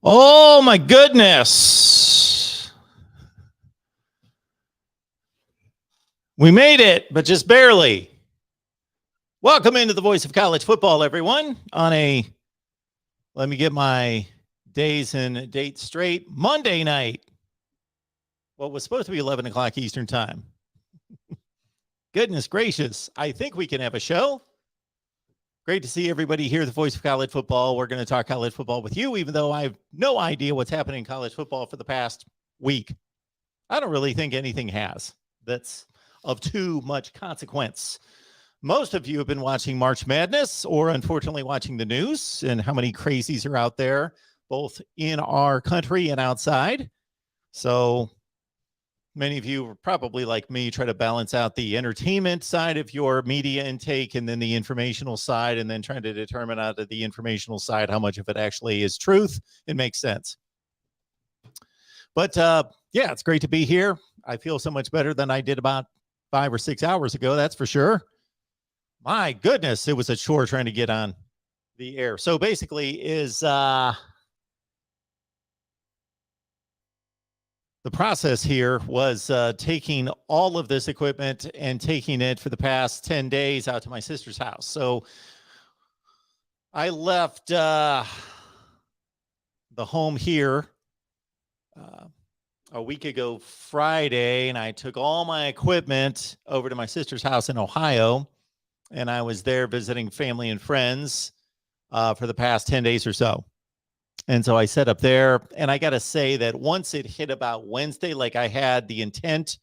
Oh my goodness. We made it, but just barely. Welcome into the Voice of College Football, everyone, on let me get my days and dates straight, Monday night. What was supposed to be 11 o'clock Eastern time. Goodness gracious. I think we can have a show. Great to see everybody here at the Voice of College Football. We're going to talk college football with you, even though I have no idea what's happening in college football for the past week. I don't really think anything that's of too much consequence. Most of you have been watching March Madness or unfortunately watching the news and how many crazies are out there, both in our country and outside. So many of you are probably like me, try to balance out the entertainment side of your media intake and then the informational side, and then trying to determine out of the informational side how much of it actually is truth and makes sense. But yeah, it's great to be here. I feel so much better than I did about 5 or 6 hours ago, that's for sure. My goodness, it was a chore trying to get on the air. So basically the process here was taking all of this equipment and taking it for the past 10 days out to my sister's house. So I left the home here a week ago Friday, and I took all my equipment over to my sister's house in Ohio, and I was there visiting family and friends for the past 10 days or so. And so I set up there, and I got to say that once it hit about Wednesday, like I had the intent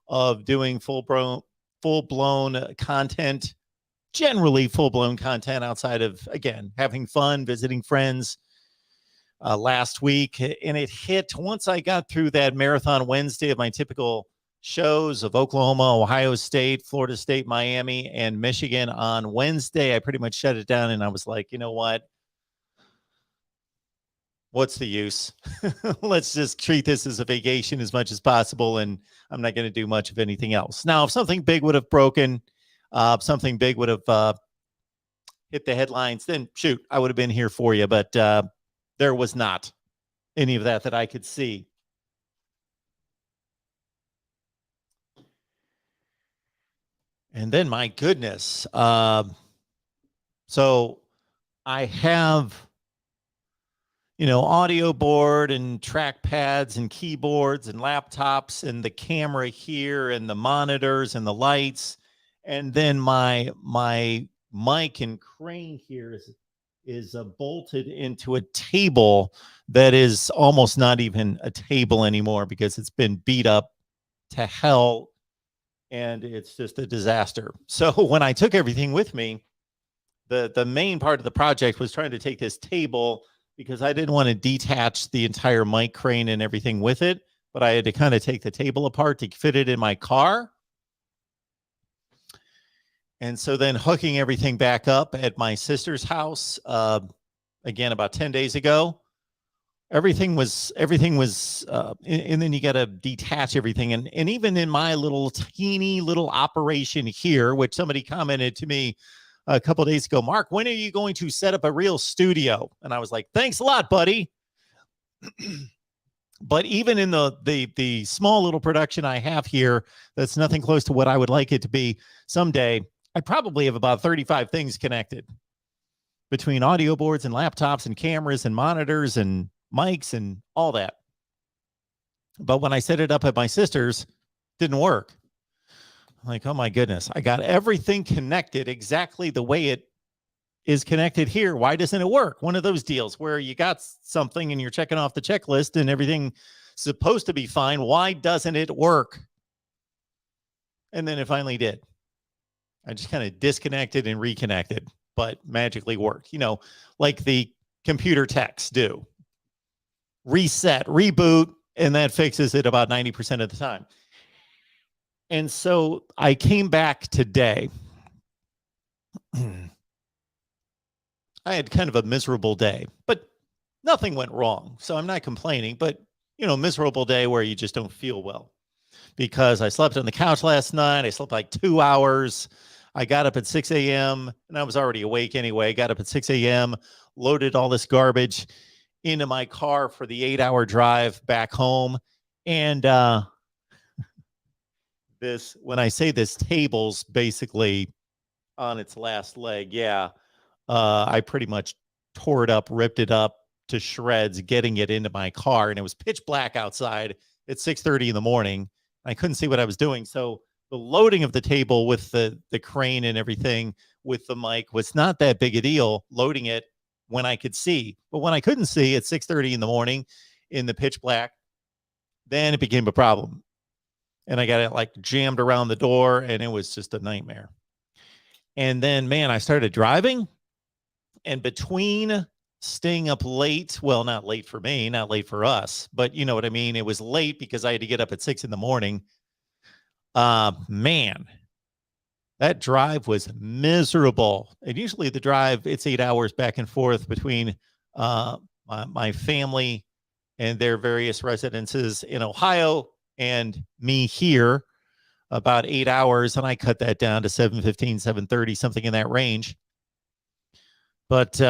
of doing full-blown content, generally full-blown content outside of, again, having fun, visiting friends last week. And it hit once I got through that marathon Wednesday of my typical shows of Oklahoma, Ohio State, Florida State, Miami, and Michigan on Wednesday. I pretty much shut it down, and I was like, you know what? What's the use? Let's just treat this as a vacation as much as possible, and I'm not going to do much of anything else. Now, if something big would have broken, something big would have hit the headlines, then shoot, I would have been here for you. But there was not any of that I could see. And then, my goodness. So I have, audio board and track pads and keyboards and laptops and the camera here and the monitors and the lights. And then my mic and crane here is bolted into a table that is almost not even a table anymore because it's been beat up to hell. And it's just a disaster. So when I took everything with me, the main part of the project was trying to take this table, because I didn't want to detach the entire mic crane and everything with it, but I had to kind of take the table apart to fit it in my car. And so then hooking everything back up at my sister's house, again, about 10 days ago, everything was, and then you got to detach everything. And even in my teeny little operation here, which somebody commented to me a couple of days ago, Mark, when are you going to set up a real studio? And I was like, thanks a lot, buddy. But even in the small little production I have here, that's nothing close to what I would like it to be someday. I probably have about 35 things connected between audio boards and laptops and cameras and monitors and mics and all that. But when I set it up at my sister's, it didn't work. I'm like, oh my goodness, I got everything connected exactly the way it is connected here. Why doesn't it work? One of those deals where you got something and you're checking off the checklist and everything's supposed to be fine. Why doesn't it work? And then it finally did. I just kind of disconnected and reconnected, but magically worked, like the computer techs do. Reset, reboot, and that fixes it about 90% of the time. And so I came back today. I had kind of a miserable day, but nothing went wrong. So I'm not complaining, but, miserable day where you just don't feel well. Because I slept on the couch last night. I slept like 2 hours. I got up at 6 a.m. and I was already awake anyway. Got up at 6 a.m., loaded all this garbage into my car for the 8-hour drive back home. And when I say this table's basically on its last leg, yeah, I pretty much tore it up, ripped it up to shreds, getting it into my car. And it was pitch black outside at 6:30 in the morning. I couldn't see what I was doing. So the loading of the table with the crane and everything with the mic was not that big a deal, loading it when I could see. But when I couldn't see at 6:30 in the morning in the pitch black, then it became a problem. And I got it like jammed around the door, and it was just a nightmare. And then, man, I started driving, and between staying up late, well, not late for me, not late for us, but you know what I mean? It was late because I had to get up at 6 in the morning. Man, that drive was miserable. And usually the drive, it's 8 hours back and forth between my family and their various residences in Ohio and me here, about 8 hours. And I cut that down to 7:15, 7:30, something in that range. But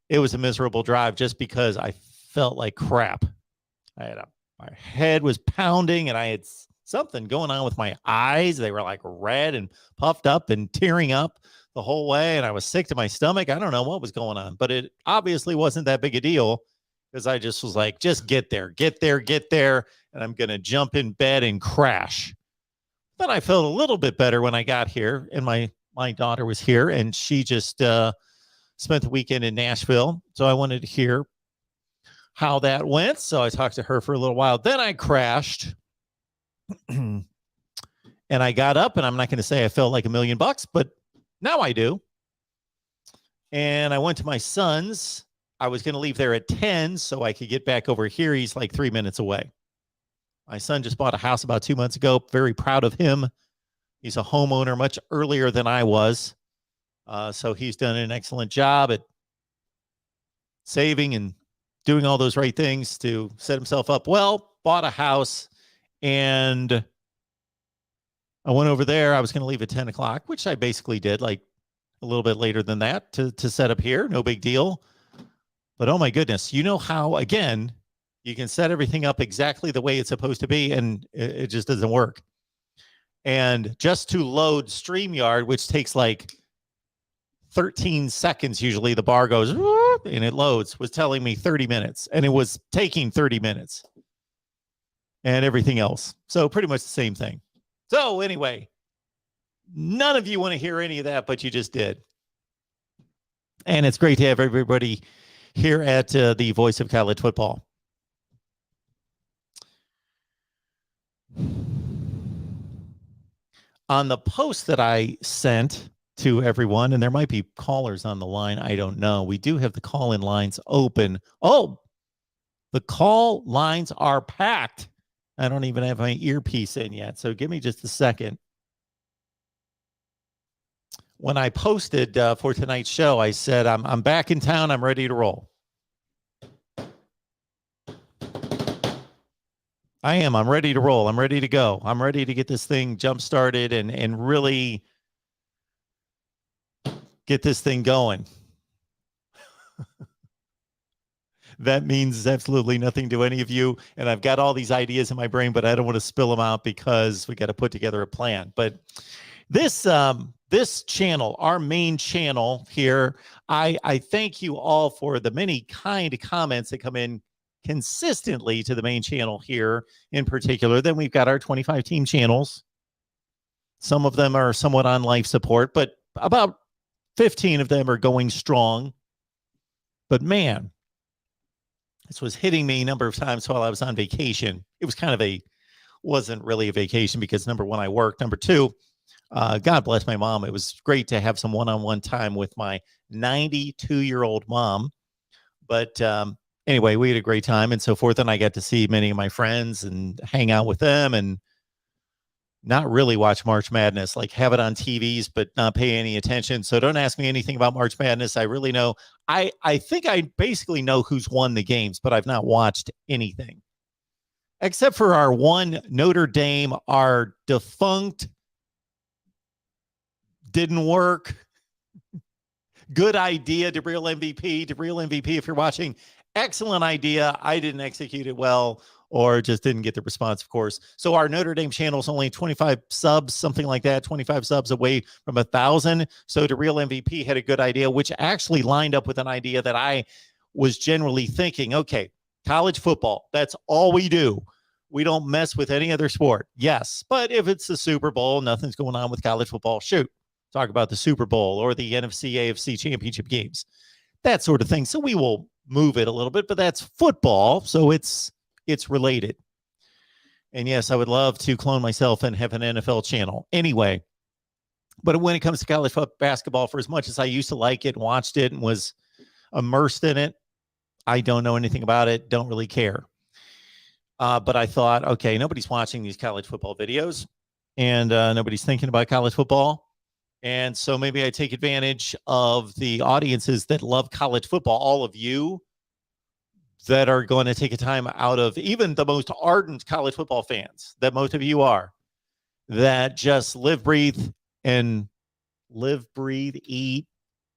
it was a miserable drive just because I felt like crap. My head was pounding, and I had something going on with my eyes. They were like red and puffed up and tearing up the whole way. And I was sick to my stomach. I don't know what was going on, but it obviously wasn't that big a deal because I just was like, just get there. And I'm going to jump in bed and crash. But I felt a little bit better when I got here, and my daughter was here, and she just spent the weekend in Nashville. So I wanted to hear how that went. So I talked to her for a little while. Then I crashed. And I got up, and I'm not going to say I felt like $1 million, but now I do. And I went to my son's. I was going to leave there at 10 so I could get back over here. He's like 3 minutes away. My son just bought a house about 2 months ago. Very proud of him. He's a homeowner much earlier than I was. So he's done an excellent job at saving and doing all those right things to set himself up well. Bought a house, and I went over there. I was going to leave at 10 o'clock, which I basically did, like a little bit later than that to set up here. No big deal. But oh my goodness, you know how, again, you can set everything up exactly the way it's supposed to be, and it just doesn't work. And just to load StreamYard, which takes like 13 seconds, usually the bar goes, and it loads, was telling me 30 minutes, and it was taking 30 minutes and everything else. So pretty much the same thing. So anyway, none of you want to hear any of that, but you just did. And it's great to have everybody here at the Voice of College Football. On the post that I sent to everyone, and there might be callers on the line, I don't know. We do have the call-in lines open. Oh, the call lines are packed. I don't even have my earpiece in yet, so give me just a second. When I posted for tonight's show, I said, I'm back in town. I'm ready to roll. I am. I'm ready to roll. I'm ready to go. I'm ready to get this thing jump-started and really get this thing going. That means absolutely nothing to any of you. And I've got all these ideas in my brain, but I don't want to spill them out because we got to put together a plan. But this channel, our main channel here, I thank you all for the many kind comments that come in consistently to the main channel here in particular. Then we've got our 25 team channels. Some of them are somewhat on life support, but about 15 of them are going strong. But man, this was hitting me a number of times while I was on vacation. It was kind of wasn't really a vacation because number one, I worked. Number two, God bless my mom. It was great to have some one-on-one time with my 92-year-old mom. But anyway, we had a great time and so forth. And I got to see many of my friends and hang out with them and not really watch March Madness, like have it on TVs, but not pay any attention. So don't ask me anything about March Madness. I really know. I think I basically know who's won the games, but I've not watched anything except for our one Notre Dame, our defunct Didn't work. Good idea, DeBreal MVP. DeBreal MVP, if you're watching, excellent idea. I didn't execute it well or just didn't get the response, of course. So our Notre Dame channel is only 25 subs, something like that, 25 subs away from 1,000. So DeBreal MVP had a good idea, which actually lined up with an idea that I was generally thinking, okay, college football, that's all we do. We don't mess with any other sport. Yes, but if it's the Super Bowl, nothing's going on with college football, shoot. Talk about the Super Bowl or the NFC, AFC championship games, that sort of thing. So we will move it a little bit, but that's football. So it's related. And yes, I would love to clone myself and have an NFL channel anyway. But when it comes to college basketball, for as much as I used to like it, watched it, and was immersed in it, I don't know anything about it. Don't really care. But I thought, okay, nobody's watching these college football videos, and nobody's thinking about college football. And so maybe I take advantage of the audiences that love college football, all of you that are going to take a time out of even the most ardent college football fans that most of you are, that just live, breathe, eat,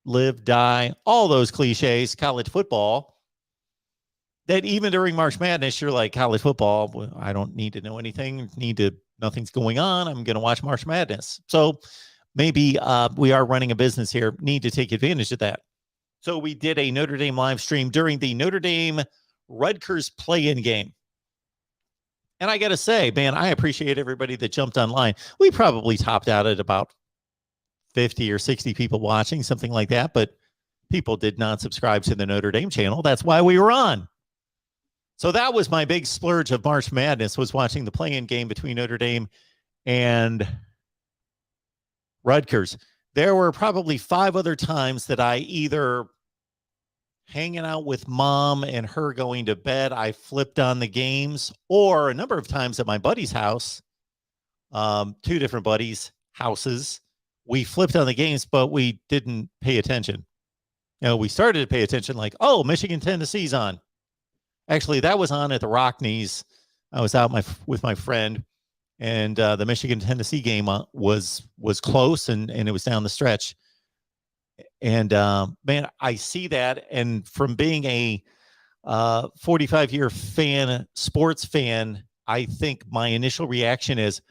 live, die, all those cliches, college football, that even during March Madness, you're like, college football, well, I don't need to know anything, nothing's going on. I'm going to watch March Madness. So maybe we are running a business here, need to take advantage of that. So we did a Notre Dame live stream during the Notre Dame Rutgers play-in game. And I got to say, man, I appreciate everybody that jumped online. We probably topped out at about 50 or 60 people watching, something like that. But people did not subscribe to the Notre Dame channel. That's why we were on. So that was my big splurge of March Madness, was watching the play-in game between Notre Dame and Rutgers. There were probably 5 other times that I either hanging out with mom and her going to bed, I flipped on the games, or a number of times at my buddy's house, 2 different buddies' houses, we flipped on the games, but we didn't pay attention. We started to pay attention like, oh, Michigan, Tennessee's on. Actually, that was on at the Rockneys. I was out with my friend. And the Michigan-Tennessee game was close, and it was down the stretch. And, man, I see that. And from being a 45-year sports fan, I think my initial reaction is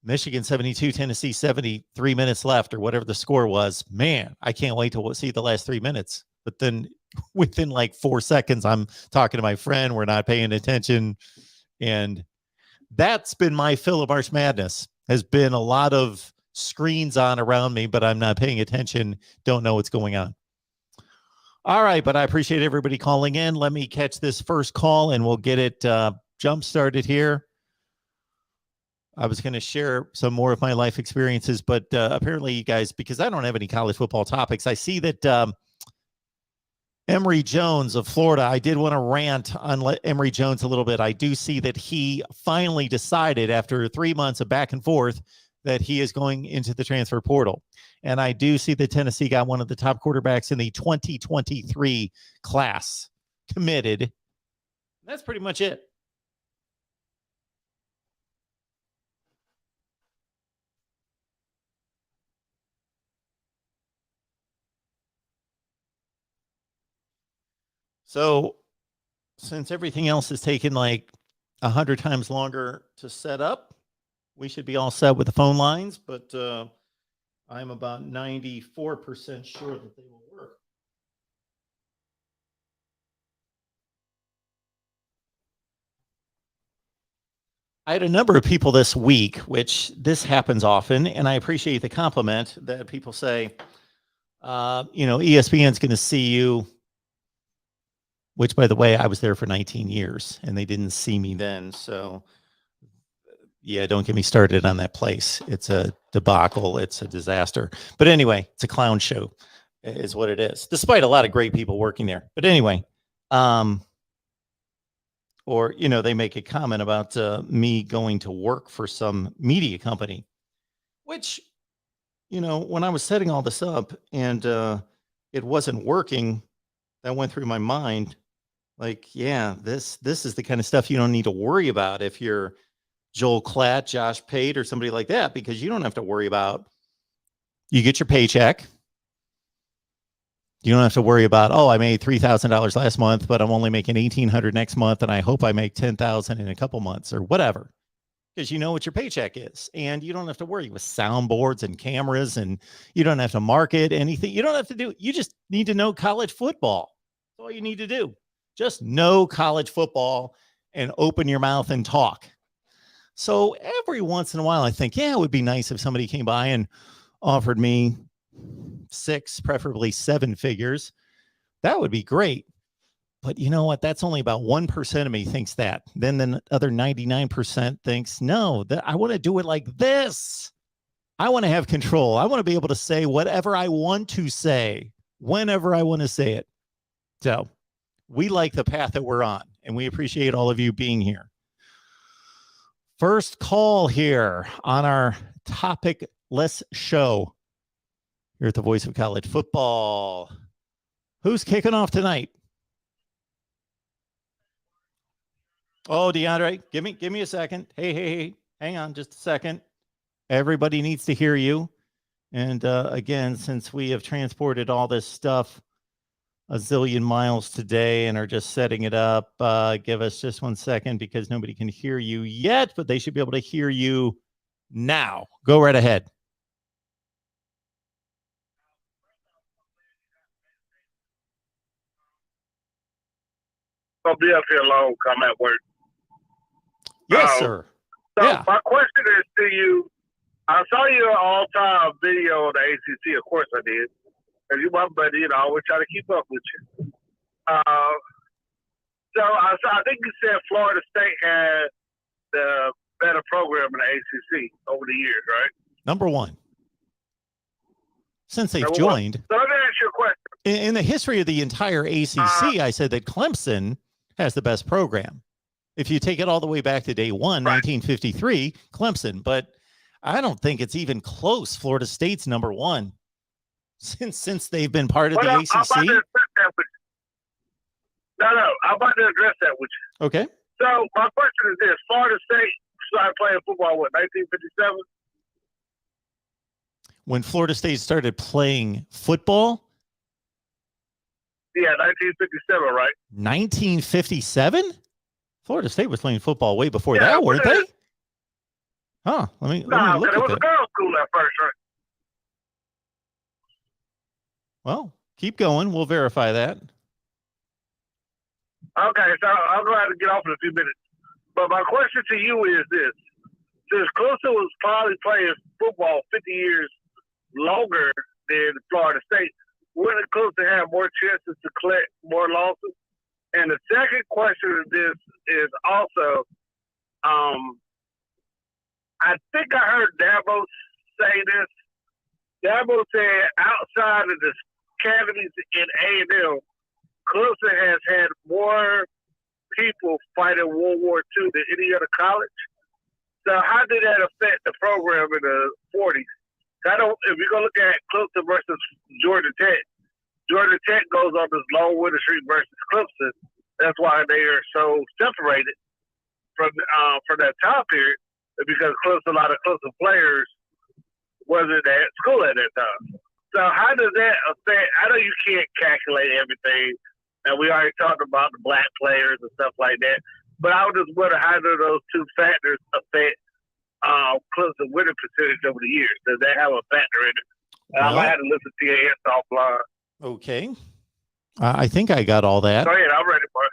Michigan 72, Tennessee 70, 3 minutes left, or whatever the score was. Man, I can't wait to see the last 3 minutes. But then within like 4 seconds, I'm talking to my friend. We're not paying attention. And that's been my fill of March Madness, has been a lot of screens on around me, but I'm not paying attention, don't know what's going on. All right, but I appreciate everybody calling in. Let me catch this first call, and we'll get it jump started here. I was going to share some more of my life experiences, but apparently you guys, because I don't have any college football topics, I see that Emory Jones of Florida, I did want to rant on Emory Jones a little bit. I do see that he finally decided after 3 months of back and forth that he is going into the transfer portal. And I do see that Tennessee got one of the top quarterbacks in the 2023 class committed. That's pretty much it. So since everything else has taken like 100 times longer to set up, we should be all set with the phone lines, but I'm about 94% sure that they will work. I had a number of people this week, which this happens often, and I appreciate the compliment that people say, ESPN's going to see you, which, by the way, I was there for 19 years, and they didn't see me then. So, yeah, don't get me started on that place. It's a debacle. It's a disaster. But anyway, it's a clown show is what it is, despite a lot of great people working there. But anyway, they make a comment about me going to work for some media company, which, when I was setting all this up and it wasn't working, that went through my mind. Like, yeah, this is the kind of stuff you don't need to worry about if you're Joel Klatt, Josh Pate, or somebody like that, because you don't have to worry about You get your paycheck. You don't have to worry about, I made $3,000 last month, but I'm only making $1,800 next month, and I hope I make $10,000 in a couple months or whatever, because you know what your paycheck is, and you don't have to worry with soundboards and cameras, and you don't have to market anything. You don't have to do. You just need to know college football. That's all you need to do. Just know college football and open your mouth and talk. So every once in a while, I think, it would be nice if somebody came by and offered me 6, preferably 7 figures. That would be great. But you know what? That's only about 1% of me thinks that. Then the other 99% thinks, no, that I want to do it like this. I want to have control. I want to be able to say whatever I want to say, whenever I want to say it. So we like the path that we're on, and we appreciate all of you being here. First call here on our topic-less show here at the Voice of College Football. Who's kicking off tonight? Oh, DeAndre, give me a second. Hey, hang on just a second. Everybody needs to hear you. And again, since we have transported all this stuff a zillion miles today and are just setting it up, give us just 1 second, because nobody can hear you yet, but they should be able to hear you now. Go right ahead. I'll be up here long, come at work. Yes, sir. So my question is to you, I saw your all-time video on the ACC. Of course I did. Because you my buddy, and I always try to keep up with you. So I think you said Florida State had the better program in the ACC over the years, right? Number 1. Since they've joined. So let me ask you a question. In the history of the entire ACC, I said that Clemson has the best program. If you take it all the way back to day one, right. 1953, Clemson. But I don't think it's even close. Florida State's number 1 since they've been part of the ACC. I'm about to address that with you. Okay. So my question is this: Florida State started playing football, 1957? When Florida State started playing football? Yeah, 1957, right? 1957? Florida State was playing football way before that, weren't they? Huh. Let me look at that. It was a girls' school at first, right? Well, keep going. We'll verify that. Okay, so I'll go ahead and get off in a few minutes. But my question to you is this. Since Clemson was probably playing football 50 years longer than Florida State, wouldn't Clemson have more chances to collect more losses? And the second question of this is also, I think I heard Dabo say this. Dabo said outside of the academies in A&M, Clemson has had more people fighting World War II than any other college. So how did that affect the program in the 40s? If you're going to look at Clemson versus Georgia Tech goes on this long winter streak versus Clemson. That's why they are so separated from that time period, because a lot of Clemson players wasn't at school at that time. So how does that affect? I know you can't calculate everything, and we already talked about the black players and stuff like that. But I was just wondering, how do those two factors affect Clemson winning percentage over the years? Does that have a factor in it? I might have to listen to your answer offline. Okay. I think I got all that. Go ahead. I'm ready for it.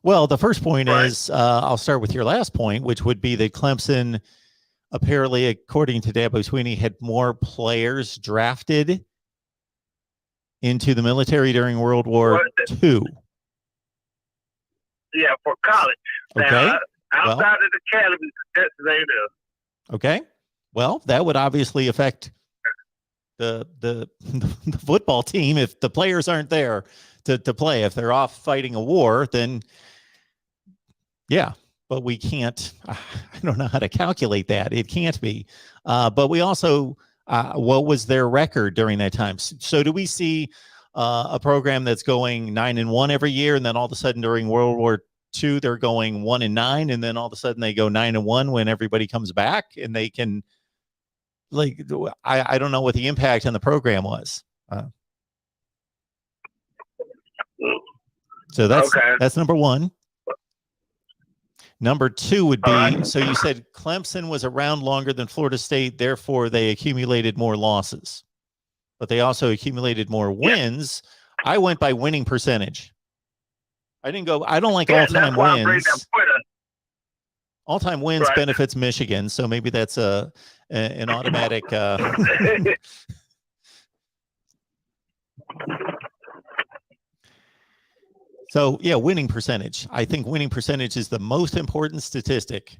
Well, the first point is, I'll start with your last point, which would be that Clemson, apparently, according to Dabo Swinney, had more players drafted into the military during World War II. Yeah, for college. Okay. Now, outside of the academy, that's they do. Okay. Well, that would obviously affect the football team if the players aren't there to play. If they're off fighting a war, then yeah. But we can't. I don't know how to calculate that. It can't be. But we also, what was their record during that time? So do we see a program that's going 9-1 every year, and then all of a sudden during World War II they're going 1-9, and then all of a sudden they go 9-1 when everybody comes back and they can like I don't know what the impact on the program was. So that's number one. Number two would be, so you said Clemson was around longer than Florida State, therefore they accumulated more losses, but they also accumulated more wins. I went by winning percentage. I didn't go, I don't like all-time wins. All-time wins benefits Michigan, so maybe that's an automatic. So, yeah, winning percentage. I think winning percentage is the most important statistic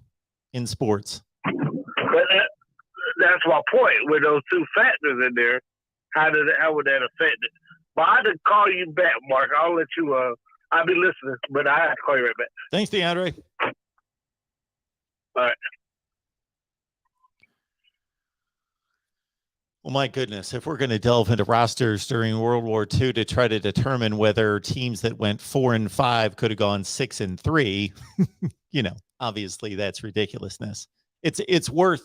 in sports. But that's my point. With those two factors in there, how would that affect it? But I didn't call you back, Mark. I'll let you. I'll be listening, but I have to call you right back. Thanks, DeAndre. All right. Well, my goodness, if we're going to delve into rosters during World War II to try to determine whether teams that went 4-5 could have gone 6-3, obviously that's ridiculousness. It's worth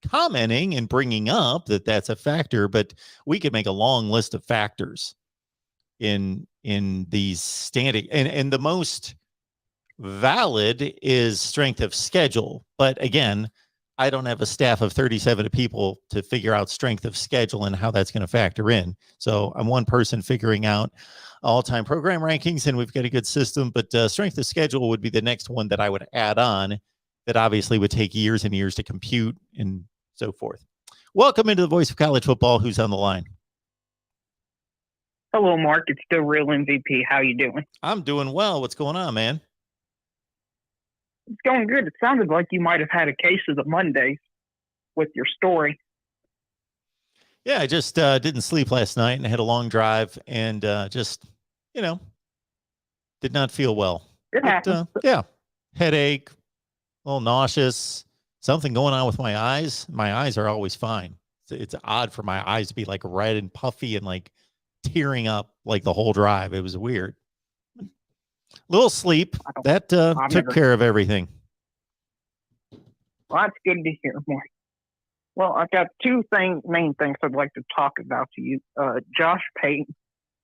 commenting and bringing up that that's a factor, but we could make a long list of factors in these standing, and the most valid is strength of schedule. But again, I don't have a staff of 37 people to figure out strength of schedule and how that's going to factor in. So I'm one person figuring out all-time program rankings, and we've got a good system, but strength of schedule would be the next one that I would add on that obviously would take years and years to compute and so forth. Welcome into the Voice of College Football. Who's on the line? Hello, Mark. It's the real MVP. How you doing? I'm doing well. What's going on, man? It's going good. It sounded like you might have had a case of the Mondays with your story. Yeah, I just didn't sleep last night and had a long drive and just, did not feel well. It happens. Yeah, headache, a little nauseous, something going on with my eyes. My eyes are always fine. It's odd for my eyes to be like red and puffy and like tearing up like the whole drive. It was weird. Little sleep that took care of everything. Well, that's good to hear, Mark. Well, I've got two main things I'd like to talk about to you. Josh Payton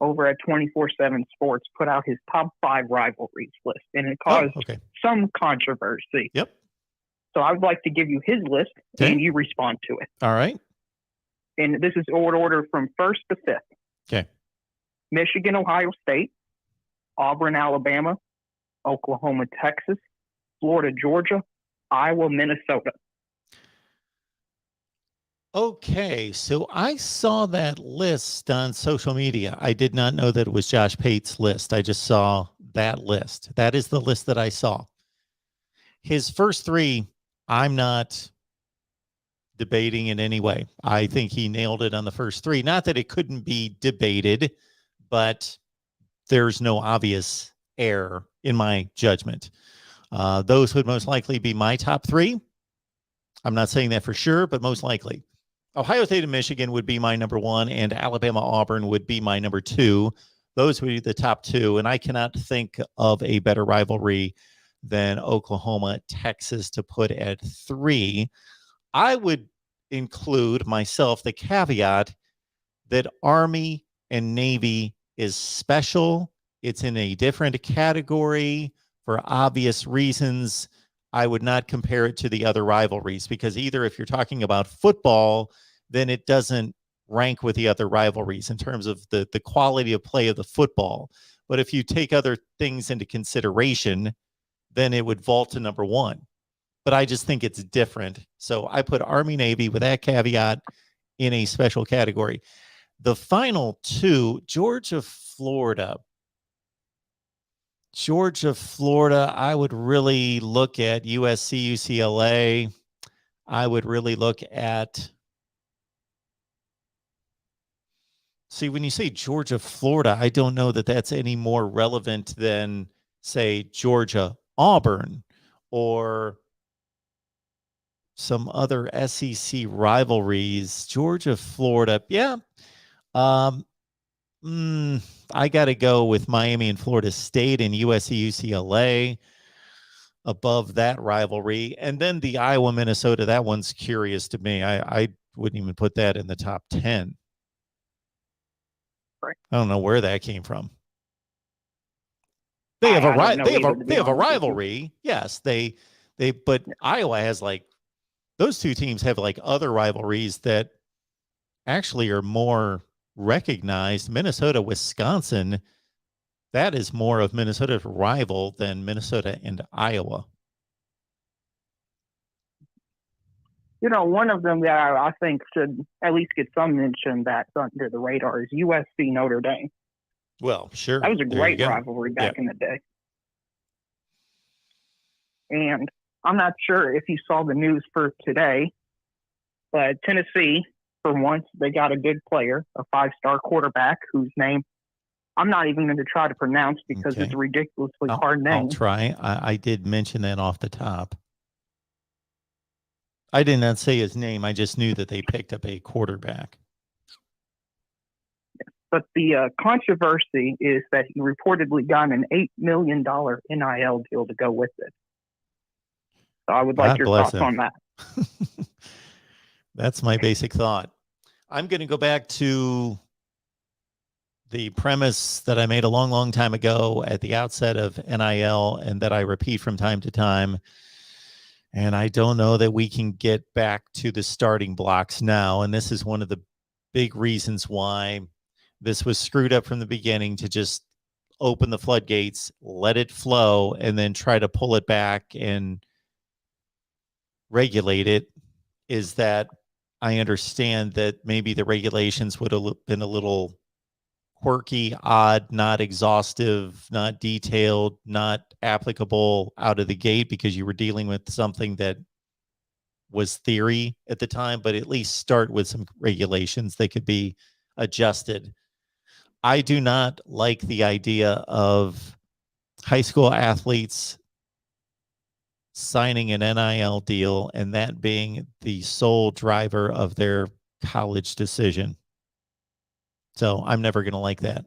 over at 24/7 Sports put out his top 5 rivalries list, and it caused some controversy. Yep. So I would like to give you his list, and you respond to it. All right. And this is order from 1st to 5th. Okay. Michigan, Ohio State, Auburn, Alabama, Oklahoma, Texas, Florida, Georgia, Iowa, Minnesota. Okay, so I saw that list on social media. I did not know that it was Josh Pate's list. I just saw that list. That is the list that I saw. His first 3, I'm not debating in any way. I think he nailed it on the first 3. Not that it couldn't be debated, but there's no obvious error in my judgment. Those would most likely be my top 3. I'm not saying that for sure, but most likely. Ohio State and Michigan would be my number 1, and Alabama Auburn would be my number 2. Those would be the top 2, and I cannot think of a better rivalry than Oklahoma, Texas to put at 3. I would include myself the caveat that Army and Navy is special. It's in a different category for obvious reasons. I would not compare it to the other rivalries because either if you're talking about football, then it doesn't rank with the other rivalries in terms of the quality of play of the football. But if you take other things into consideration, then it would vault to number 1. But I just think it's different. So I put Army Navy with that caveat in a special category. The final 2, Georgia, Florida. Georgia, Florida, I would really look at USC, UCLA. I would really look at, see, when you say Georgia, Florida, I don't know that that's any more relevant than, say, Georgia, Auburn, or some other SEC rivalries. Georgia, Florida, yeah. I got to go with Miami and Florida State and USC, UCLA above that rivalry. And then the Iowa, Minnesota, that one's curious to me. I wouldn't even put that in the top 10. Right. I don't know where that came from. They have a rivalry. Yes, but Iowa has like those two teams have like other rivalries that actually are more recognized. Minnesota, Wisconsin, that is more of Minnesota's rival than Minnesota and Iowa. You know, one of them that I think should at least get some mention that's under the radar is USC Notre Dame. Well, sure. That was a great rivalry back in the day. And I'm not sure if you saw the news for today, but Tennessee, for once, they got a good player, a 5-star quarterback whose name I'm not even going to try to pronounce because it's a ridiculously hard name. I'll try. I did mention that off the top. I did not say his name. I just knew that they picked up a quarterback. But the controversy is that he reportedly got an $8 million NIL deal to go with it. So I would like your thoughts on that. That's my basic thought. I'm going to go back to the premise that I made a long, long time ago at the outset of NIL and that I repeat from time to time. And I don't know that we can get back to the starting blocks now. And this is one of the big reasons why this was screwed up from the beginning, to just open the floodgates, let it flow, and then try to pull it back and regulate it. Is that I understand that maybe the regulations would have been a little quirky, odd, not exhaustive, not detailed, not applicable out of the gate because you were dealing with something that was theory at the time, but at least start with some regulations that could be adjusted. I do not like the idea of high school athletes signing an NIL deal and that being the sole driver of their college decision. So I'm never going to like that.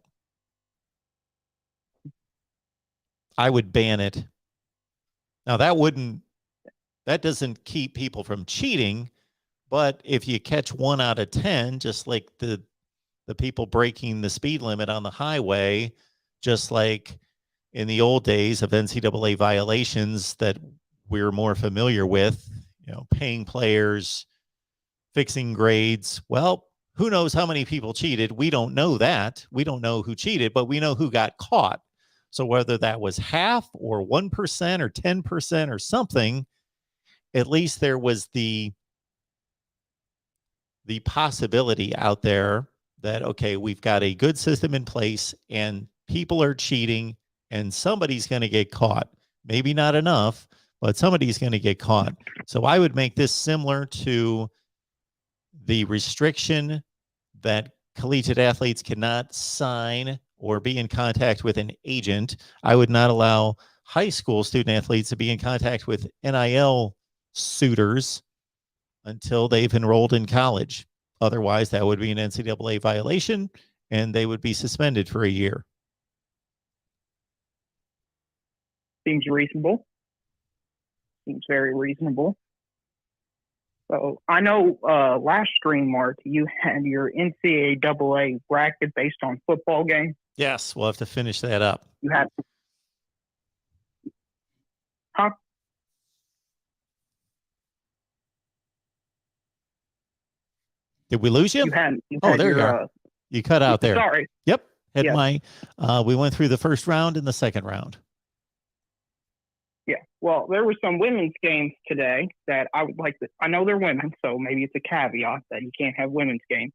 I would ban it. Now that doesn't keep people from cheating, but if you catch 1 out of 10, just like the people breaking the speed limit on the highway, just like in the old days of NCAA violations that we're more familiar with, paying players, fixing grades. Well, who knows how many people cheated? We don't know that. We don't know who cheated, but we know who got caught. So whether that was half or 1% or 10% or something, at least there was the possibility out there that, okay, we've got a good system in place and people are cheating and somebody's going to get caught. Maybe not enough, but somebody's going to get caught. So I would make this similar to the restriction that collegiate athletes cannot sign or be in contact with an agent. I would not allow high school student athletes to be in contact with NIL suitors until they've enrolled in college. Otherwise, that would be an NCAA violation, and they would be suspended for a year. Seems reasonable. Seems very reasonable. So I know last stream, Mark, you had your NCAA bracket based on football games. Yes, we'll have to finish that up. You had, huh? Did we lose you? You had there you are. You cut out there. Sorry. Yep. Had Yes. We went through the first round and the second round. Yeah. Well, there were some women's games today that I would like to. I know they're women, so maybe it's a caveat that you can't have women's games.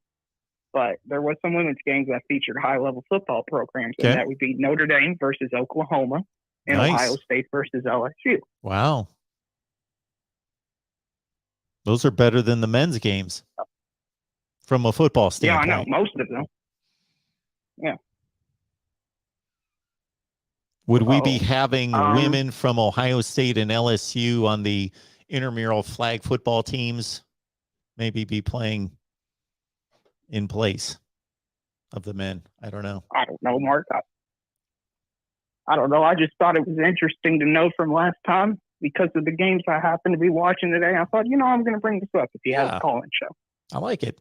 But there was some women's games that featured high-level football programs, and that would be Notre Dame versus Oklahoma and Ohio State versus LSU. Wow. Those are better than the men's games from a football standpoint. Yeah, I know. Most of them. Yeah. Would we be having women from Ohio State and LSU on the intramural flag football teams maybe be playing in place of the men? I don't know. I don't know, Mark. I don't know. I just thought it was interesting to know from last time because of the games I happened to be watching today. I thought, I'm going to bring this up if you have a call-in show. I like it.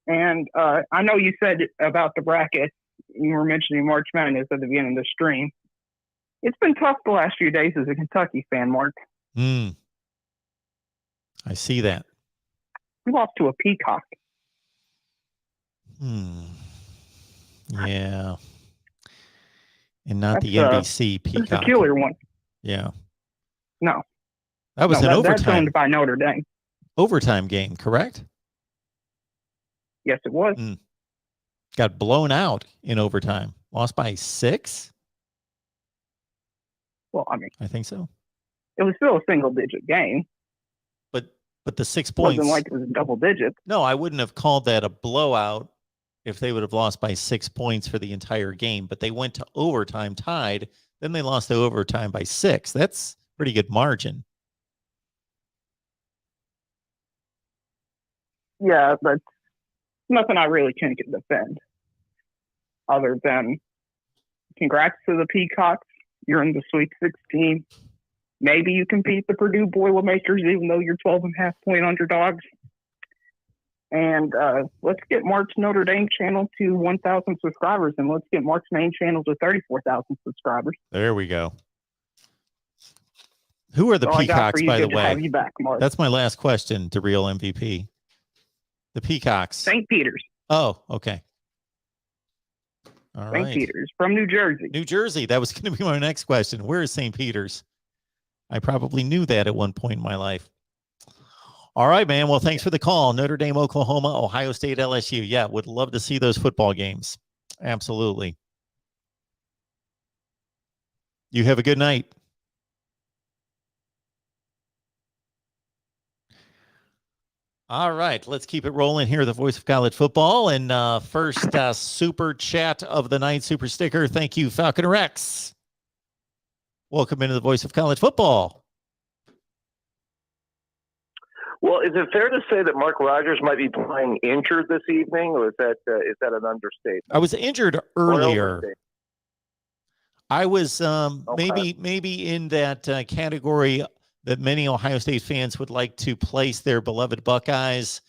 And I know you said about the bracket, you were mentioning March Madness at the beginning of the stream. It's been tough the last few days as a Kentucky fan, Mark. I see that. We lost to a Peacock. Yeah. And not That's the NBC Peacock. a peculiar one. Yeah. No. That was an overtime. That's owned by Notre Dame. Overtime game, correct? Yes, it was. Got blown out in overtime. Lost by 6? Well, I mean, I think so. It was still a single-digit game. But the 6 It points. wasn't like it was double digits. No, I wouldn't have called that a blowout if they would have lost by 6 points for the entire game. But they went to overtime tied. Then they lost to overtime by 6. That's pretty good margin. Yeah, but nothing I really can defend other than congrats to the Peacocks. You're in the Sweet 16. Maybe you can beat the Purdue Boilermakers, even though you're 12.5-point underdogs. And let's get Mark's Notre Dame channel to 1,000 subscribers, and let's get Mark's main channel to 34,000 subscribers. There we go. Who are the Peacocks, by the way? Have you back, Mark. That's my last question to Real MVP. The Peacocks. St. Peter's. Oh, okay. All right. St. Peter's from New Jersey. New Jersey. That was going to be my next question. Where is St. Peter's? I probably knew that at one point in my life. All right, man. Well, thanks for the call. Notre Dame, Oklahoma, Ohio State, LSU. Yeah, would love to see those football games. Absolutely. You have a good night. All right, let's keep it rolling here. The voice of college football. And first super chat of the night, super sticker. Thank you, Falcon Rex. Welcome into the voice of college football. Well, is it fair to say that Mark Rogers might be playing injured this evening, or is that an understatement? I was injured earlier. I was maybe in that category that many Ohio State fans would like to place their beloved Buckeyes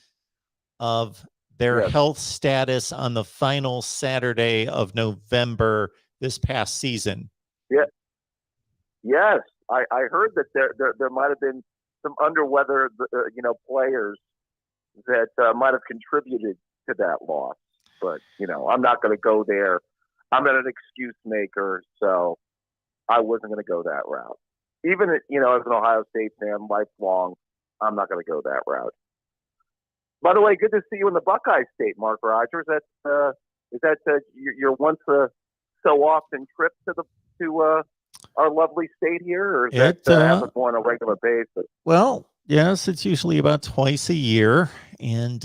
of their health status on the final Saturday of November this past season. Yeah. Yes, I heard that there might have been some underweather, players that might have contributed to that loss. But, I'm not going to go there. I'm not an excuse maker, so I wasn't going to go that route. Even, as an Ohio State fan, lifelong, I'm not going to go that route. By the way, good to see you in the Buckeye State, Mark Rogers. Is that your once so often trip to our lovely state here, or is that happen more on a regular basis? Well, yes, it's usually about twice a year, and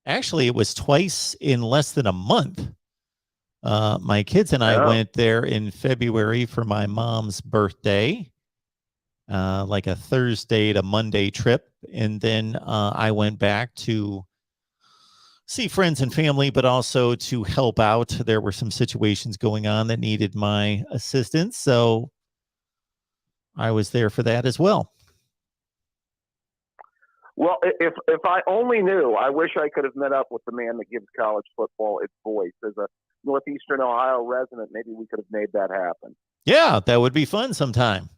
actually, it was twice in less than a month. My kids and I went there in February for my mom's birthday, like a Thursday to Monday trip. And then I went back to see friends and family, but also to help out. There were some situations going on that needed my assistance. So I was there for that as well. Well, if I only knew, I wish I could have met up with the man that gives college football its voice. As a Northeastern Ohio resident, maybe we could have made that happen. Yeah, that would be fun sometime.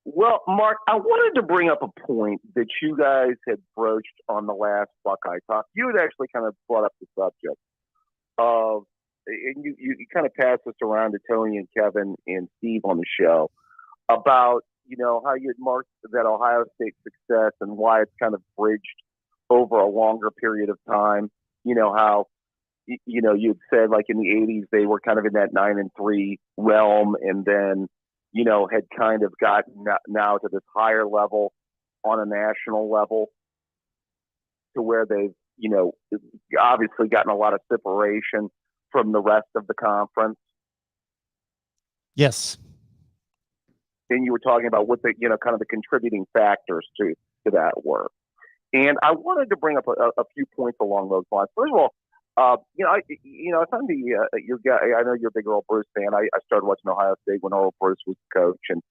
Well, Mark, I wanted to bring up a point that you guys had broached on the last Buckeye Talk. You had actually kind of brought up the subject of, and you kind of passed this around to Tony and Kevin and Steve on the show about, how you had marked that Ohio State success and why it's kind of bridged over a longer period of time. How, you had said like in the 80s, they were kind of in that 9-3 realm, and then, had kind of gotten now to this higher level on a national level to where they've, obviously gotten a lot of separation from the rest of the conference. Yes. And you were talking about what the, kind of the contributing factors to that were. And I wanted to bring up a few points along those lines. First of all, I found your guy. I know you're a big Earl Bruce fan. I started watching Ohio State when Earl Bruce was the coach, and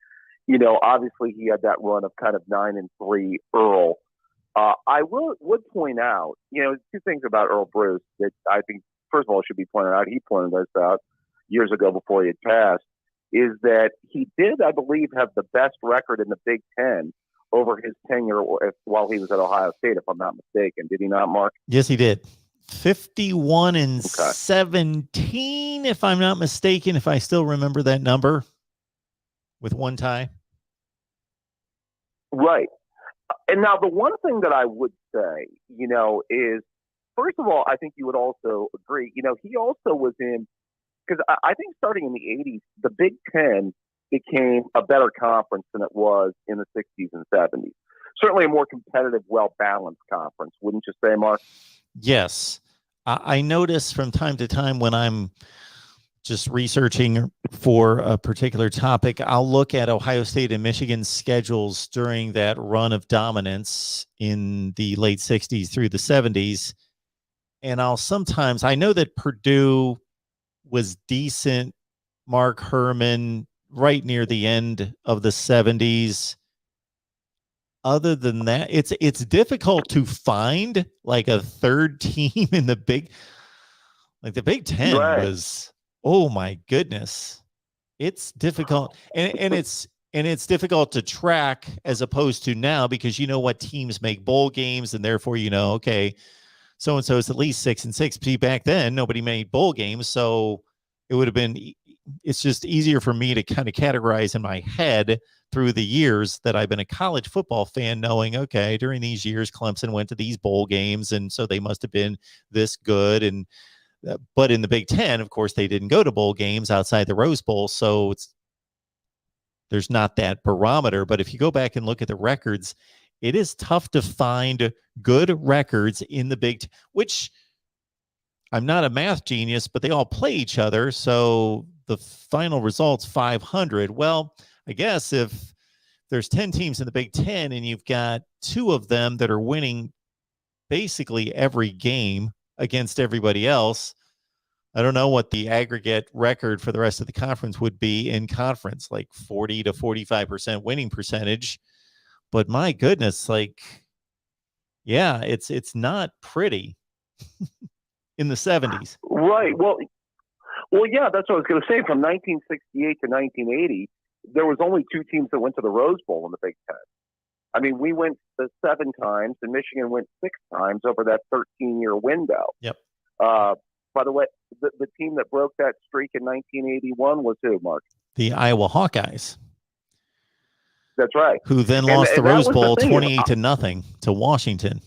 Obviously he had that run of kind of 9-3 Earl. I would point out, two things about Earl Bruce that I think, first of all, should be pointed out. He pointed this out years ago before he had passed, is that he did, I believe, have the best record in the Big Ten over his tenure while he was at Ohio State, if I'm not mistaken. Did he not, Mark? Yes, he did. 51-17, if I'm not mistaken, if I still remember that number, with one tie. Right. And now the one thing that I would say, is, first of all, I think you would also agree, he also was in, because I think starting in the 80s, the Big Ten became a better conference than it was in the 60s and 70s. Certainly a more competitive, well-balanced conference, wouldn't you say, Mark? Yes. I notice from time to time when I'm just researching for a particular topic, I'll look at Ohio State and Michigan's schedules during that run of dominance in the late 60s through the 70s. And I know that Purdue was decent, Mark Herman, right near the end of the 70s. Other than that, it's difficult to find like a third team in the Big Ten Right. was, oh my goodness. It's difficult. And it's difficult to track as opposed to now, because you know what teams make bowl games, and therefore, okay, so and so is at least 6-6. See, back then nobody made bowl games, so it would have been, it's just easier for me to kind of categorize in my head through the years that I've been a college football fan, knowing, okay, during these years Clemson went to these bowl games, and so they must have been this good. And but in the Big Ten, of course, they didn't go to bowl games outside the Rose Bowl, so there's not that barometer. But if you go back and look at the records, it is tough to find good records in the Big Ten, which, I'm not a math genius, but they all play each other. So the final result's 500. Well, I guess if there's 10 teams in the Big Ten and you've got 2 of them that are winning basically every game against everybody else, I don't know what the aggregate record for the rest of the conference would be in conference, like 40 to 45% winning percentage. But my goodness, yeah, it's not pretty in the 70s. Right. Well, yeah, that's what I was going to say. From 1968 to 1980, there was only 2 teams that went to the Rose Bowl in the Big Ten. I mean, we went 7 times, and Michigan went 6 times over that 13-year window. Yep. By the way, the team that broke that streak in 1981 was who, Mark? The Iowa Hawkeyes. That's right. Who then lost the Rose Bowl 28-0 to Washington.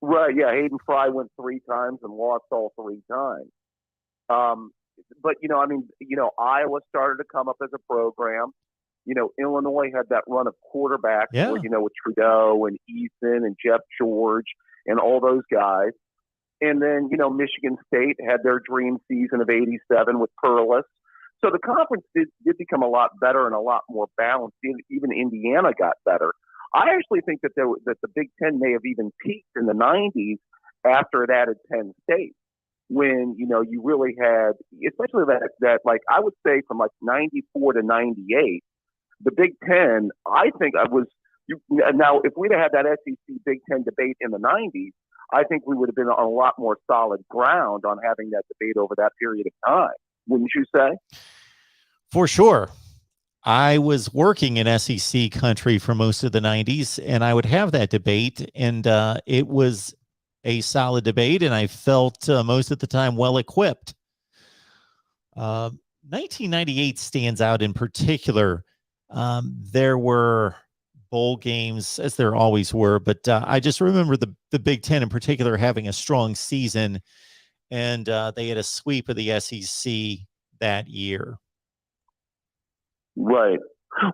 Right. Yeah. Hayden Fry went 3 times and lost all 3 times. But Iowa started to come up as a program. Illinois had that run of quarterbacks, where, with Trudeau and Eason and Jeff George and all those guys. And then, Michigan State had their dream season of 87 with Perlis. So the conference did become a lot better and a lot more balanced. Even Indiana got better. I actually think that the Big Ten may have even peaked in the 90s after it added Penn State, when, you really had, especially that I would say from 94 to 98, the Big Ten, I think now if we'd have had that SEC Big Ten debate in the 90s, I think we would have been on a lot more solid ground on having that debate over that period of time. Wouldn't you say? For sure. I was working in SEC country for most of the 90s, and I would have that debate, and it was a solid debate, and I felt most of the time well-equipped. 1998 stands out in particular. There were bowl games, as there always were, but I just remember the Big Ten in particular having a strong season, and they had a sweep of the SEC that year. Right.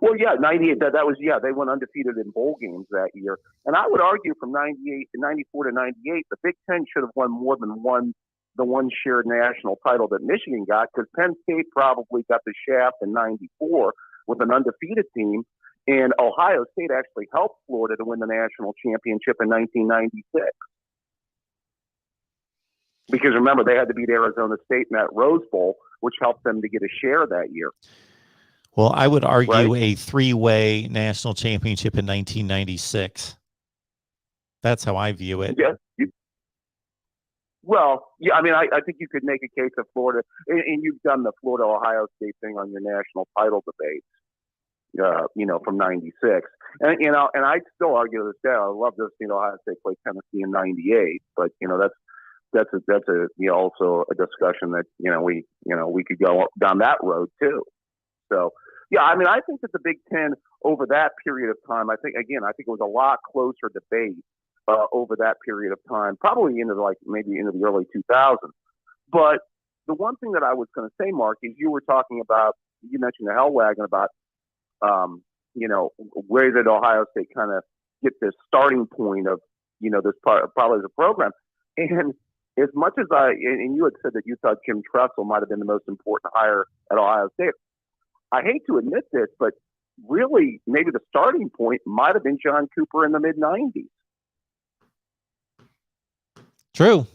Well, yeah, 98, that was, they went undefeated in bowl games that year. And I would argue from 98 to 94 to 98, the Big Ten should have won more than the one shared national title that Michigan got, because Penn State probably got the shaft in 94 with an undefeated team. And Ohio State actually helped Florida to win the national championship in 1996. Because remember, they had to beat Arizona State in that Rose Bowl, which helped them to get a share that year. Well, I would argue Right. a three-way national championship in 1996. That's how I view it. Yeah. Well, yeah, I mean, I think you could make a case of Florida, and you've done the Florida-Ohio State thing on your national title debate, from '96, and I'd still argue to this day. I love to see Ohio State play Tennessee in '98, but that's also a discussion that we could go down that road too. So yeah, I mean, I think that the Big Ten over that period of time, I think it was a lot closer debate over that period of time, probably maybe into the early 2000s. But the one thing that I was going to say, Mark, is you mentioned the hell wagon about, where did Ohio State kind of get this starting point of, this probably the program. And as much as and you had said that you thought Jim Tressel might have been the most important hire at Ohio State, I hate to admit this, but really maybe the starting point might have been John Cooper in the mid-90s. True.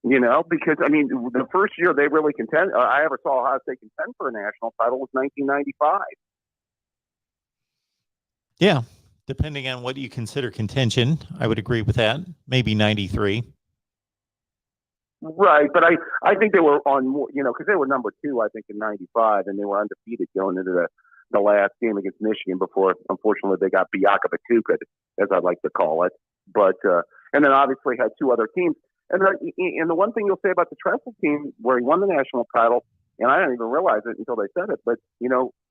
Because, I mean, the first year they really I ever saw Ohio State contend for a national title was 1995. Yeah. Depending on what you consider contention, I would agree with that. Maybe 93. Right, but I think they were on more, because they were number 2, I think, in '95, and they were undefeated going into the last game against Michigan before, unfortunately, they got Biaka Batuka, as I'd like to call it. But and then obviously had 2 other teams. And the one thing you'll say about the Tressel team, where he won the national title, and I didn't even realize it until they said it, but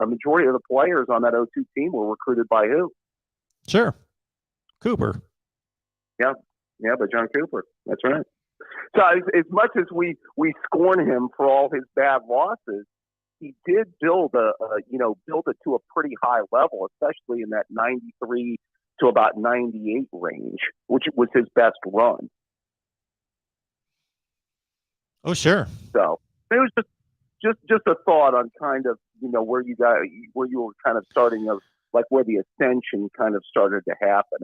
a majority of the players on that 02 team were recruited by who? Sure, Cooper. Yeah, by John Cooper. That's right. So as much as we scorn him for all his bad losses, he did build it to a pretty high level, especially in that 93 to about 98 range, which was his best run. Oh, sure. So it was just a thought on kind of, where you were kind of starting of like where the ascension kind of started to happen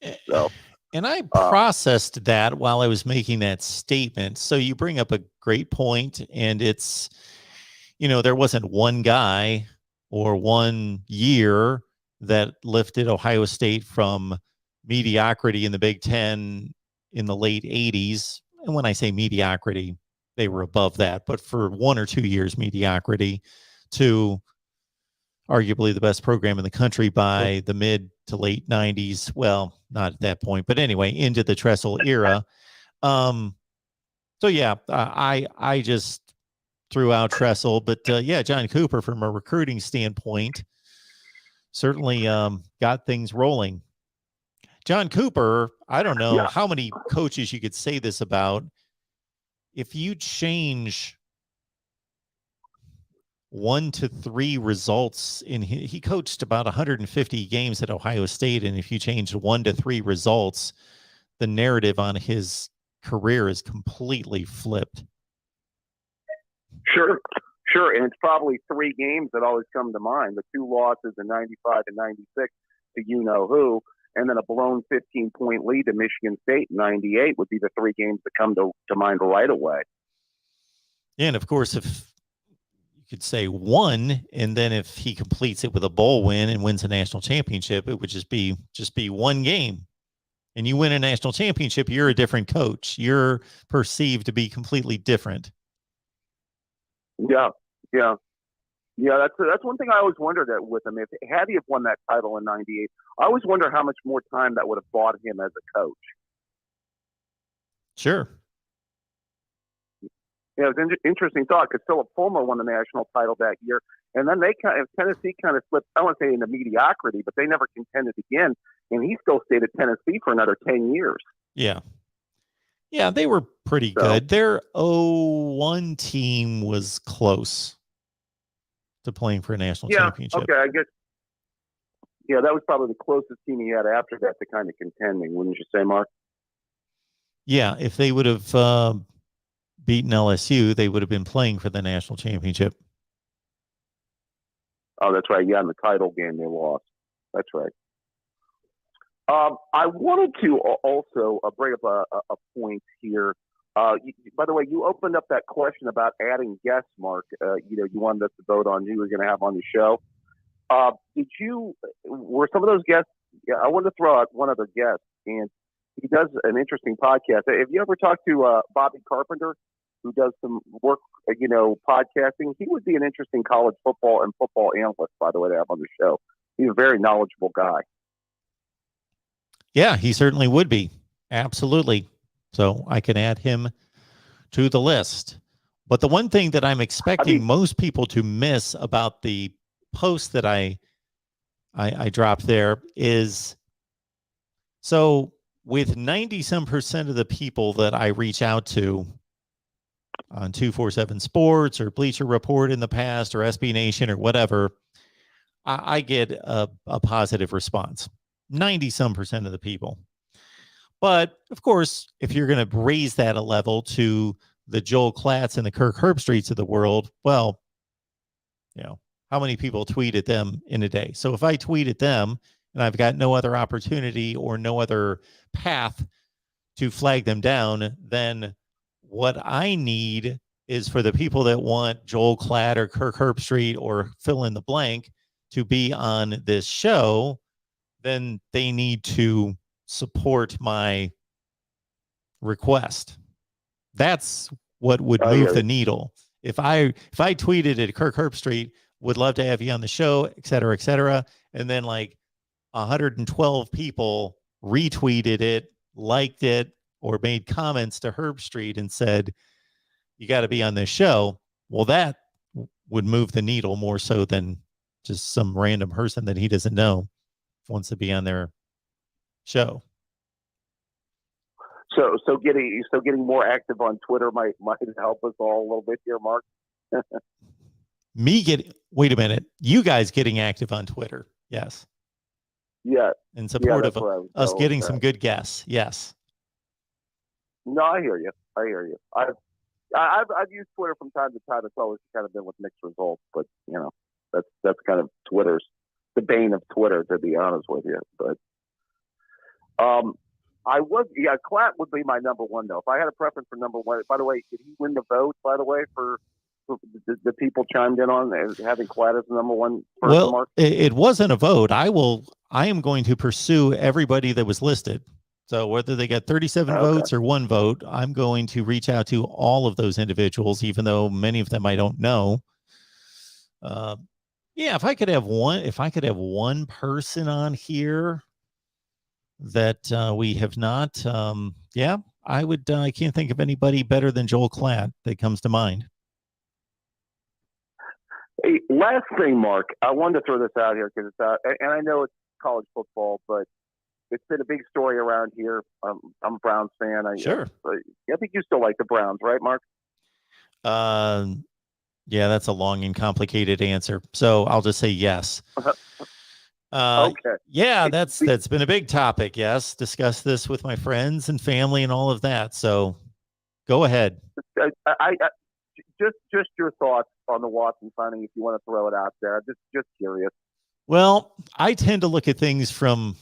at. So. And I processed that while I was making that statement. So you bring up a great point, and it's, there wasn't one guy or one year that lifted Ohio State from mediocrity in the Big Ten in the late 80s. And when I say mediocrity, they were above that, but for 1 or 2 years, mediocrity, to arguably the best program in the country by the mid to late 90s. Well, not at that point, but anyway, into the Tressel era. So yeah, I just threw out Tressel, but yeah, John Cooper, from a recruiting standpoint, certainly got things rolling. John Cooper, I don't know how many coaches you could say this about. If you change 1 to 3 results he coached about 150 games at Ohio State, and if you change 1 to 3 results, the narrative on his career is completely flipped. Sure, and it's probably 3 games that always come to mind: the 2 losses in '95 and '96 to who, and then a blown 15-point lead to Michigan State in '98 would be the 3 games that come to mind right away. And of course, if could say 1, and then if he completes it with a bowl win and wins a national championship, it would just be 1 game. And you win a national championship, you're a different coach. You're perceived to be completely different. Yeah. That's one thing I always wondered with him. Had he have won that title in '98, I always wonder how much more time that would have bought him as a coach. Sure. Yeah, it was an interesting thought, because Philip Fulmer won the national title that year, and then Tennessee kind of slipped, I won't say into mediocrity, but they never contended again, and he still stayed at Tennessee for another 10 years. Yeah, they were pretty good. Their 0-1 team was close to playing for a national championship. Okay, I guess. Yeah, that was probably the closest team he had after that to kind of contending, wouldn't you say, Mark? Yeah, if they would have beaten LSU, they would have been playing for the national championship. Oh, that's right. Yeah, in the title game they lost. That's right. I wanted to also bring up a point here By the way, you opened up that question about adding guests, Mark. You wanted us to vote on who we're going to have on the show. Were some of those guests? Yeah, I wanted to throw out one other guest, and he does an interesting podcast. Have you ever talked to Bobby Carpenter, who does some work, podcasting? He would be an interesting college football and football analyst, by the way, to have on the show. He's a very knowledgeable guy. Yeah, he certainly would be. Absolutely. So I can add him to the list. But the one thing that I'm expecting most people to miss about the post that I dropped there is, so with 90% of the people that I reach out to on 247 Sports or Bleacher Report in the past or SB Nation or whatever, I get a positive response. 90% of the people. But of course, if you're going to raise that a level to the Joel Klatts and the Kirk Herbstreits of the world, well, how many people tweet at them in a day? So if I tweet at them and I've got no other opportunity or no other path to flag them down, then what I need is for the people that want Joel Klatt or Kirk Herbstreit or fill in the blank to be on this show, then they need to support my request. That's what would move the needle. If I tweeted at Kirk Herbstreit, would love to have you on the show, et cetera, and then like 112 people retweeted it, liked it, or made comments to Herbstreit and said, you got to be on this show. Well, that would move the needle more so than just some random person that he doesn't know wants to be on their show. So getting more active on Twitter might help us all a little bit here, Mark. Wait a minute. You guys getting active on Twitter. Yes. Yeah. In support of us getting some good guests. Yes. No, I hear you. I've used Twitter from time to time. It's always kind of been with mixed results, but that's kind of Twitter's the bane of Twitter, to be honest with you. But Klatt would be my number one though. If I had a preference for number one, by the way, did he win the vote? By the way, for the people chimed in on having Klatt as the number one person, well, Mark? It wasn't a vote. I am going to pursue everybody that was listed. So whether they got 37 votes or one vote, I'm going to reach out to all of those individuals, even though many of them I don't know. If I could have one person on here that we have not, I would. I can't think of anybody better than Joel Klatt that comes to mind. Hey, last thing, Mark, I wanted to throw this out here because it's out, and I know it's college football, but it's been a big story around here. I'm a Browns fan. Sure. I think you still like the Browns, right, Mark? Yeah, that's a long and complicated answer. So I'll just say yes. Okay. Yeah, that's been a big topic. Yes. Discuss this with my friends and family and all of that. So go ahead. I just your thoughts on the Watson signing, if you want to throw it out there. Just curious. Well, I tend to look at things from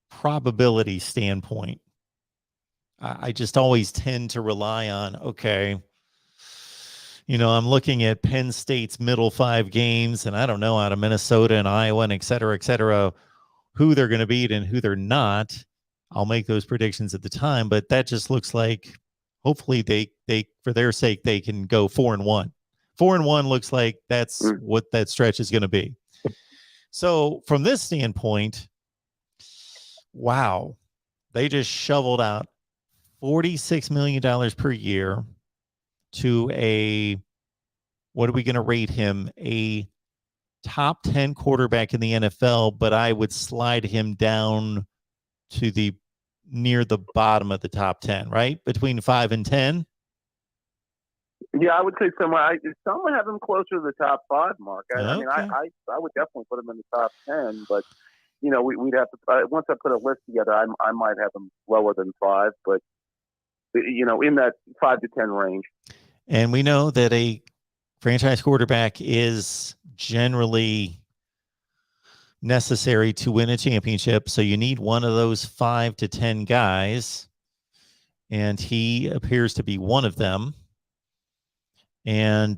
probability standpoint. I just always tend to rely on, I'm looking at Penn State's middle 5 games, and I don't know, out of Minnesota and Iowa and et cetera, who they're going to beat and who they're not. I'll make those predictions at the time, but that just looks like hopefully they for their sake, they can go 4-1. 4-1 looks like that's what that stretch is going to be. So from this standpoint, wow, they just shoveled out $46 million per year to what are we going to rate him? A top 10 quarterback in the NFL, but I would slide him down to near the bottom of the top 10, right? Between 5 and 10. Yeah, I would say someone have him closer to the top 5, Mark. I mean, I would definitely put him in the top 10, but we'd have to, once I put a list together, I might have him lower than 5, but in that 5 to 10 range. And we know that a franchise quarterback is generally necessary to win a championship. So you need one of those 5 to 10 guys. and he appears to be one of them. And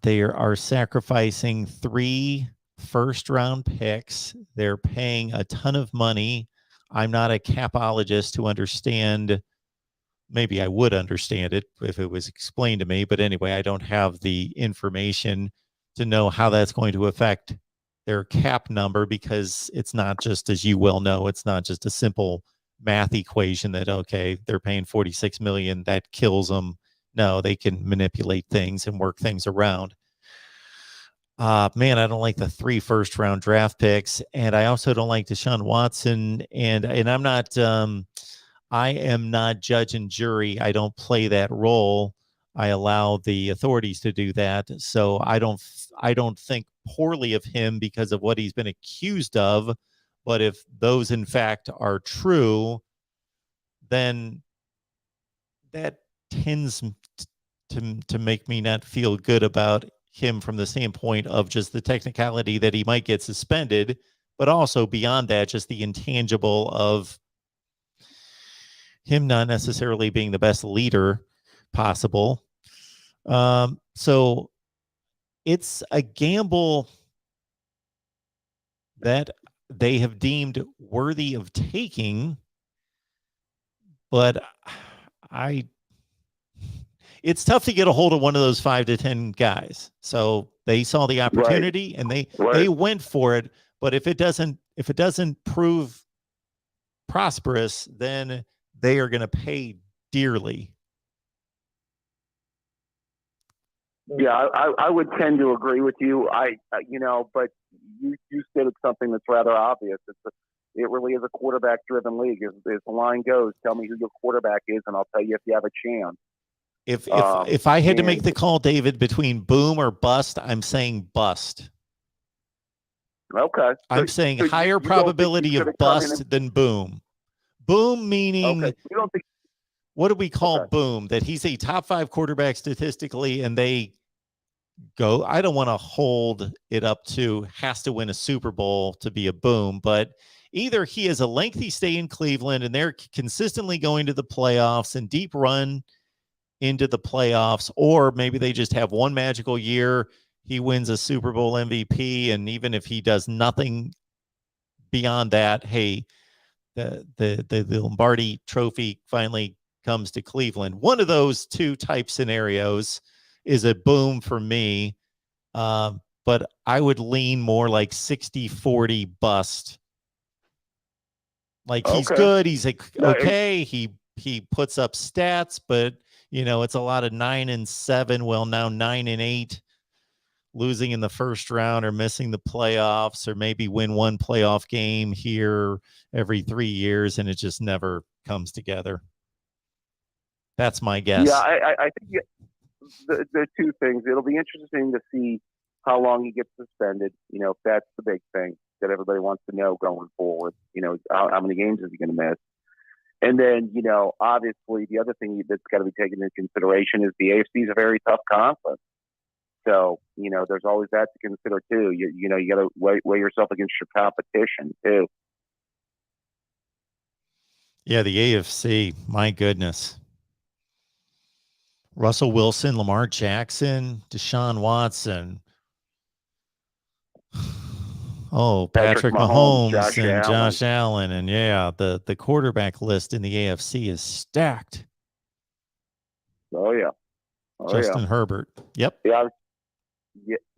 they are sacrificing 3 first-round picks. They're paying a ton of money. I'm not a capologist to understand. Maybe I would understand it if it was explained to me. But anyway, I don't have the information to know how that's going to affect their cap number, because it's not just, as you well know, it's not just a simple math equation that, okay, they're paying $46 million, that kills them. No, they can manipulate things and work things around. Man, I don't like the 3 first-round draft picks, and I also don't like Deshaun Watson. And I'm not, I am not judge and jury. I don't play that role. I allow the authorities to do that. So I don't think poorly of him because of what he's been accused of. But if those in fact are true, then that tends to make me not feel good about him from the standpoint of just the technicality that he might get suspended, but also beyond that, just the intangible of him not necessarily being the best leader possible. So it's a gamble that they have deemed worthy of taking, but it's tough to get a hold of one of those 5 to 10 guys. So they saw the opportunity and they went for it. But if it doesn't prove prosperous, then they are going to pay dearly. Yeah, I would tend to agree with you. But you stated something that's rather obvious. It really is a quarterback-driven league. As the line goes, tell me who your quarterback is, and I'll tell you if you have a chance. If I had to make the call, David, between boom or bust, I'm saying bust. Okay. I'm saying higher probability of bust than boom. Boom meaning, okay. You don't think, what do we call boom? That he's a top 5 quarterback statistically, and they go, I don't want to hold it up to has to win a Super Bowl to be a boom, but either he has a lengthy stay in Cleveland and they're consistently going to the playoffs and deep run into the playoffs, or maybe they just have one magical year, he wins a Super Bowl MVP, and even if he does nothing beyond that, hey, the Lombardi trophy finally comes to Cleveland. One of those 2 type scenarios is a boom for me, but I would lean more like 60-40 bust. Like he's good, he's okay, he puts up stats, but it's a lot of 9-7. Well, now 9-8, losing in the first round or missing the playoffs, or maybe win one playoff game here every 3 years, and it just never comes together. That's my guess. Yeah, I think the 2 things. It'll be interesting to see how long he gets suspended. If that's the big thing that everybody wants to know going forward. How many games is he going to miss? And then, obviously the other thing that's got to be taken into consideration is the AFC is a very tough conference. So, there's always that to consider too. You got to weigh yourself against your competition too. Yeah, the AFC, my goodness. Russell Wilson, Lamar Jackson, Deshaun Watson. Oh, Patrick Mahomes and Josh Allen. And yeah, the quarterback list in the AFC is stacked. Oh, yeah. Justin Herbert. Yep. Yeah,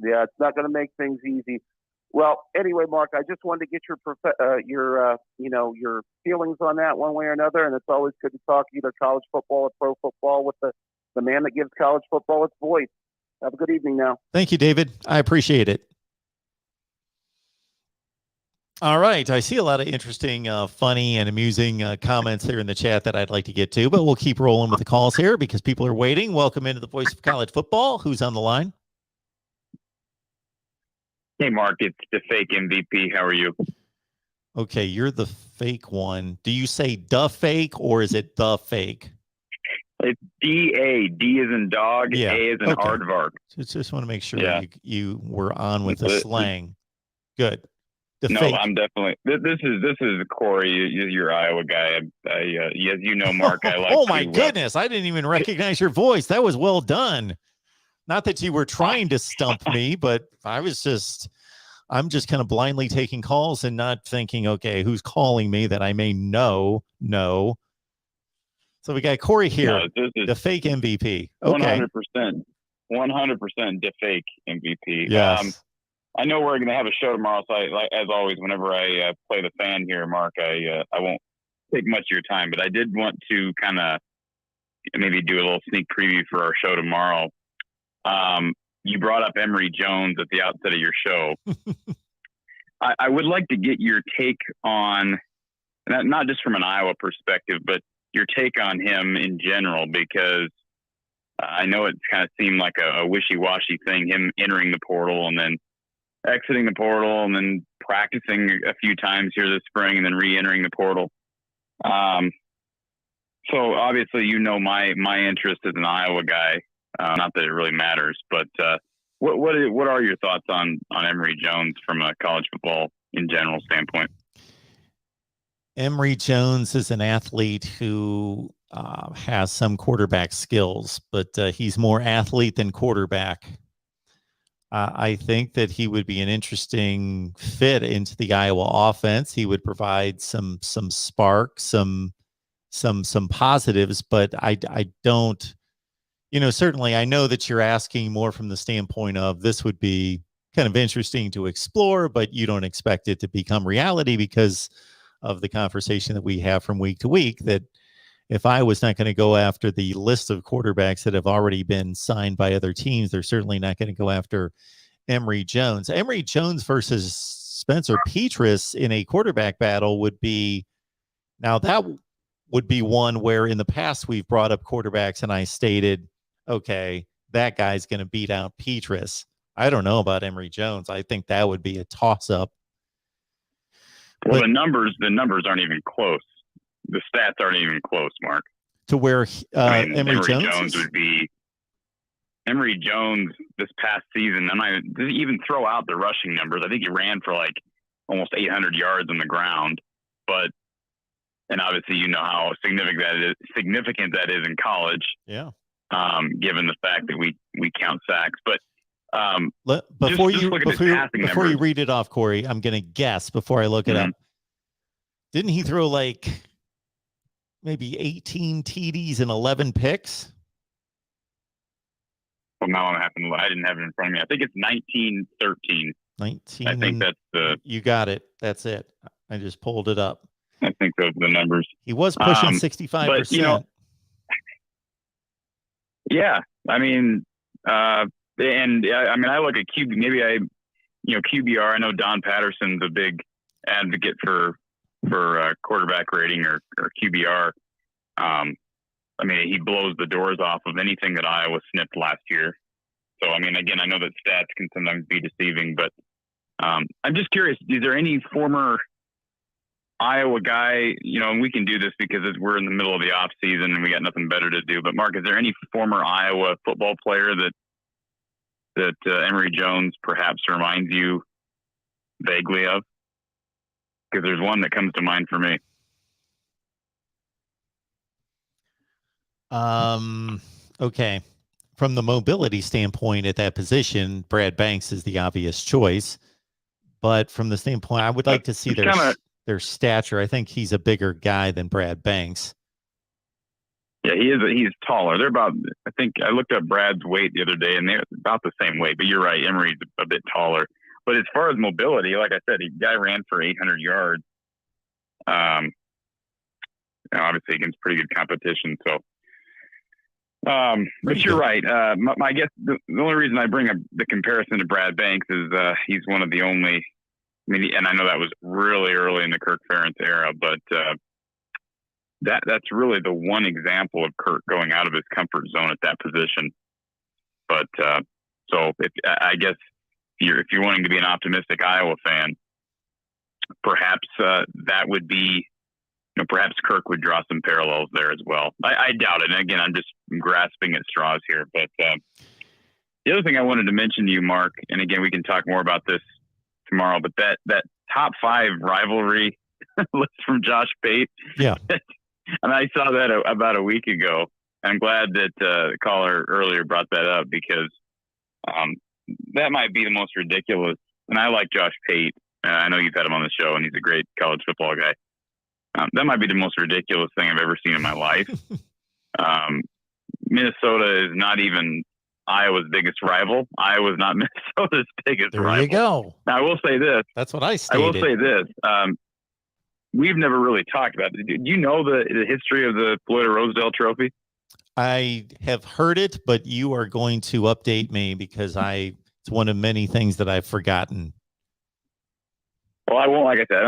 it's not going to make things easy. Well, anyway, Mark, I just wanted to get your feelings on that one way or another, and it's always good to talk either college football or pro football with the man that gives college football its voice. Have a good evening now. Thank you, David. I appreciate it. All right. I see a lot of interesting, funny, and amusing comments there in the chat that I'd like to get to, but we'll keep rolling with the calls here because people are waiting. Welcome into the Voice of College Football. Who's on the line? Hey, Mark, it's the fake MVP. How are you? Okay, you're the fake one. Do you say the fake or is it the fake? It's D-A. D is in dog, Yeah. A is in Okay. aardvark. Just want to make sure Yeah. you were on with the slang. Good. No, fake. I'm definitely. This is Corey. You're Iowa guy. As you know, Mark, I like. Oh my goodness! I didn't even recognize your voice. That was well done. Not that you were trying to stump me, but I'm just kind of blindly taking calls and not thinking, okay, who's calling me that I may know? No. So we got Corey here, the fake MVP. Okay. 100%, 100% the fake MVP. Yes. I know we're going to have a show tomorrow, so as always, whenever I play the fan here, Mark, I won't take much of your time, but I did want to kind of maybe do a little sneak preview for our show tomorrow. You brought up Emory Jones at the outset of your show. I would like to get your take on, not just from an Iowa perspective, but your take on him in general, because I know it's kind of seemed like a wishy-washy thing, him entering the portal and then exiting the portal and then practicing a few times here this spring and then re-entering the portal. So obviously, my interest as an Iowa guy, not that it really matters, but what are your thoughts on Emory Jones from a college football in general standpoint? Emory Jones is an athlete who has some quarterback skills, but he's more athlete than quarterback. I think that he would be an interesting fit into the Iowa offense. He would provide some spark, some positives, but I don't, certainly I know that you're asking more from the standpoint of this would be kind of interesting to explore, but you don't expect it to become reality because of the conversation that we have from week to week, that if I was not going to go after the list of quarterbacks that have already been signed by other teams, they're certainly not going to go after Emory Jones. Emory Jones versus Spencer Petras in a quarterback battle would be one where in the past we've brought up quarterbacks and I stated, okay, that guy's going to beat out Petras. I don't know about Emory Jones. I think that would be a toss-up. Well, the numbers aren't even close. The stats aren't even close, Mark. To where Emory Jones would be. Emory Jones this past season, and I didn't even throw out the rushing numbers. I think he ran for like almost 800 yards on the ground, and obviously you know how significant that is in college. Yeah. Given the fact that we count sacks, but before you read it off, Corey, I'm going to guess before I look it up. Didn't he throw like maybe 18 TDs and 11 picks? Well, now I didn't have it in front of me. I think it's 19-13. 19. I think that's you got it. That's it. I just pulled it up. I think those are the numbers. He was pushing 65%. Yeah, I mean, I look at QB. Maybe QBR. I know Don Patterson's a big advocate for quarterback rating or QBR. He blows the doors off of anything that Iowa snipped last year. So, again, I know that stats can sometimes be deceiving, but I'm just curious, is there any former Iowa guy, and we can do this because we're in the middle of the off season and we got nothing better to do, but Mark, is there any former Iowa football player that Emory Jones perhaps reminds you vaguely of? Because there's one that comes to mind for me. Okay. From the mobility standpoint at that position, Brad Banks is the obvious choice. But from the standpoint, I would like to see their stature. I think he's a bigger guy than Brad Banks. Yeah, he is. He's taller. They're about, I think I looked up Brad's weight the other day and they're about the same weight, but you're right. Emory's a bit taller. But as far as mobility, like I said, the guy ran for 800 yards. Obviously against pretty good competition. So, but you're right. I guess the only reason I bring up the comparison to Brad Banks is he's one of the only. And I know that was really early in the Kirk Ferentz era, but that's really the one example of Kirk going out of his comfort zone at that position. But so I guess if you're wanting to be an optimistic Iowa fan, perhaps that would be, perhaps Kirk would draw some parallels there as well. I doubt it. And again, I'm just grasping at straws here. But the other thing I wanted to mention to you, Mark, and again, we can talk more about this tomorrow, but that top 5 rivalry list from Josh Pate. Yeah. And I saw that about a week ago. I'm glad that the caller earlier brought that up, because that might be the most ridiculous. And I like Josh Pate. I know you've had him on the show, and he's a great college football guy. That might be the most ridiculous thing I've ever seen in my life. Minnesota is not even Iowa's biggest rival. Iowa's not Minnesota's biggest rival. There you go. Now, I will say this. That's what I stated. I will say this. We've never really talked about it. Do you know the history of the Floyd Rosedale Trophy? I have heard it, but you are going to update me, because it's one of many things that I've forgotten. Well, I won't. Like I said,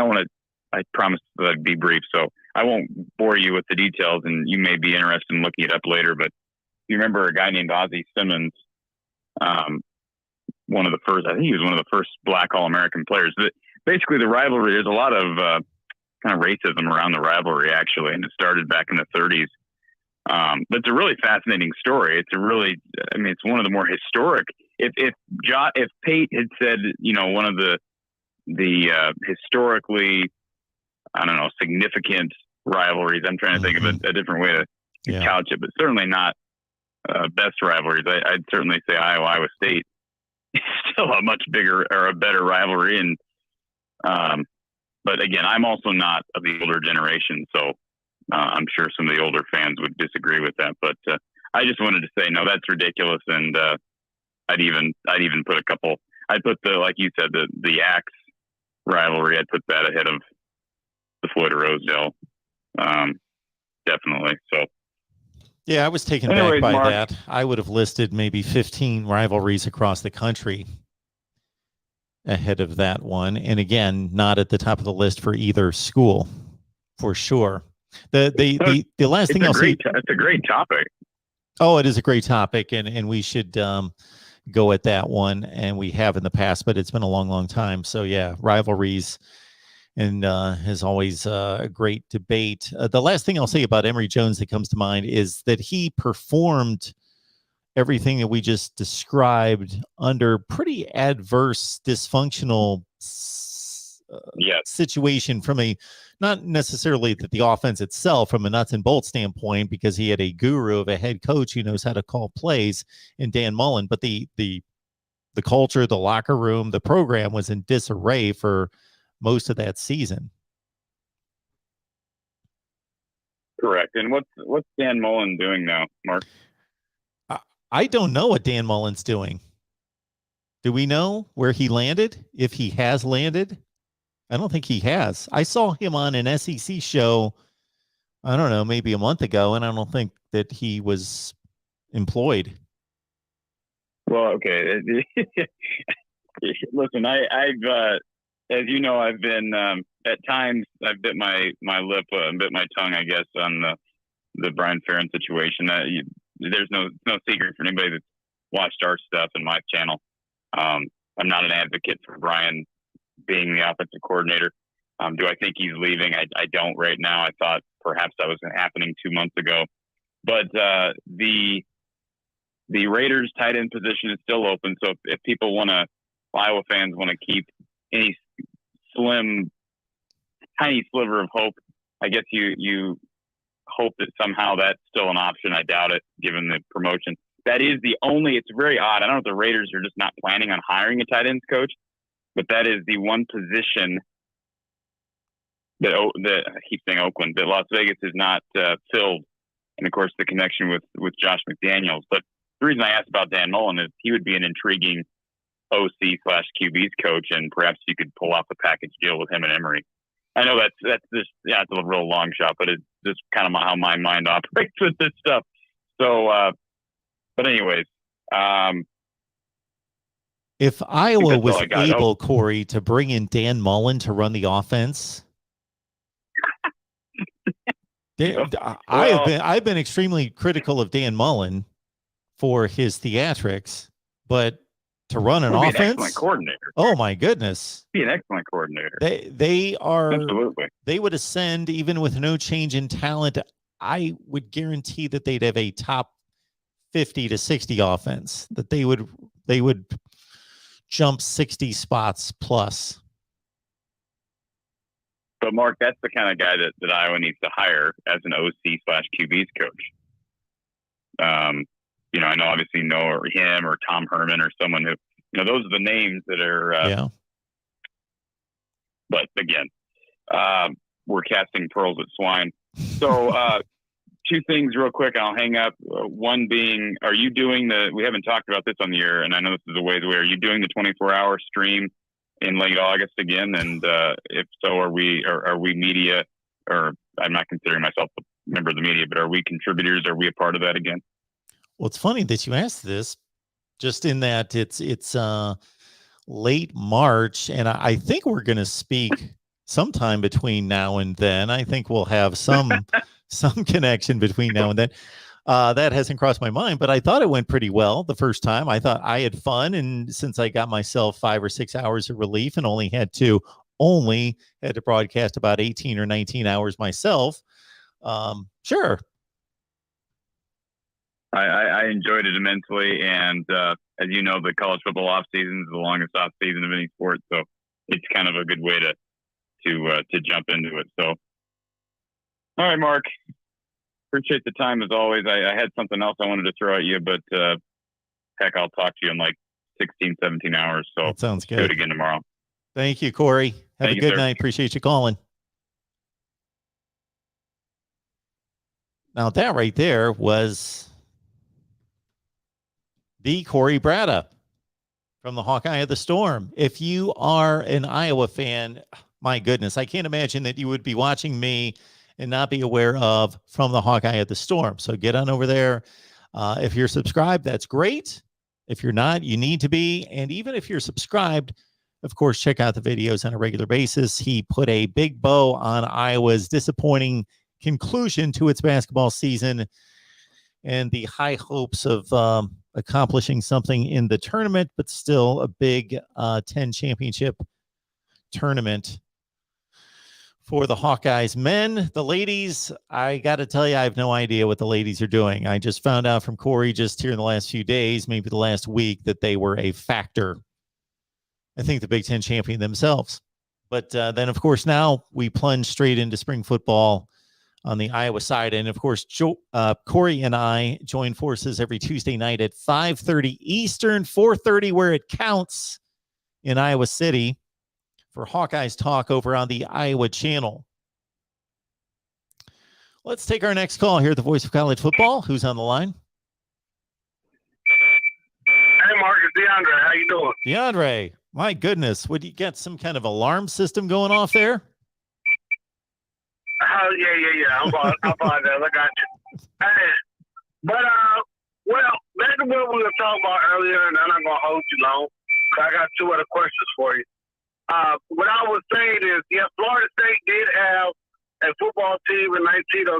I promised that I'd be brief, so I won't bore you with the details, and you may be interested in looking it up later. But you remember a guy named Ozzy Simmons, one of the first, I think he was one of the first Black All-American players. But basically, the rivalry, there's a lot of kind of racism around the rivalry, actually, and it started back in the 30s. But it's a really fascinating story. It's it's one of the more historic. If Pate had said, one of the historically, I don't know, significant rivalries, I'm trying to think of a different way to couch it, but certainly not best rivalries. I'd certainly say Iowa State is still a much bigger or a better rivalry. And but again, I'm also not of the older generation, so I'm sure some of the older fans would disagree with that. But I just wanted to say, no, that's ridiculous. And I'd even put a couple. I'd put like you said, the Axe rivalry. I'd put that ahead of the Floyd Rosedale, definitely. So. Yeah, I was taken back by that. I would have listed maybe 15 rivalries across the country ahead of that one. And again, not at the top of the list for either school, for sure. The last thing I'll say. It's a great topic. Oh, it is a great topic, and we should go at that one, and we have in the past, but it's been a long, long time. So yeah, rivalries. And is always a great debate. The last thing I'll say about Emory Jones that comes to mind is that he performed everything that we just described under pretty adverse, dysfunctional situation from not necessarily that the offense itself, from a nuts and bolts standpoint, because he had a guru of a head coach who knows how to call plays in Dan Mullen, but the culture, the locker room, the program was in disarray for most of that season. Correct. And what's Dan Mullen doing now, Mark? I don't know what Dan Mullen's doing. Do we know where he landed? If he has landed? I don't think he has. I saw him on an SEC show, I don't know, maybe a month ago, and I don't think that he was employed. Well, okay. Listen, I've as you know, I've been at times I've bit my lip and bit my tongue, I guess, on the Brian Ferentz situation. There's no secret for anybody that's watched our stuff in my channel. I'm not an advocate for Brian being the offensive coordinator. Do I think he's leaving? I don't right now. I thought perhaps that was happening 2 months ago. But the Raiders tight end position is still open. So if people Iowa fans want to keep any tiny sliver of hope, I guess you hope that somehow that's still an option. I doubt it, given the promotion. That is it's very odd. I don't know if the Raiders are just not planning on hiring a tight ends coach, but that is the one position that I keep saying Oakland, that Las Vegas is not filled. And of course, the connection with Josh McDaniels. But the reason I asked about Dan Mullen is he would be an intriguing OC/QB's coach, and perhaps you could pull off a package deal with him and Emory. I know that's just it's a real long shot, but it's just kind of how my mind operates with this stuff. So, but anyways, if Iowa was able, Corey, to bring in Dan Mullen to run the offense, I've been extremely critical of Dan Mullen for his theatrics, but to run an offense, excellent coordinator. Oh my goodness, be an excellent coordinator. They are absolutely. They would ascend even with no change in talent. I would guarantee that they'd have a top 50 to 60 offense. That they would jump 60 spots plus. But Mark, that's the kind of guy that Iowa needs to hire as an OC/QB's coach. I know obviously Noah or him or Tom Herman or someone who, those are the names that are. Yeah. But again, we're casting pearls at swine. So two things real quick. I'll hang up. One being, are you doing we haven't talked about this on the air, and I know this is a ways away. Are you doing the 24-hour stream in late August again? And if so, are we media, or I'm not considering myself a member of the media, but are we contributors? Are we a part of that again? Well, it's funny that you asked this, just in that it's late March, and I think we're going to speak sometime between now and then. I think we'll have some connection between now and then. That hasn't crossed my mind, but I thought it went pretty well the first time. I thought I had fun, and since I got myself 5 or 6 hours of relief and only had to broadcast about 18 or 19 hours myself, sure. I enjoyed it immensely, and as you know, the college football off season is the longest off season of any sport, so it's kind of a good way to jump into it. So, all right, Mark, appreciate the time as always. I had something else I wanted to throw at you, but heck, I'll talk to you in like 16, 17 hours. So that sounds good. Do it again tomorrow. Thank you, Corey. Have a good night. Appreciate you calling. Now that right there was the Corey Brada from the Hawkeye of the Storm. If you are an Iowa fan, my goodness, I can't imagine that you would be watching me and not be aware of From the Hawkeye of the Storm. So get on over there. If you're subscribed, that's great. If you're not, you need to be. And even if you're subscribed, of course, check out the videos on a regular basis. He put a big bow on Iowa's disappointing conclusion to its basketball season and the high hopes of accomplishing something in the tournament, but still a big 10 championship tournament for the Hawkeyes men. The ladies, I got to tell you, I have no idea what the ladies are doing. I just found out from Corey just here in the last few days, maybe the last week, that they were a factor. I think the Big Ten champion themselves. But then, of course, now we plunge straight into spring football on the Iowa side. And of course, Corey and I join forces every Tuesday night at 5:30 Eastern, 4:30 where it counts in Iowa City for Hawkeyes Talk over on the Iowa channel. Let's take our next call here at the Voice of College Football. Who's on the line? Hey, Mark, it's DeAndre. How you doing? DeAndre, my goodness. Would you get some kind of alarm system going off there? Oh, yeah. I'm about that. I got you. Hey, but, back to what we were talking about earlier, and I'm not going to hold you long, because I got two other questions for you. What I was saying is, yeah, Florida State did have a football team in 1902,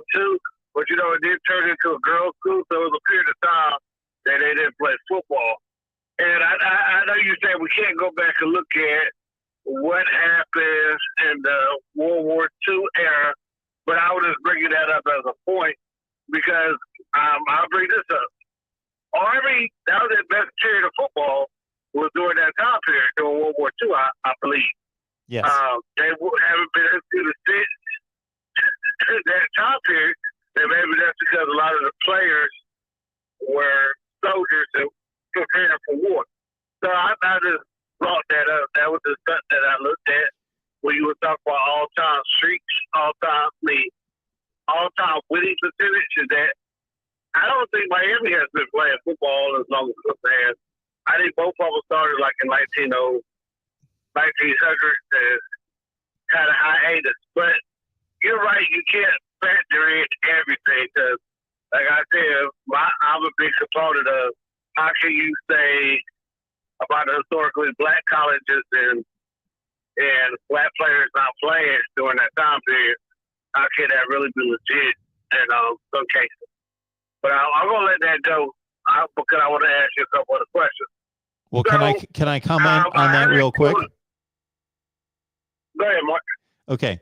but, it did turn into a girls' school, so it was a period of time that they didn't play football. And I know you said we can't go back and look at what happened in the World War II era, but I was just bringing that up as a point because I'll bring this up. Army, that was their best period of football, was during that time period, during World War II, I believe. Yes. They haven't been able to sit that time period, and maybe that's because a lot of the players were soldiers and preparing for war. So I just brought that up. That was the stuff that I looked at when you were talking about all-time streaks, all-time winning percentage. Is that I don't think Miami has been playing football as long as Clemson has. I think both of them started like in 1900 and kind of hiatus. But you're right, you can't factor in everything because, like I said, I'm a big component of how can you say about the historically black colleges and black players not playing during that time period. How can that really be legit in some cases? But I'm going to let that go because I want to ask you a couple other questions. Well, so, can I comment on that real quick? Go ahead, Mark. Okay.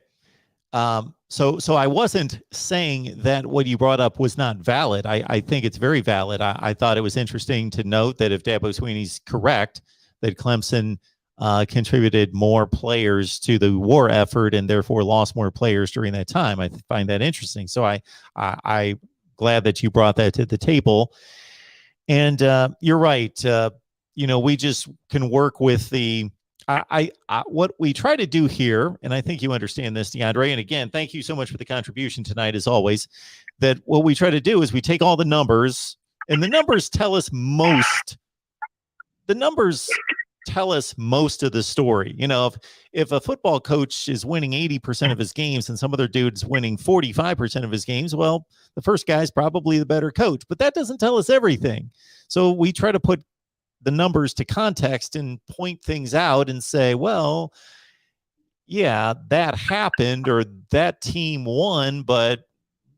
So I wasn't saying that what you brought up was not valid. I think it's very valid. I thought it was interesting to note that if Dabo Swinney's correct, that Clemson contributed more players to the war effort and therefore lost more players during that time. I find that interesting. So I glad that you brought that to the table. And you're right. We just can work with the. What we try to do here, and I think you understand this, DeAndre. And again, thank you so much for the contribution tonight, as always. That what we try to do is we take all the numbers, and the numbers tell us most. The numbers tell us most of the story. If a football coach is winning 80% of his games and some other dude's winning 45% of his games, well, the first guy's probably the better coach, but that doesn't tell us everything. So we try to put the numbers to context and point things out and say, well, yeah, that happened, or that team won, but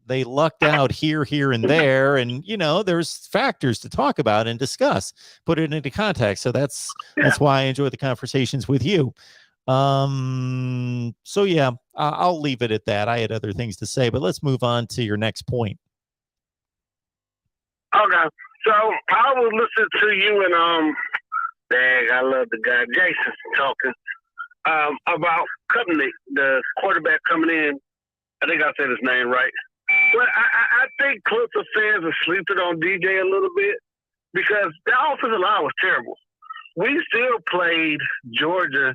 they lucked out here, and there. And, there's factors to talk about and discuss, put it into context. So that's why I enjoy the conversations with you. So yeah, I'll leave it at that. I had other things to say, but let's move on to your next point. Okay. So I was listening to you and, I love the guy, Jason, talking, about Cutney, the quarterback coming in. I think I said his name right. But I think Clemson fans are sleeping on DJ a little bit because the offensive line was terrible. We still played Georgia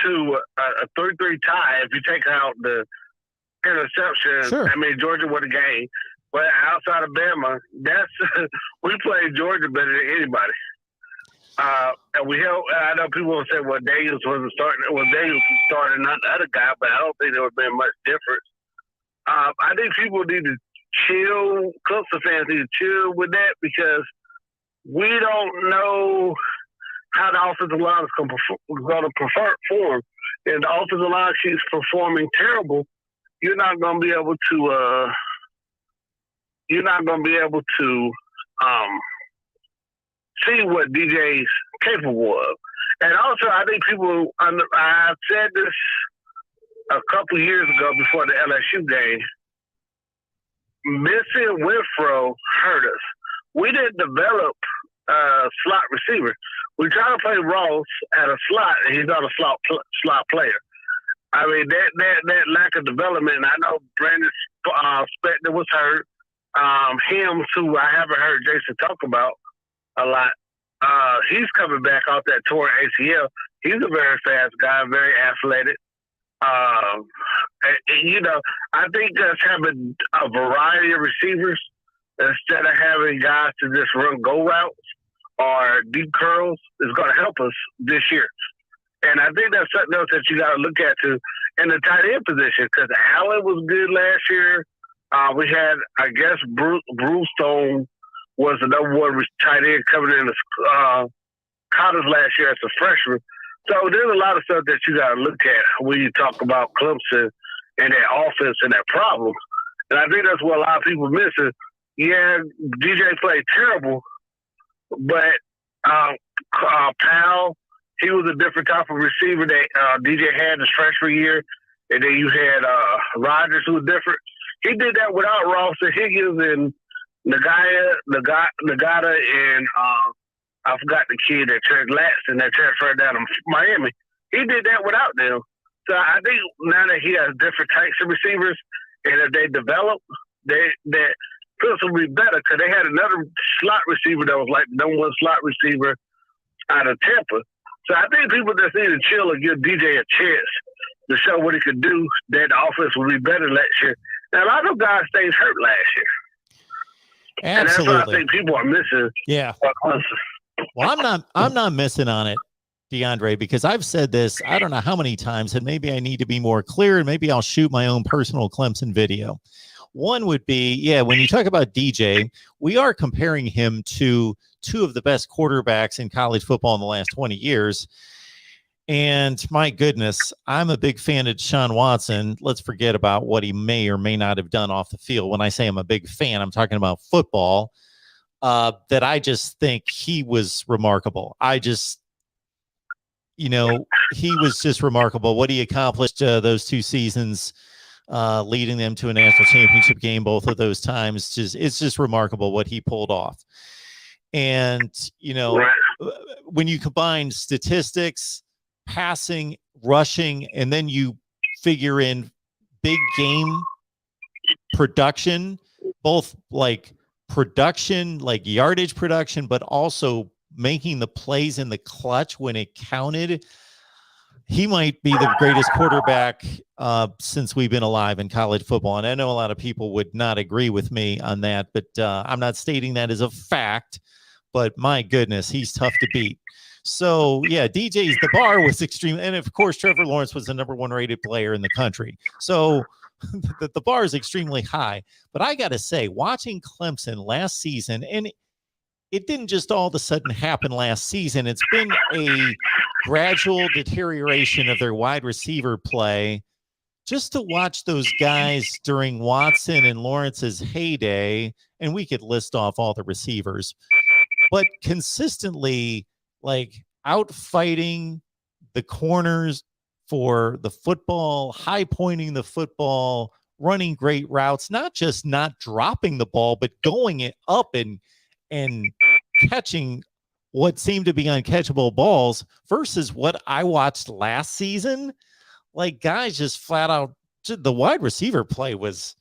to a 3-3 tie if you take out the interception. Sure. I mean, Georgia won the game. But outside of Bama, we played Georgia better than anybody. And I know people will say, well, Daniels wasn't starting. Well, Daniels was starting, not the other guy, but I don't think there would have been much difference. I think people need to chill. Clemson fans need to chill with that because we don't know how the offensive line is going to perform. And the offensive line keeps performing terrible. You're not going to be able to. See what DJ's capable of. And also, I think I've said this a couple years ago before the LSU game, missing Winfro hurt us. We didn't develop a slot receiver. We tried to play Ross at a slot, and he's not a slot player. I mean, that lack of development, and I know Brandon Spector was hurt. Him, who I haven't heard Jason talk about a lot, he's coming back off that torn ACL. He's a very fast guy, very athletic. I think us having a variety of receivers instead of having guys to just run go routes or deep curls is going to help us this year. And I think that's something else that you got to look at too in the tight end position because Allen was good last year. We had, I guess, Brewstone was the number one tight end coming in the college last year as a freshman. So there's a lot of stuff that you got to look at when you talk about Clemson and their offense and their problems. And I think that's what a lot of people missing. Yeah, DJ played terrible, but Powell, he was a different type of receiver that DJ had his freshman year. And then you had Rogers, who was different. He did that without Ross and Higgins and Nagata, and I forgot the kid that transferred down to Miami. He did that without them. So I think now that he has different types of receivers, and if they develop, that Clemson will be better because they had another slot receiver that was like the number one slot receiver out of Tampa. So I think people just need to chill and give DJ a chance to show what he could do. That the offense will be better next year. Now, a lot of guys stayed hurt last year. Absolutely. And that's what I think people are missing. Yeah. Well, I'm not missing on it, DeAndre, because I've said this, I don't know how many times, and maybe I need to be more clear, and maybe I'll shoot my own personal Clemson video. One would be, when you talk about DJ, we are comparing him to two of the best quarterbacks in college football in the last 20 years. And my goodness, I'm a big fan of Deshaun Watson. Let's forget about what he may or may not have done off the field. When I say I'm a big fan, I'm talking about football, that I just think he was remarkable. He was just remarkable. What he accomplished those 2 seasons, leading them to a national championship game both of those times. It's just remarkable what he pulled off. And, when you combine statistics, passing, rushing, and then you figure in big game production, both like production, like yardage production, but also making the plays in the clutch when it counted, he might be the greatest quarterback since we've been alive in college football. And I know a lot of people would not agree with me on that, but I'm not stating that as a fact. But my goodness, he's tough to beat. So, yeah, DJ's the bar was extreme. And, of course, Trevor Lawrence was the #1 rated player in the country. So the bar is extremely high. But I got to say, watching Clemson last season, and it didn't just all of a sudden happen last season. It's been a gradual deterioration of their wide receiver play. Just to watch those guys during Watson and Lawrence's heyday, and we could list off all the receivers, but consistently like out fighting the corners for the football, high pointing the football, running great routes, not just not dropping the ball, but going it up and catching what seemed to be uncatchable balls versus what I watched last season. Like guys just flat out, the wide receiver play was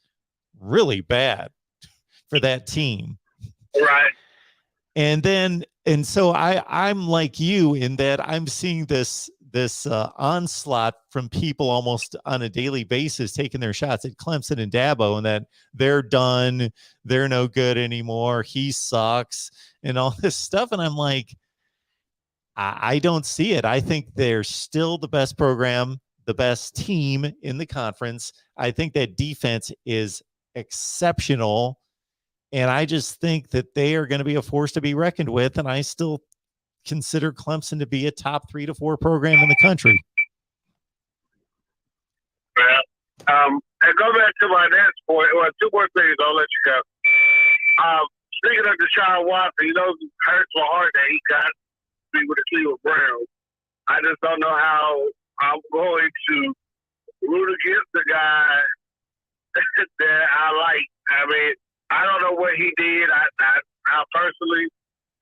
really bad for that team. Right. And so I'm like you in that I'm seeing this onslaught from people almost on a daily basis taking their shots at Clemson and Dabo, and that they're done, they're no good anymore, he sucks, and all this stuff. And I'm like, I don't see it. I think they're still the best program, the best team in the conference. I think that defense is exceptional. And I just think that they are going to be a force to be reckoned with. And I still consider Clemson to be a top 3 to 4 program in the country. Yeah. And go back to my next point. Well, 2 more things. I'll let you go. Speaking of Deshaun Watson, it hurts my heart that he got to be with the Cleveland Browns. I just don't know how I'm going to root against the guy that I like. I mean, I don't know what he did. I personally,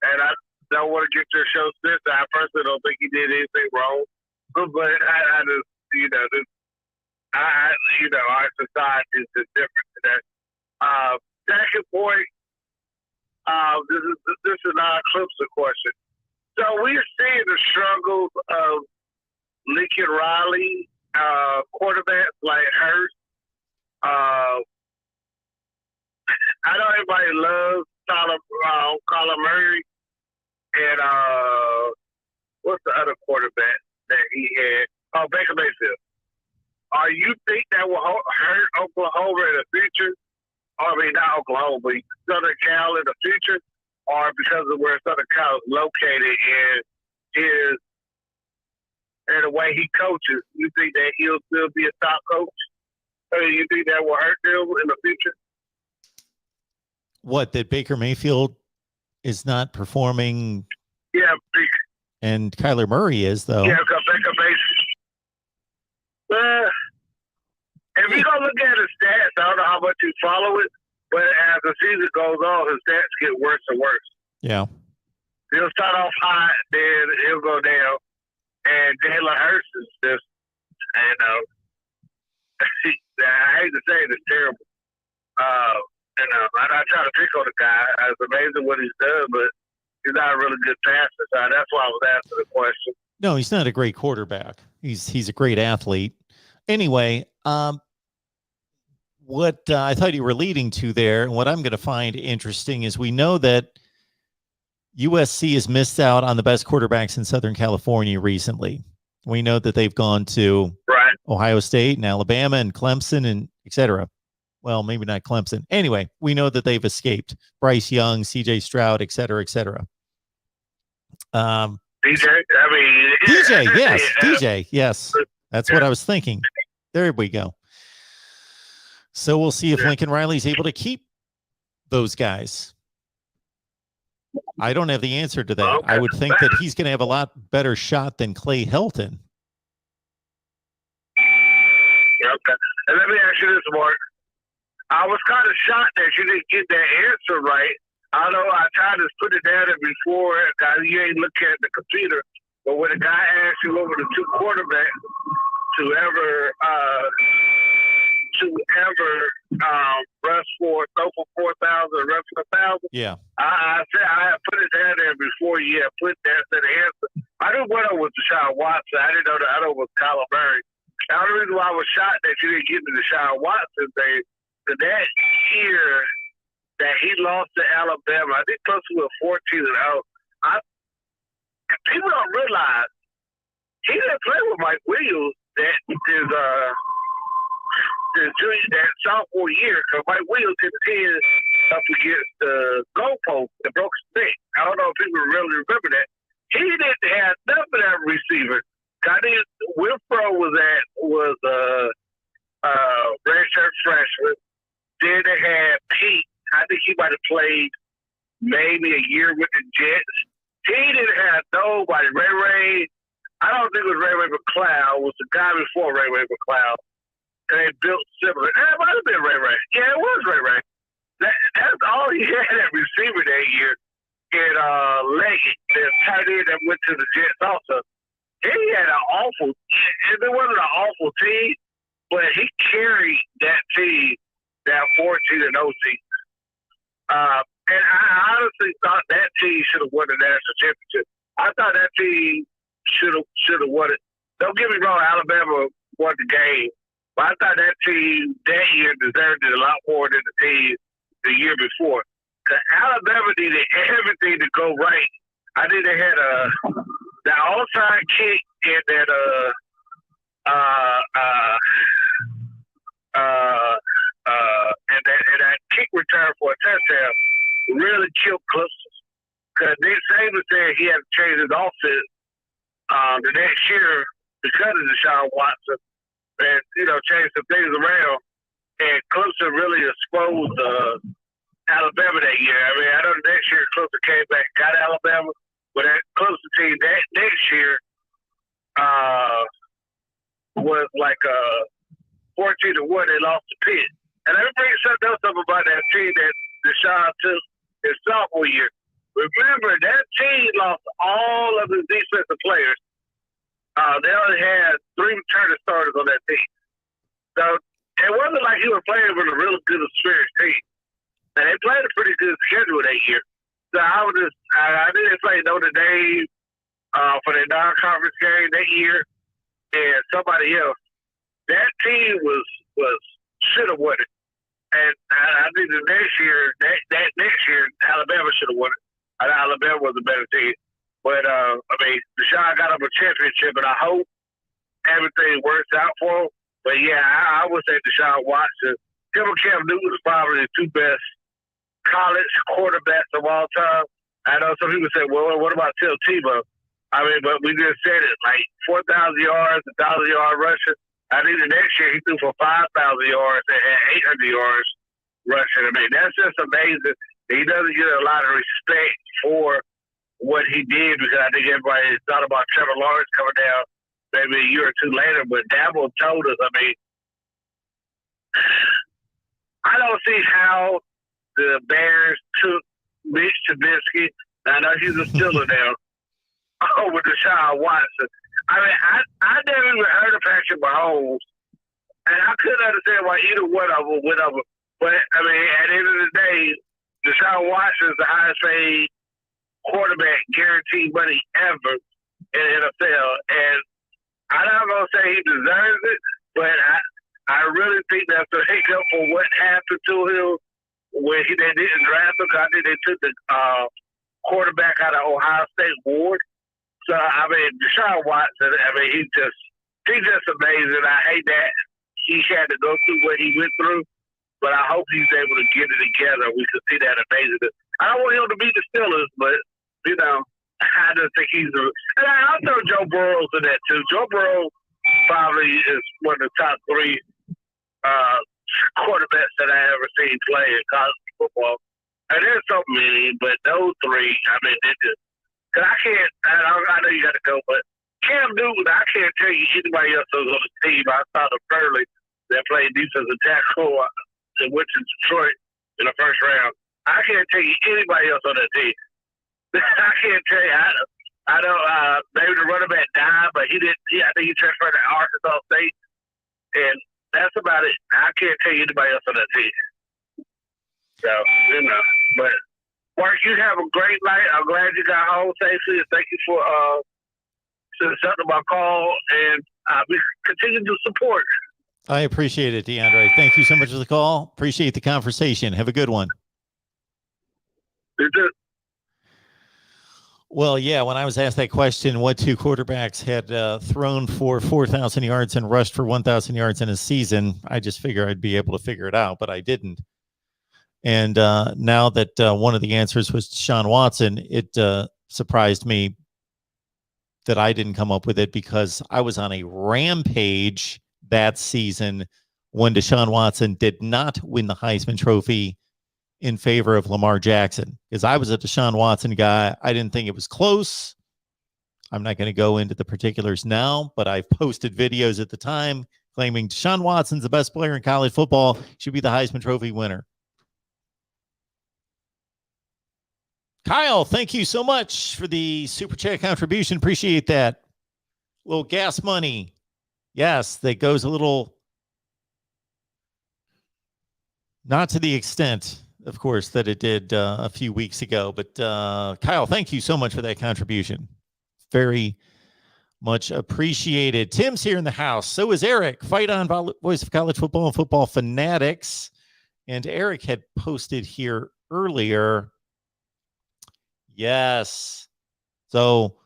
and I don't want to get your show censored. I personally don't think he did anything wrong. But I just, our society is just different to that. Second point, this is not a Clemson question. So we're seeing the struggles of Lincoln Riley, quarterbacks like Hurst. I know everybody loves Kyler Murray, and what's the other quarterback that he had? Oh, Baker Mayfield. You think that will hurt Oklahoma in the future? I mean, not Oklahoma, but Southern Cal in the future, or because of where Southern Cal is located and the way he coaches, you think that he'll still be a top coach? I mean, you think that will hurt them in the future? What, that Baker Mayfield is not performing? Yeah. And Kyler Murray is, though. Yeah, because Baker Mayfield. If you're going to look at his stats, I don't know how much you follow it, but as the season goes on, his stats get worse and worse. Yeah. He'll start off high, then he'll go down. And Jalen Hurts is just, I hate to say it, it's terrible. I'm not trying to pick on the guy. It's amazing what he's done, but he's not a really good passer. So that's why I was asking the question. No, he's not a great quarterback. He's a great athlete. Anyway, what I thought you were leading to there, and what I'm going to find interesting is we know that USC has missed out on the best quarterbacks in Southern California recently. We know that they've gone to Ohio State and Alabama and Clemson and et cetera. Well, maybe not Clemson. Anyway, we know that they've escaped Bryce Young, CJ Stroud, et cetera, et cetera. DJ, yes, DJ, yes. That's what I was thinking. There we go. So we'll see if Lincoln Riley's able to keep those guys. I don't have the answer to that. Okay. I would think that he's going to have a lot better shot than Clay Helton. Okay. And let me ask you this, Mark. I was kind of shocked that you didn't get that answer right I don't know. I tried to put it down there before. Cause you ain't looking at the computer. But when a guy asks you over the two quarterbacks to ever rush throw for 4,000, rush for 1,000. Yeah. I said I had put it down there before. Yeah, put that to the answer. I knew one of them was Deshaun Watson. I didn't know the other was Kyler Murray. The only reason why I was shocked that you didn't get to Deshaun Watson thing, that year that he lost to Alabama, I think close to 14-0. People don't realize he didn't play with Mike Williams that that sophomore year, because Mike Williams hit his head up against the goalpost and broke his neck. I don't know if people really remember that. He didn't have none of that receiver. I think Wilfro was redshirt freshman. Then they had Pete. I think he might have played maybe a year with the Jets. He didn't have nobody. Ray, I don't think it was Ray McCloud. It was the guy before Ray McCloud. And they built similar. It might have been Ray. Yeah, it was Ray. That's all he had at receiver that year. And Leggett, the tight end that went to the Jets also. He had an awful, it wasn't an awful team, but he carried that team, that 14-0 season. And I honestly thought that team should have won the national championship. I thought that team should have won it. Don't get me wrong, Alabama won the game, but I thought that team that year deserved it a lot more than the team the year before. Because Alabama needed everything to go right. I think they had the onside kick and that kick return for a touchdown really killed Clemson. Because Nick Saban said he had to change his offense the next year because of Deshaun Watson and, change some things around. And Clemson really exposed Alabama that year. I mean, I know the next year Clemson came back and got Alabama, but that Clemson team that next year was like 14-1. They lost to Pitt. And let me bring something else up about that team that Deshaun took his sophomore year. Remember, that team lost all of his defensive players. They only had 3 returning starters on that team. So it wasn't like he was playing with a really good experienced team. And they played a pretty good schedule that year. So I didn't play Notre Dame for their non-conference game that year, and somebody else. That team should have won it. And I think the next year, that next year, Alabama should have won it. Alabama was a better team. But, Deshaun got him a championship, and I hope everything works out for him. But, yeah, I would say Deshaun Watson. Him and Cam Newton is probably the 2 best college quarterbacks of all time. I know some people say, well, what about Tim Tebow? I mean, but we just said it, like 4,000 yards, 1,000-yard rushing. I think the next year he threw for 5,000 yards and 800 yards rushing. I mean, that's just amazing. He doesn't get a lot of respect for what he did because I think everybody thought about Trevor Lawrence coming down maybe a year or 2 later. But Dabo told us, I mean, I don't see how the Bears took Mitch Trubisky. I know he's a Steeler now. Over Deshaun Watson. I mean, I never even heard of Patrick Mahomes, and I couldn't understand why either one of them went over. But, I mean, at the end of the day, Deshaun Watson is the highest paid quarterback guaranteed money ever in the NFL. And I'm not going to say he deserves it, but I really think that's a hiccup for what happened to him when they didn't draft him. Because I think they took the quarterback out of Ohio State Ward. So, I mean, Deshaun Watson, I mean, he's just amazing. I hate that he had to go through what he went through, but I hope he's able to get it together. We could see that amazing. I don't want him to beat the Steelers, but, I just think and I'll throw Joe Burrow in that, too. Joe Burrow probably is one of the top 3 quarterbacks that I ever seen play in college football. And there's so many, but those 3, I mean, they just, because I know you got to go, but Cam Newton, I can't tell you anybody else who's on the team. I saw them early that played defensive tackle and went to Detroit in the first round. I can't tell you anybody else on that team. I can't tell you. I know maybe the running back died, but he didn't. I think he transferred to Arkansas State, and that's about it. I can't tell you anybody else on that team. So, but Mark, you have a great night. I'm glad you got home safely, and thank you for accepting my call, and I'll be continuing to support. I appreciate it, DeAndre. Thank you so much for the call. Appreciate the conversation. Have a good one. You too. Well, yeah, when I was asked that question, what two quarterbacks had thrown for 4,000 yards and rushed for 1,000 yards in a season, I just figured I'd be able to figure it out, but I didn't. And now that one of the answers was Deshaun Watson, it surprised me that I didn't come up with it because I was on a rampage that season when Deshaun Watson did not win the Heisman Trophy in favor of Lamar Jackson, because I was a Deshaun Watson guy. I didn't think it was close. I'm not going to go into the particulars now, but I've posted videos at the time claiming Deshaun Watson's the best player in college football, should be the Heisman Trophy winner. Kyle, thank you so much for the Super Chat contribution. Appreciate that. A little gas money. Yes, that goes a little, not to the extent, of course, that it did a few weeks ago. But Kyle, thank you so much for that contribution. Very much appreciated. Tim's here in the house. So is Eric. Fight on, Voice of College Football and Football Fanatics. And Eric had posted here earlier. Yes. So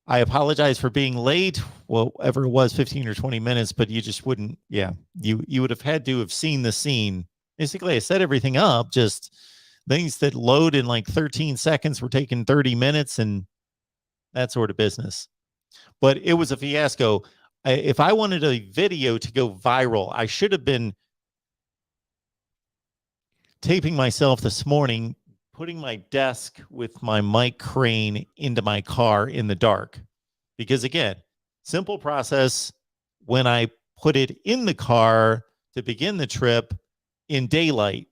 I apologize for being late, whatever it was, 15 or 20 minutes, but you just wouldn't. Yeah, you would have had to have seen the scene. Basically, I set everything up, just things that load in like 13 seconds were taking 30 minutes and that sort of business. But it was a fiasco. If I wanted a video to go viral, I should have been taping myself this morning, putting my desk with my mic crane into my car in the dark. Because again, simple process when I put it in the car to begin the trip in daylight,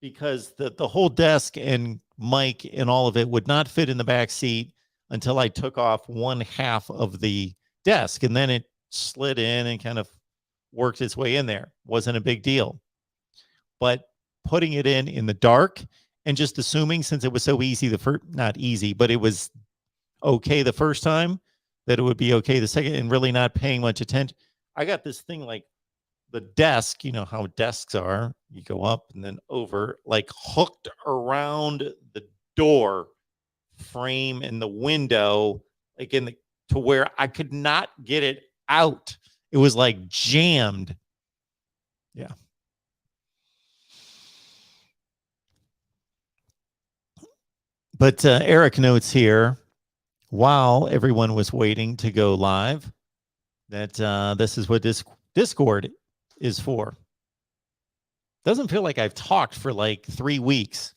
because the whole desk and mic and all of it would not fit in the back seat until I took off one half of the desk, and then it slid in and kind of worked its way in there. Wasn't a big deal. But putting it in the dark and just assuming, since it was so easy, not easy, but it was okay the first time, that it would be okay the second, and really not paying much attention. I got this thing like the desk, you know how desks are, you go up and then over, like hooked around the door frame and the window, like to where I could not get it out. It was like jammed. Yeah. But Eric notes here, while everyone was waiting to go live, that this is what Discord is for. Doesn't feel like I've talked for like 3 weeks.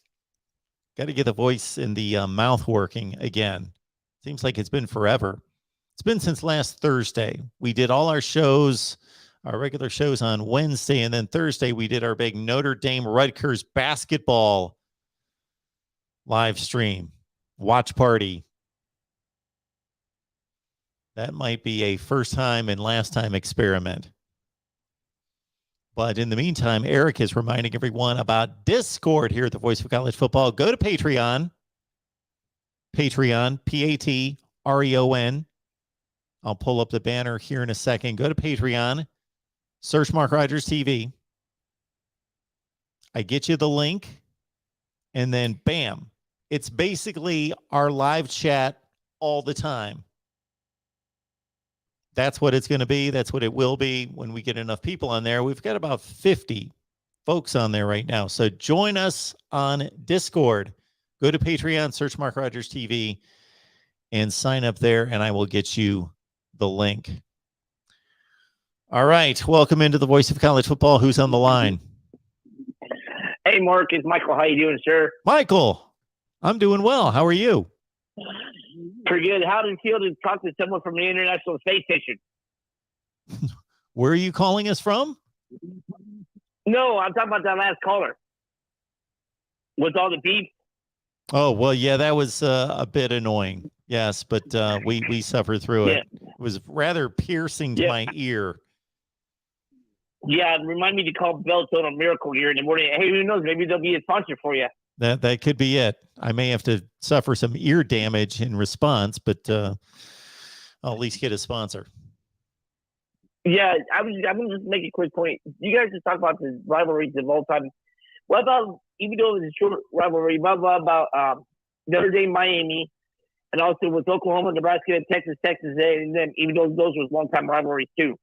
Got to get the voice and the mouth working again. Seems like it's been forever. It's been since last Thursday. We did all our shows, our regular shows on Wednesday, and then Thursday we did our big Notre Dame Rutgers basketball live stream, watch party. That might be a first time and last time experiment. But in the meantime, Eric is reminding everyone about Discord here at the Voice of College Football. Go to Patreon, Patreon. I'll pull up the banner here in a second. Go to Patreon, search MarkRogersTV. I get you the link, and then bam. It's basically our live chat all the time. That's what it's going to be. That's what it will be when we get enough people on there. We've got about 50 folks on there right now. So join us on Discord. Go to Patreon, search MarkRogersTV, and sign up there, and I will get you the link. All right. Welcome into the Voice of College Football. Who's on the line? Hey, Mark. It's Michael. How you doing, sir? Michael, I'm doing well. How are you? Pretty good. How did it feel to talk to someone from the International Space Station? Where are you calling us from? No, I'm talking about that last caller. with all the beef. Oh, well, yeah, that was a bit annoying. Yes, but we suffered through it. It was rather piercing to my ear. Yeah, remind me to call Beltone a Miracle here in the morning. Hey, who knows? Maybe they'll be a sponsor for you. That could be it. I may have to suffer some ear damage in response, but I'll at least get a sponsor. Yeah, I'm gonna just make a quick point. You guys just talk about the rivalries of all time. What about, even though it was a short rivalry, what about Notre Dame, Miami, and also with Oklahoma, Nebraska, Texas, and then even though those were long-time rivalries too.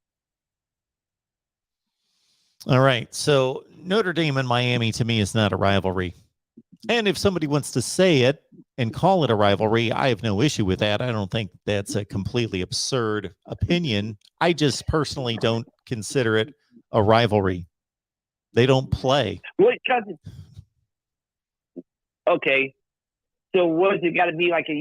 All right. So Notre Dame and Miami to me is not a rivalry. And if somebody wants to say it and call it a rivalry, I have no issue with that. I don't think that's a completely absurd opinion. I just personally don't consider it a rivalry. They don't play. Okay. So what has it got to be, like a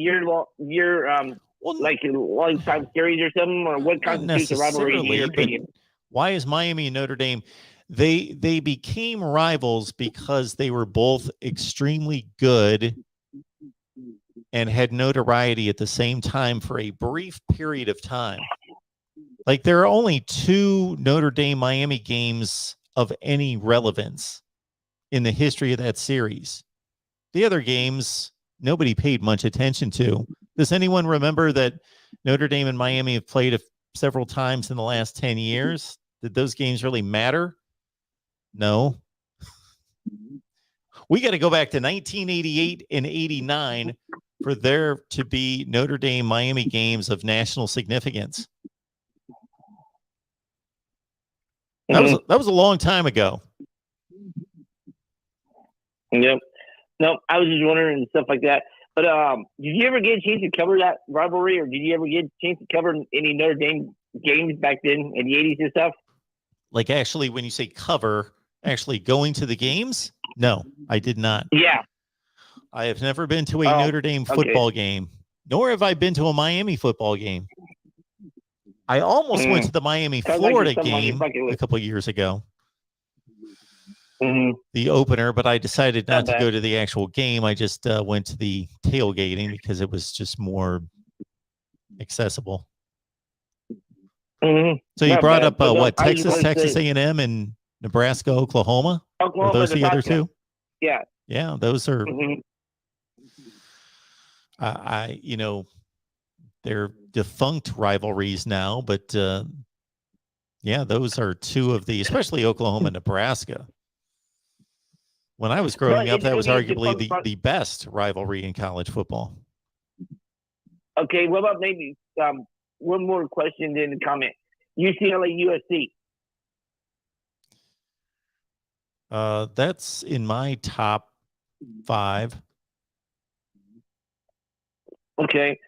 like a long time series or something, or what constitutes a rivalry in your opinion? Why is Miami and Notre Dame? They became rivals because they were both extremely good and had notoriety at the same time for a brief period of time. Like, there are only 2 Notre Dame Miami games of any relevance in the history of that series. The other games, nobody paid much attention to. Does anyone remember that Notre Dame and Miami have played several times in the last 10 years? Did those games really matter? No. We got to go back to 1988 and 89 for there to be Notre Dame Miami games of national significance. That was a long time ago. Yep. No, I was just wondering and stuff like that. But did you ever get a chance to cover that rivalry, or did you ever get a chance to cover any Notre Dame games back then in the 80s and stuff? Like, actually, when you say cover, actually going to the games? No, I did not. Yeah. I have never been to a Notre Dame football game, nor have I been to a Miami football game. I almost went to the Miami-Florida game a couple of years ago. The opener, but I decided not to go to the actual game. I just went to the tailgating because it was just more accessible. So you brought up what, Texas A&M, and Nebraska, Oklahoma? Are those the other 2? Yeah. Yeah, those are. They're defunct rivalries now, but yeah, those are 2 of the, especially Oklahoma and Nebraska. When I was growing up, that was arguably the best rivalry in college football. Okay, what about maybe one more question in the comment? UCLA, USC. That's in my top 5. Okay.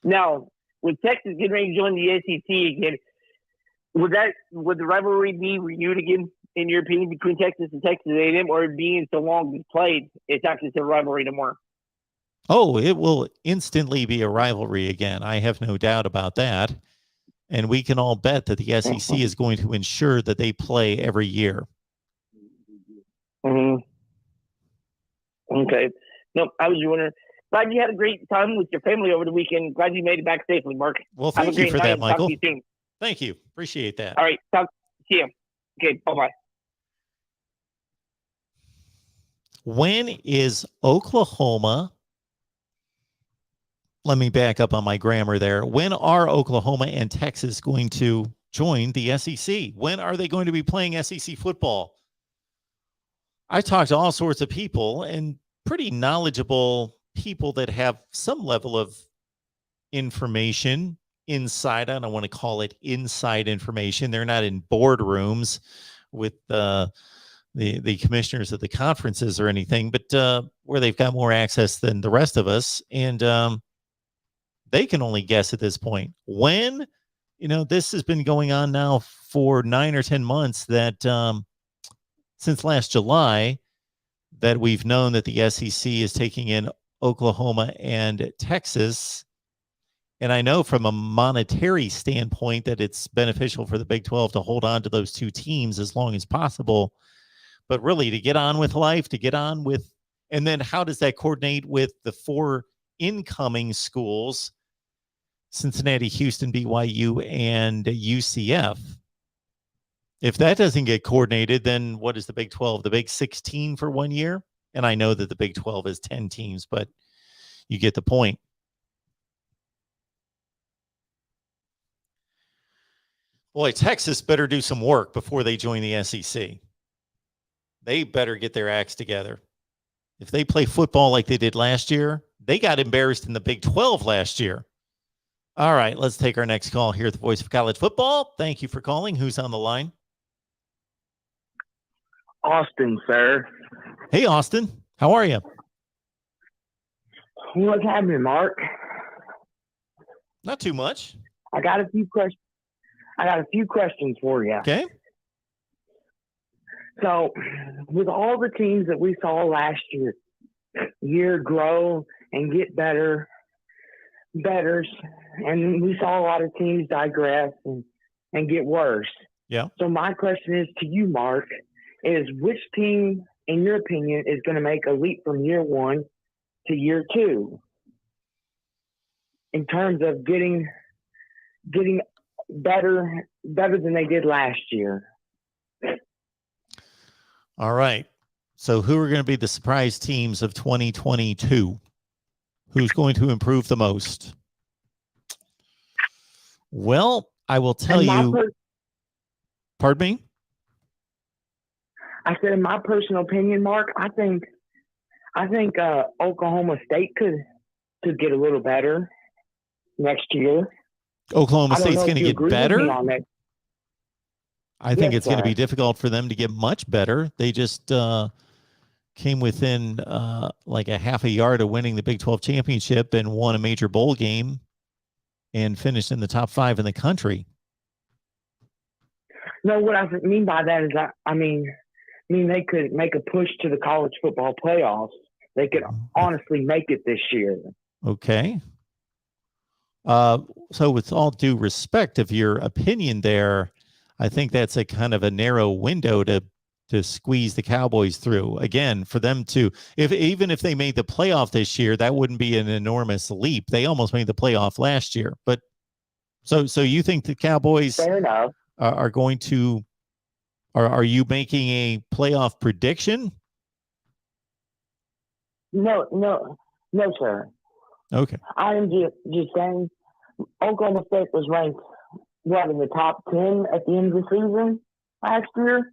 Now, with Texas getting ready to join the SEC again, would the rivalry be renewed again, in your opinion, between Texas and Texas A&M, or being so long it's played, it's not considered a rivalry anymore? Oh, it will instantly be a rivalry again. I have no doubt about that. And we can all bet that the SEC is going to ensure that they play every year. Okay. Nope, I was wondering. Glad you had a great time with your family over the weekend. Glad you made it back safely, Mark. Well, thank you for that, Michael. Talk to you soon. Thank you. Appreciate that. All right. See you. Okay, bye-bye. When is Oklahoma? Let me back up on my grammar there. When are Oklahoma and Texas going to join the SEC? When are they going to be playing SEC football? I talked to all sorts of people, and pretty knowledgeable people that have some level of information inside. I don't want to call it inside information. They're not in boardrooms with the commissioners of the conferences or anything, but where they've got more access than the rest of us. And they can only guess at this point. When, this has been going on now for 9 or 10 months, that since last July, that we've known that the SEC is taking in Oklahoma and Texas. And I know from a monetary standpoint that it's beneficial for the Big 12 to hold on to those 2 teams as long as possible. But really, to get on with life, to get on with And then how does that coordinate with the 4 incoming schools, Cincinnati, Houston, BYU, and UCF? If that doesn't get coordinated, then what is the Big 12? The Big 16 for 1 year? And I know that the Big 12 is 10 teams, but you get the point. Boy, Texas better do some work before they join the SEC. They better get their acts together. If they play football like they did last year, they got embarrassed in the Big 12 last year. All right, let's take our next call here at the Voice of College Football. Thank you for calling. Who's on the line? Austin, sir. Hey, Austin. How are you? What's happening, Mark? Not too much. I got a few questions. For you. Okay. So, with all the teams that we saw last year grow and get better, and we saw a lot of teams digress and get worse. Yeah. So my question is to you, Mark, is which team, in your opinion, is going to make a leap from year 1 to year 2 in terms of getting better than they did last year? All right. So who are going to be the surprise teams of 2022? Who's going to improve the most? Well, I will tell you. Pardon me? I said, in my personal opinion, Mark, I think Oklahoma State could get a little better next year. Oklahoma State's going to get better? I think Yes, it's going to sir. be difficult for them to get much better. They just came within like a half a yard of winning the Big 12 championship and won a major bowl game and finished in the top 5 in the country. No, what I mean by that is, I mean they could make a push to the college football playoffs. They could honestly make it this year. Okay. So with all due respect of your opinion there, I think that's a kind of a narrow window to squeeze the Cowboys through. Again, for them to, even if they made the playoff this year, that wouldn't be an enormous leap. They almost made the playoff last year. But so you think the Cowboys Fair enough. are going to, are you making a playoff prediction? No, sir. Okay. I am just saying Oklahoma State was ranked, in the top 10 at the end of the season last year?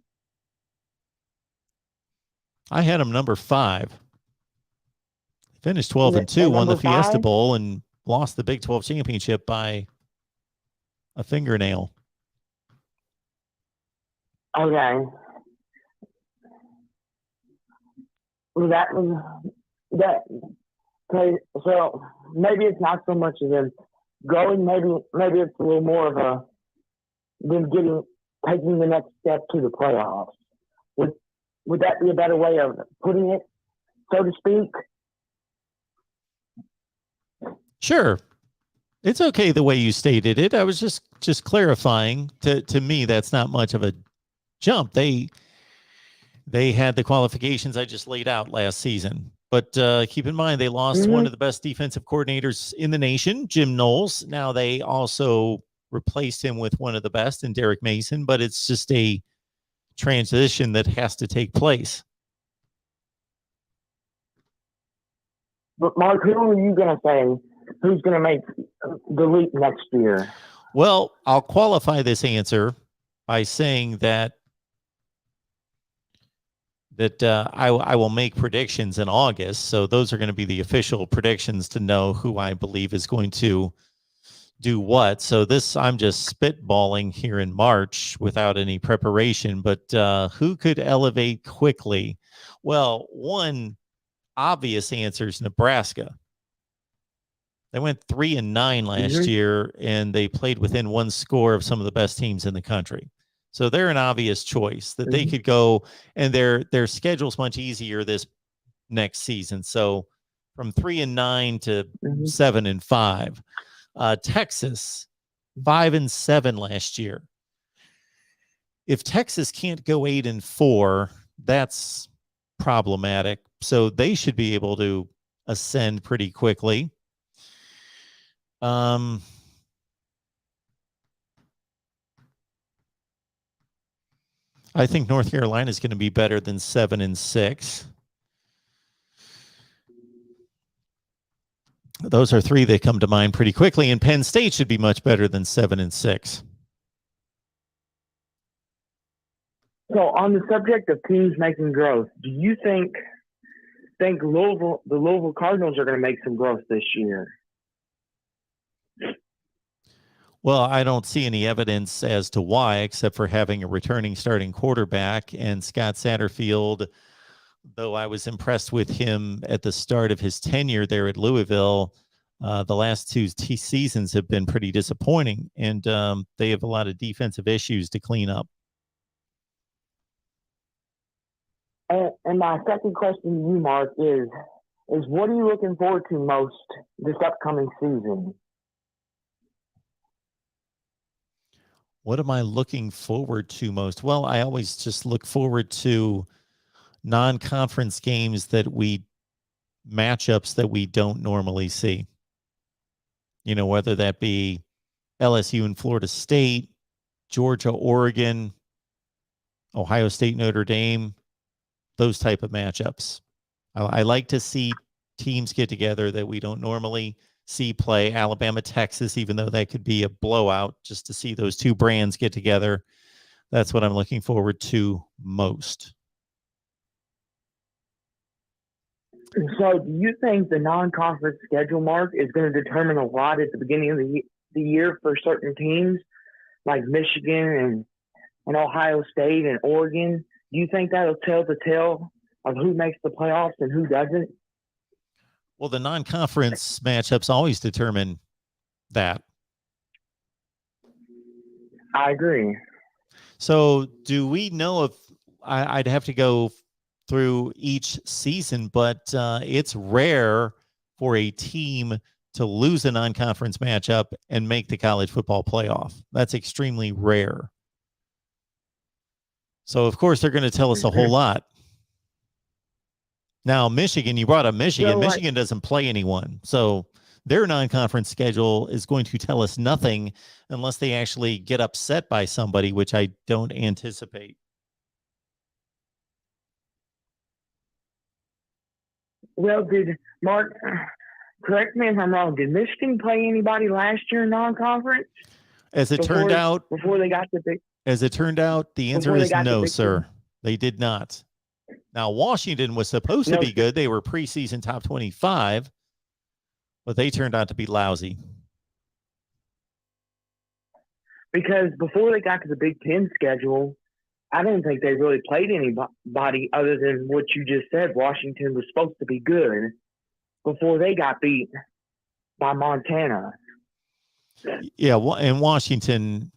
I had them number 5. Finished 12-2, won the Fiesta 5? Bowl, and lost the Big 12 championship by a fingernail. Okay. Well, that was that. Okay, so maybe it's not so much of them going. Maybe it's a little more of a them taking the next step to the playoffs. Would that be a better way of putting it, so to speak? Sure. It's okay the way you stated it. I was just clarifying. To me, that's not much of a jump. They had the qualifications I just laid out last season. But keep in mind, they lost one of the best defensive coordinators in the nation, Jim Knowles. Now they also replaced him with one of the best in Derek Mason, but it's just a transition that has to take place. But Mark, who are you going to say who's going to make the leap next year? Well, I'll qualify this answer by saying that I will make predictions in August. So those are going to be the official predictions to know who I believe is going to do what. So I'm just spitballing here in March without any preparation, but who could elevate quickly? Well, one obvious answer is Nebraska. They went 3-9 last year, and they played within one score of some of the best teams in the country. So they're an obvious choice that they could go, and their schedule's much easier this next season. So from 3-9 to 7-5. Texas 5-7 last year. If Texas can't go 8-4, that's problematic. so they should be able to ascend pretty quickly. I think North Carolina is going to be better than 7-6. Those are three that come to mind pretty quickly, and Penn State should be much better than 7-6. So on the subject of teams making growth, do you think the Louisville Cardinals are going to make some growth this year? Well, I don't see any evidence as to why, except for having a returning starting quarterback. And Scott Satterfield, though I was impressed with him at the start of his tenure there at Louisville, the last two seasons have been pretty disappointing, and they have a lot of defensive issues to clean up. And my second question to you, Mark, is what are you looking forward to most this upcoming season? What am I looking forward to most? Well, I always just look forward to non-conference games matchups that we don't normally see. You know, whether that be LSU and Florida State, Georgia, Oregon, Ohio State, Notre Dame, those type of matchups. I like to see teams get together that we don't normally see play. Alabama, Texas, even though that could be a blowout, just to see those two brands get together. That's what I'm looking forward to most. So do you think the non-conference schedule, Mark, is going to determine a lot at the beginning of the year for certain teams like Michigan and Ohio State and Oregon? Do you think that'll tell the tale of who makes the playoffs and who doesn't? Well, the non-conference matchups always determine that. I agree. So do we know if I'd have to go through each season, but it's rare for a team to lose a non-conference matchup and make the college football playoff. That's extremely rare. So, of course, they're going to tell us a whole lot. Now, Michigan, you brought up Michigan. So, Michigan doesn't play anyone. So their non-conference schedule is going to tell us nothing unless they actually get upset by somebody, which I don't anticipate. Well, did Mark, correct me if I'm wrong, did Michigan play anybody last year in non-conference? As it turned out, before they got the big. As it turned out, the answer is no, sir. They did not. Now, Washington was supposed to be good. They were preseason top 25, but they turned out to be lousy. Because before they got to the Big Ten schedule, I don't think they really played anybody other than what you just said. Washington was supposed to be good before they got beat by Montana. Yeah, and Washington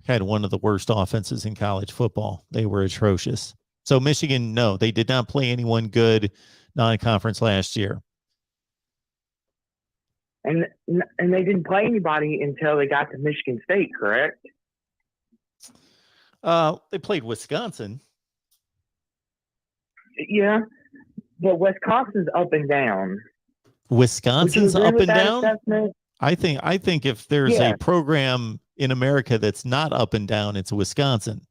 had one of the worst offenses in college football. They were atrocious. So Michigan, no, they did not play anyone good non-conference last year. And they didn't play anybody until they got to Michigan State, correct? They played Wisconsin. Yeah, but Wisconsin's up and down. Wisconsin's up and down? Assessment? I think if there's a program in America that's not up and down, it's Wisconsin.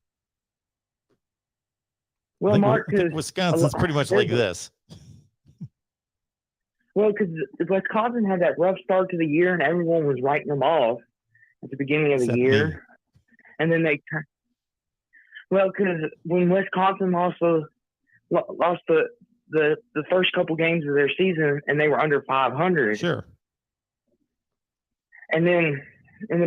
Well, Mark, I think Wisconsin's pretty much like this. Well, because Wisconsin had that rough start to the year, and everyone was writing them off at the beginning of the year, and then they. Well, because when Wisconsin lost the first couple games of their season, and they were under 500. Sure. And then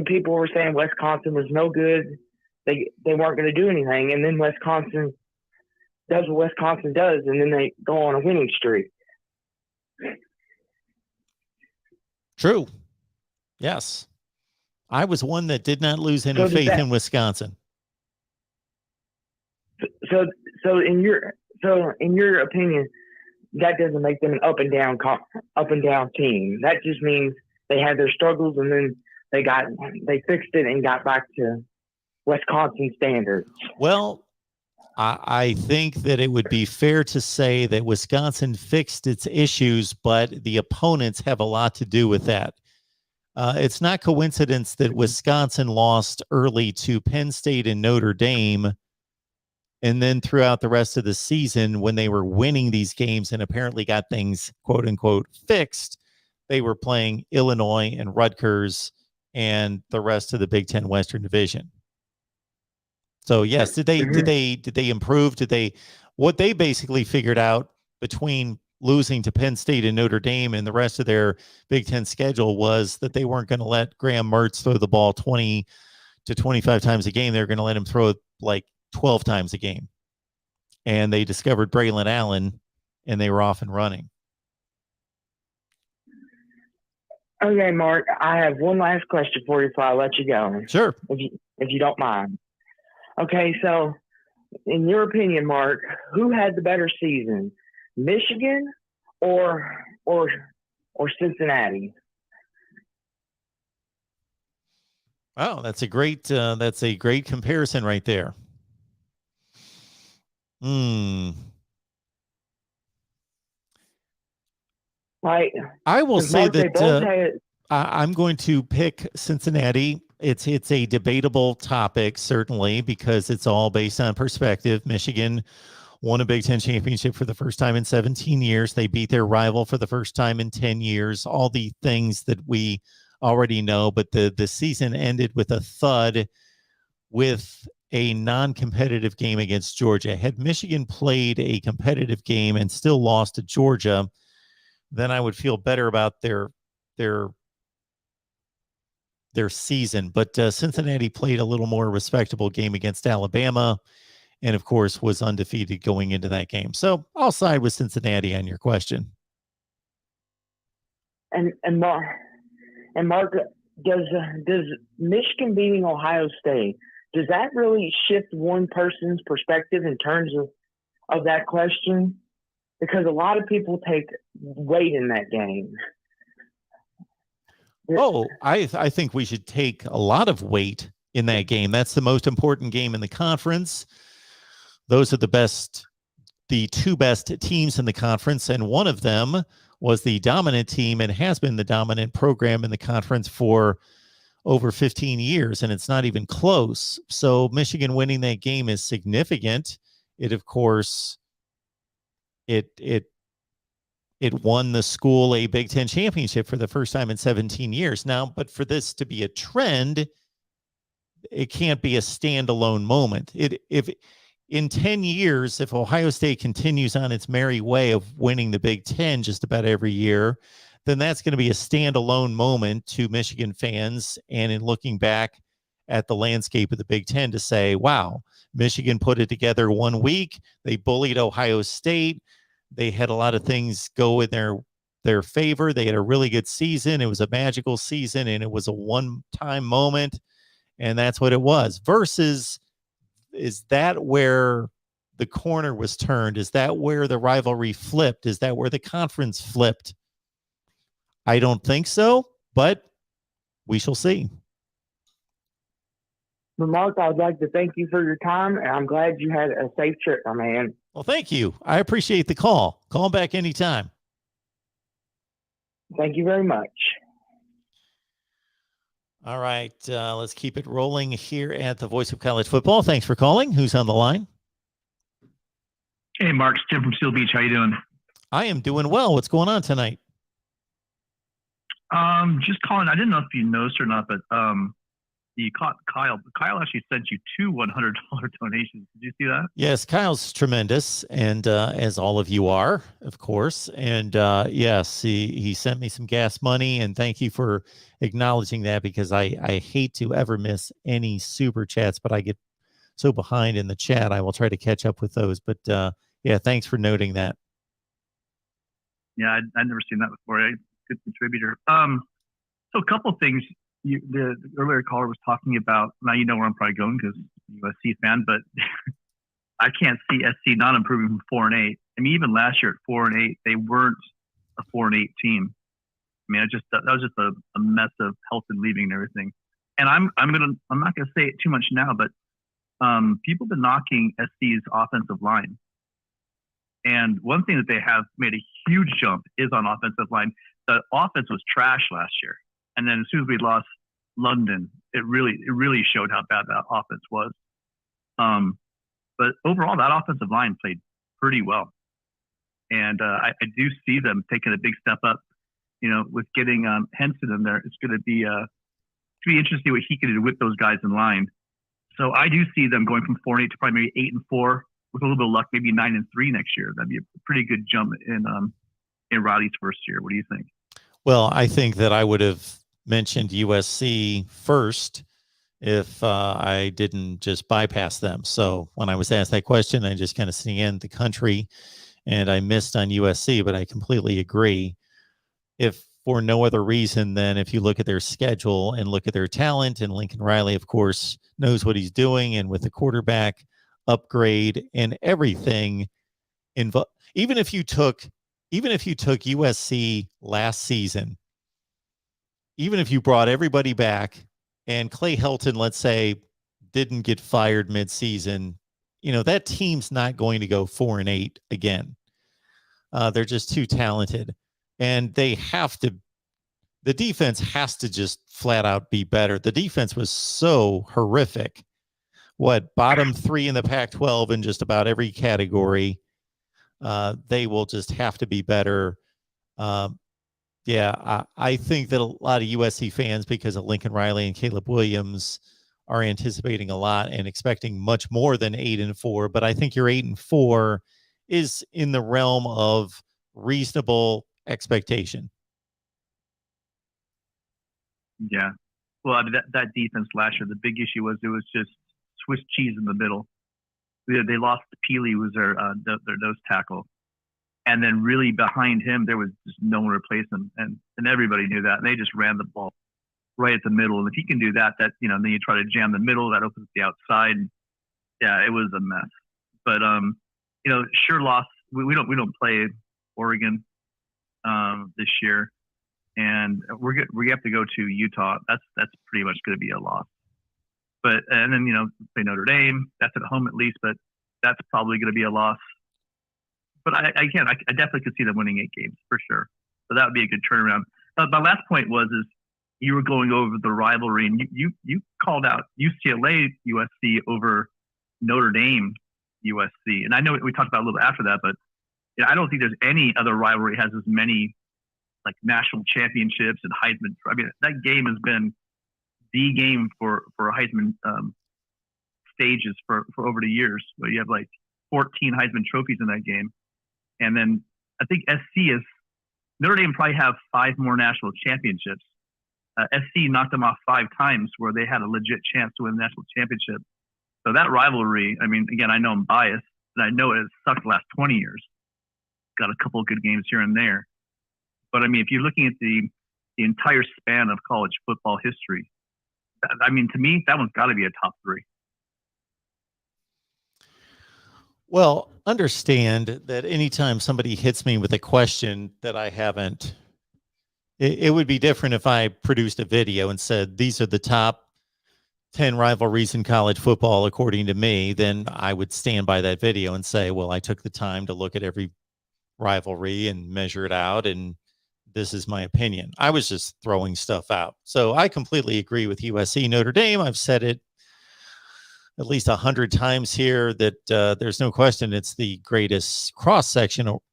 people were saying Wisconsin was no good. They weren't going to do anything. And then Wisconsin does what Wisconsin does, and then they go on a winning streak. True. Yes. I was one that did not lose any faith in Wisconsin. So in your opinion, that doesn't make them an up and down team. That just means they had their struggles, and then they fixed it and got back to Wisconsin standards. Well, I think that it would be fair to say that Wisconsin fixed its issues, but the opponents have a lot to do with that. It's not coincidence that Wisconsin lost early to Penn State and Notre Dame, and then throughout the rest of the season, when they were winning these games and apparently got things quote unquote fixed, they were playing Illinois and Rutgers and the rest of the Big Ten Western Division. So yes, did they improve? What they basically figured out between losing to Penn State and Notre Dame and the rest of their Big Ten schedule was that they weren't going to let Graham Mertz throw the ball 20 to 25 times a game. They're going to let him throw it like 12 times a game. And they discovered Braylon Allen, and they were off and running. Okay, Mark, I have one last question for you before I let you go. Sure. If you don't mind. Okay, so in your opinion, Mark, who had the better season, Michigan or Cincinnati? Oh, that's a great comparison right there. Right. I will say Mark, that I'm going to pick Cincinnati. It's a debatable topic, certainly, because it's all based on perspective. Michigan won a Big Ten championship for the first time in 17 years. They beat their rival for the first time in 10 years. All the things that we already know, but the season ended with a thud with a non-competitive game against Georgia. Had Michigan played a competitive game and still lost to Georgia, then I would feel better about their season. But Cincinnati played a little more respectable game against Alabama, and of course was undefeated going into that game. So I'll side with Cincinnati on your question. And Mark, does Michigan beating Ohio State, does that really shift one person's perspective in terms of that question? Because a lot of people take weight in that game. Oh, I think we should take a lot of weight in that game. That's the most important game in the conference. Those are the two best teams in the conference, and one of them was the dominant team and has been the dominant program in the conference for over 15 years, and it's not even close. So Michigan winning that game is significant. It, of course, it won the school a Big Ten championship for the first time in 17 years now. But for this to be a trend, it can't be a standalone moment. If in 10 years, if Ohio State continues on its merry way of winning the Big Ten just about every year, then that's going to be a standalone moment to Michigan fans. And in looking back at the landscape of the Big Ten to say, wow, Michigan put it together 1 week. They bullied Ohio State. They had a lot of things go in their favor. They had a really good season. It was a magical season, and it was a one-time moment, and that's what it was. Versus, is that where the corner was turned? Is that where the rivalry flipped? Is that where the conference flipped? I don't think so, but we shall see. Well, Mark, I'd like to thank you for your time, and I'm glad you had a safe trip, my man. Well, thank you. I appreciate the call. Call back anytime. Thank you very much. All right. Let's keep it rolling here at the Voice of College Football. Thanks for calling. Who's on the line? Hey, Mark. It's Tim from Steel Beach. How you doing? I am doing well. What's going on tonight? Just calling. I didn't know if you noticed or not, but you caught Kyle. Kyle actually sent you two $100 donations. Did you see that? Yes, Kyle's tremendous, and as all of you are, of course. And yes, he sent me some gas money, and thank you for acknowledging that, because I hate to ever miss any super chats, but I get so behind in the chat. I will try to catch up with those. But yeah, thanks for noting that. Yeah, I'd never seen that before. Good contributor. So a couple things. The earlier caller was talking about, now you know where I'm probably going because USC fan, but I can't see SC not improving from 4-8. I mean, even last year at 4-8, they weren't a 4-8 team. I mean, that was just a mess of health and leaving and everything. And I'm not gonna say it too much now, but people have been knocking SC's offensive line. And one thing that they have made a huge jump is on offensive line. The offense was trash last year. And then as soon as we lost London, it really showed how bad that offense was. But overall, that offensive line played pretty well. And I do see them taking a big step up, with getting Henson in there. It's going to be interesting what he can do with those guys in line. So I do see them going from 4-8 to probably maybe 8-4 with a little bit of luck, maybe 9-3 next year. That'd be a pretty good jump in Riley's first year. What do you think? Well, I think that I would have mentioned USC first if I didn't just bypass them. So when I was asked that question, I just kind of scanned the country and I missed on USC, but I completely agree. If for no other reason than if you look at their schedule and look at their talent, and Lincoln Riley, of course, knows what he's doing, and with the quarterback upgrade and everything involved, even if you took USC last season, even if you brought everybody back and Clay Helton, let's say, didn't get fired midseason, that team's not going to go 4-8 again. They're just too talented. And the defense has to just flat out be better. The defense was so horrific. Bottom 3 in the Pac-12 in just about every category. They will just have to be better. I think that a lot of USC fans, because of Lincoln Riley and Caleb Williams, are anticipating a lot and expecting much more than 8-4. But I think your 8-4 is in the realm of reasonable expectation. Yeah. Well, I mean, that defense last year, the big issue was it was just Swiss cheese in the middle. They lost Peely, was their nose tackle. And then really behind him, there was just no one to replace him. And everybody knew that. And they just ran the ball right at the middle. And if he can do that, then you try to jam the middle, that opens the outside. Yeah, it was a mess. But, sure loss. We don't play Oregon this year. And we have to go to Utah. That's pretty much going to be a loss. But and then play Notre Dame. That's at home at least, but that's probably going to be a loss. But I definitely could see them winning 8 games for sure. So that would be a good turnaround. My last point is you were going over the rivalry, and you called out UCLA USC over Notre Dame USC, and I know we talked about it a little bit after that, but I don't think there's any other rivalry has as many like national championships and Heisman. I mean, that game has been the game for Heisman stages for over the years. Where you have like 14 Heisman trophies in that game, and then I think Notre Dame probably have 5 more national championships. SC knocked them off 5 times where they had a legit chance to win the national championship. So that rivalry, I mean, again, I know I'm biased, and I know it has sucked the last 20 years. Got a couple of good games here and there. But I mean, if you're looking at the entire span of college football history, I mean, to me, that one's got to be a top 3. Well, understand that anytime somebody hits me with a question that I haven't, it would be different if I produced a video and said, these are the top 10 rivalries in college football, according to me. Then I would stand by that video and say, well, I took the time to look at every rivalry and measure it out, and this is my opinion. I was just throwing stuff out. So I completely agree with USC Notre Dame. I've said it at least 100 times here that there's no question it's the greatest cross-sectional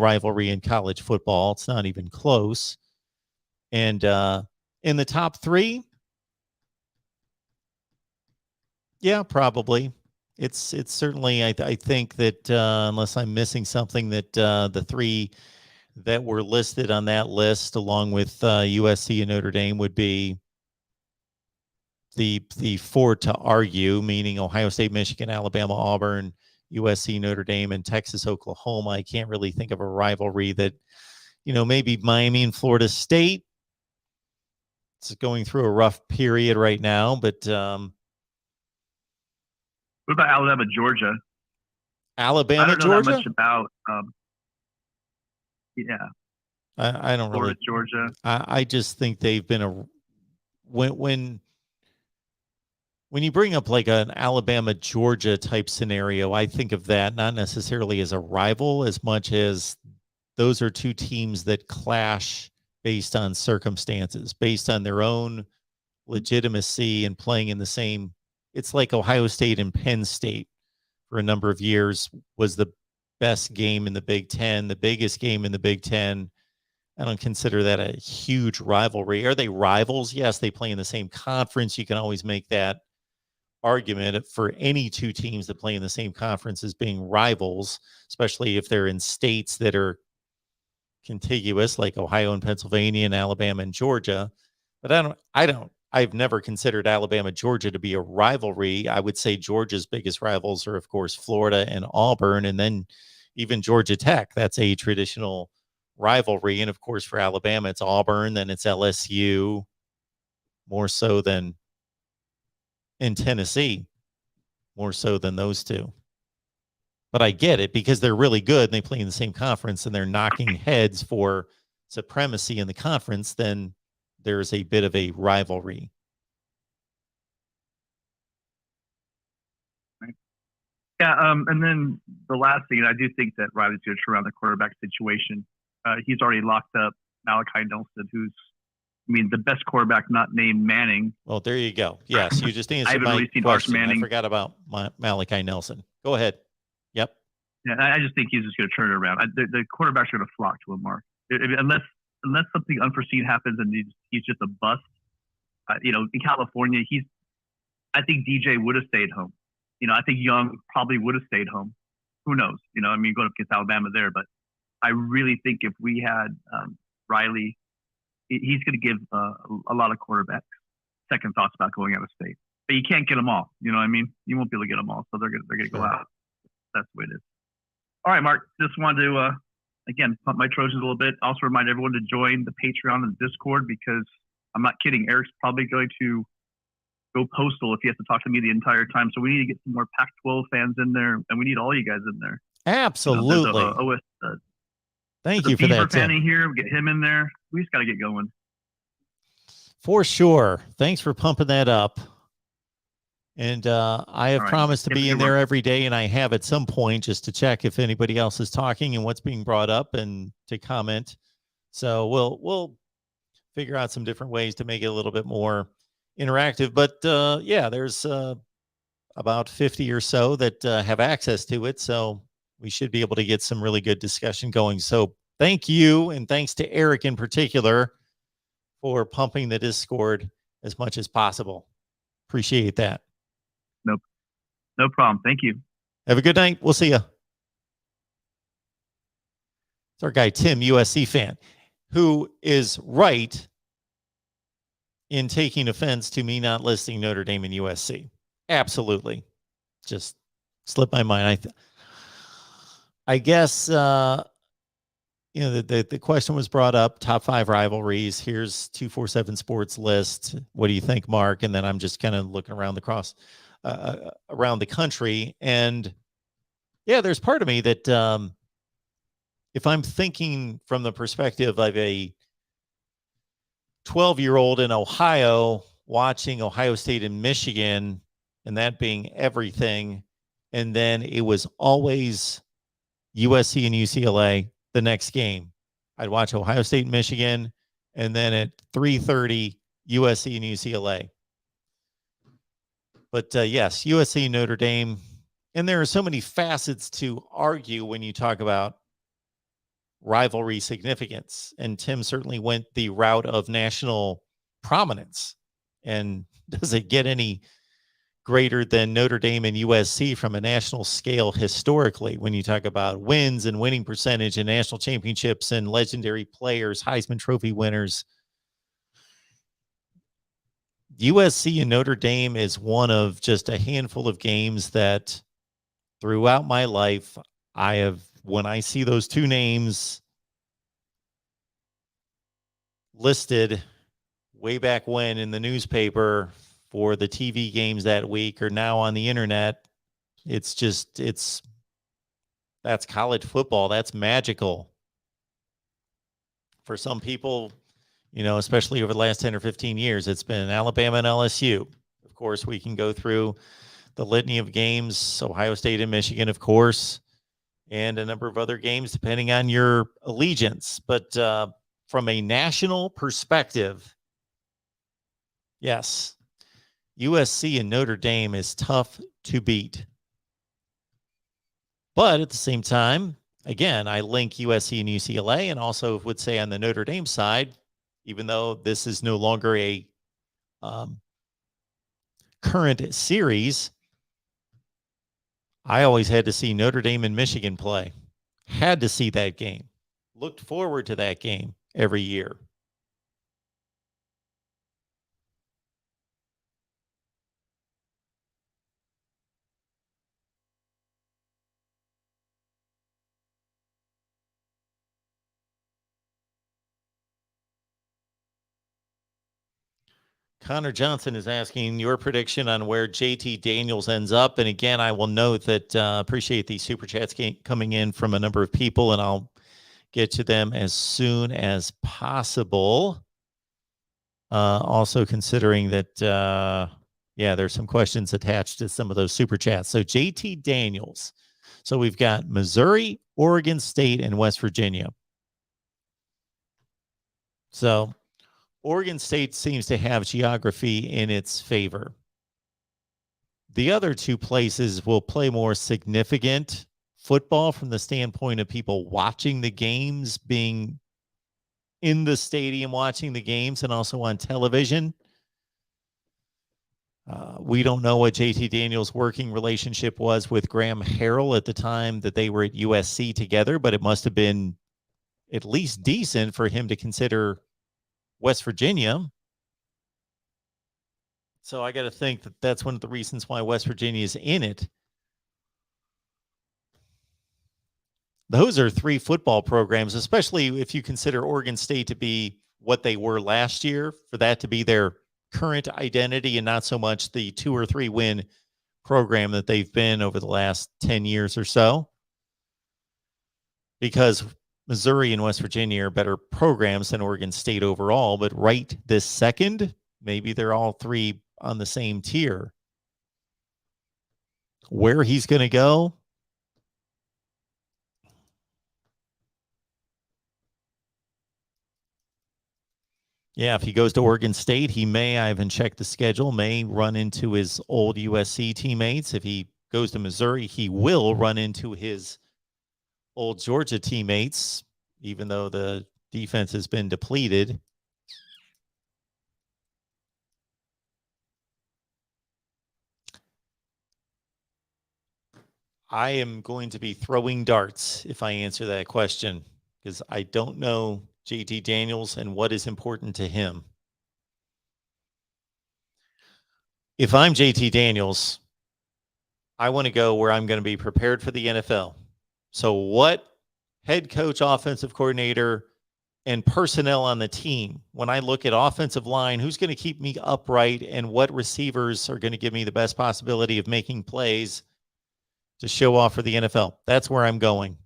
rivalry in college football. It's not even close. And in the top 3, yeah, probably. It's certainly, I think that unless I'm missing something, that the 3 that were listed on that list, along with USC and Notre Dame, would be the 4 to argue, meaning Ohio State, Michigan, Alabama, Auburn, USC, Notre Dame, and Texas, Oklahoma. I can't really think of a rivalry that, maybe Miami and Florida State. It's going through a rough period right now, but what about Alabama, Georgia? Alabama, Georgia? I don't know that much about. Yeah, I don't Florida, really. Georgia. I just think they've been when when you bring up like an Alabama Georgia type scenario, I think of that not necessarily as a rival as much as those are two teams that clash based on circumstances, based on their own legitimacy and playing in the same. It's like Ohio State and Penn State for a number of years was the best game in the Big Ten, the biggest game in the Big Ten. I don't consider that a huge rivalry. Are they rivals? Yes, they play in the same conference. You can always make that argument for any two teams that play in the same conference as being rivals, especially if they're in states that are contiguous, like Ohio and Pennsylvania and Alabama and Georgia. But I've never considered Alabama, Georgia to be a rivalry. I would say Georgia's biggest rivals are, of course, Florida and Auburn, and then even Georgia Tech. That's a traditional rivalry. And of course, for Alabama, it's Auburn, then it's LSU, more so than in Tennessee, more so than those two. But I get it because they're really good and they play in the same conference and they're knocking heads for supremacy in the conference. Then there's a bit of a rivalry. Yeah, and then the last thing, and I do think that Riley's going to turn around the quarterback situation. He's already locked up Malachi Nelson, who's, the best quarterback not named Manning. Well, there you go. Yes, you just answered my really question. Manning. I forgot about Malachi Nelson. Go ahead. Yep. Yeah, I just think he's just going to turn it around. The quarterbacks are going to flock to him, Mark. Unless something unforeseen happens and he's just a bust. In California, I think DJ would have stayed home. I think Young probably would have stayed home. Who knows? Going up against Alabama there, but I really think if we had Riley, he's going to give a lot of quarterbacks second thoughts about going out of state. But you can't get them all. You know what I mean? You won't be able to get them all, so they're going to go out. That's the way it is. All right, Mark. Just wanted to again pump my Trojans a little bit. Also remind everyone to join the Patreon and the Discord because I'm not kidding. Eric's probably going to go postal if he has to talk to me the entire time. So we need to get some more Pac-12 fans in there, and we need all you guys in there. Absolutely. Thank you for that, Tim. Fanning here, get him in there. We just got to get going. For sure. Thanks for pumping that up. And I have promised to be in there every day, and I have at some point just to check if anybody else is talking and what's being brought up and to comment. So we'll figure out some different ways to make it a little bit more interactive. But yeah, there's about 50 or so that have access to it. So we should be able to get some really good discussion going. So thank you. And thanks to Eric in particular for pumping the Discord as much as possible. Appreciate that. Nope. No problem. Thank you. Have a good night. We'll see you. It's our guy, Tim, USC fan, who is right in taking offense to me not listing Notre Dame and USC. Absolutely. Just slipped my mind. I guess, the question was brought up, top 5 rivalries. Here's 247 Sports list. What do you think, Mark? And then I'm just kind of looking around around the country. And yeah, there's part of me that if I'm thinking from the perspective of a 12-year-old in Ohio watching Ohio State and Michigan and that being everything, and then it was always USC and UCLA the next game, I'd watch Ohio State and Michigan, and then at 3:30 USC and UCLA. But yes, USC, Notre Dame, and there are so many facets to argue when you talk about rivalry significance. And Tim certainly went the route of national prominence. And does it get any greater than Notre Dame and USC from a national scale historically when you talk about wins and winning percentage and national championships and legendary players, Heisman Trophy winners? USC and Notre Dame is one of just a handful of games that throughout my life, when I see those two names listed way back when in the newspaper for the TV games that week or now on the internet, that's college football. That's magical. For some people, especially over the last 10 or 15 years, it's been Alabama and LSU. Of course, we can go through the litany of games, Ohio State and Michigan, of course, and a number of other games depending on your allegiance. But from a national perspective, yes, USC and Notre Dame is tough to beat. But at the same time, again, I link USC and UCLA, and also would say on the Notre Dame side, even though this is no longer a current series, I always had to see Notre Dame and Michigan play. Had to see that game. Looked forward to that game every year. Connor Johnson is asking your prediction on where JT Daniels ends up. And again, I will note that appreciate these super chats coming in from a number of people, and I'll get to them as soon as possible. Also considering that, there's some questions attached to some of those super chats. So JT Daniels. So we've got Missouri, Oregon State, and West Virginia. So Oregon State seems to have geography in its favor. The other two places will play more significant football from the standpoint of people watching the games, being in the stadium watching the games, and also on television. We don't know what JT Daniels' working relationship was with Graham Harrell at the time that they were at USC together, but it must have been at least decent for him to consider West Virginia. So I got to think that that's one of the reasons why West Virginia is in it. Those are three football programs, especially if you consider Oregon State to be what they were last year, for that to be their current identity and not so much the 2 or 3 win program that they've been over the last 10 years or so. Because Missouri and West Virginia are better programs than Oregon State overall, but right this second, maybe they're all three on the same tier. Where he's going to go, yeah, if he goes to Oregon State, he may, I haven't checked the schedule, may run into his old USC teammates. If he goes to Missouri, he will run into his old Georgia teammates, even though the defense has been depleted. I am going to be throwing darts if I answer that question, because I don't know JT Daniels and what is important to him. If I'm JT Daniels, I want to go where I'm going to be prepared for the NFL. So what head coach, offensive coordinator, and personnel on the team, when I look at offensive line, who's going to keep me upright and what receivers are going to give me the best possibility of making plays to show off for the NFL? That's where I'm going.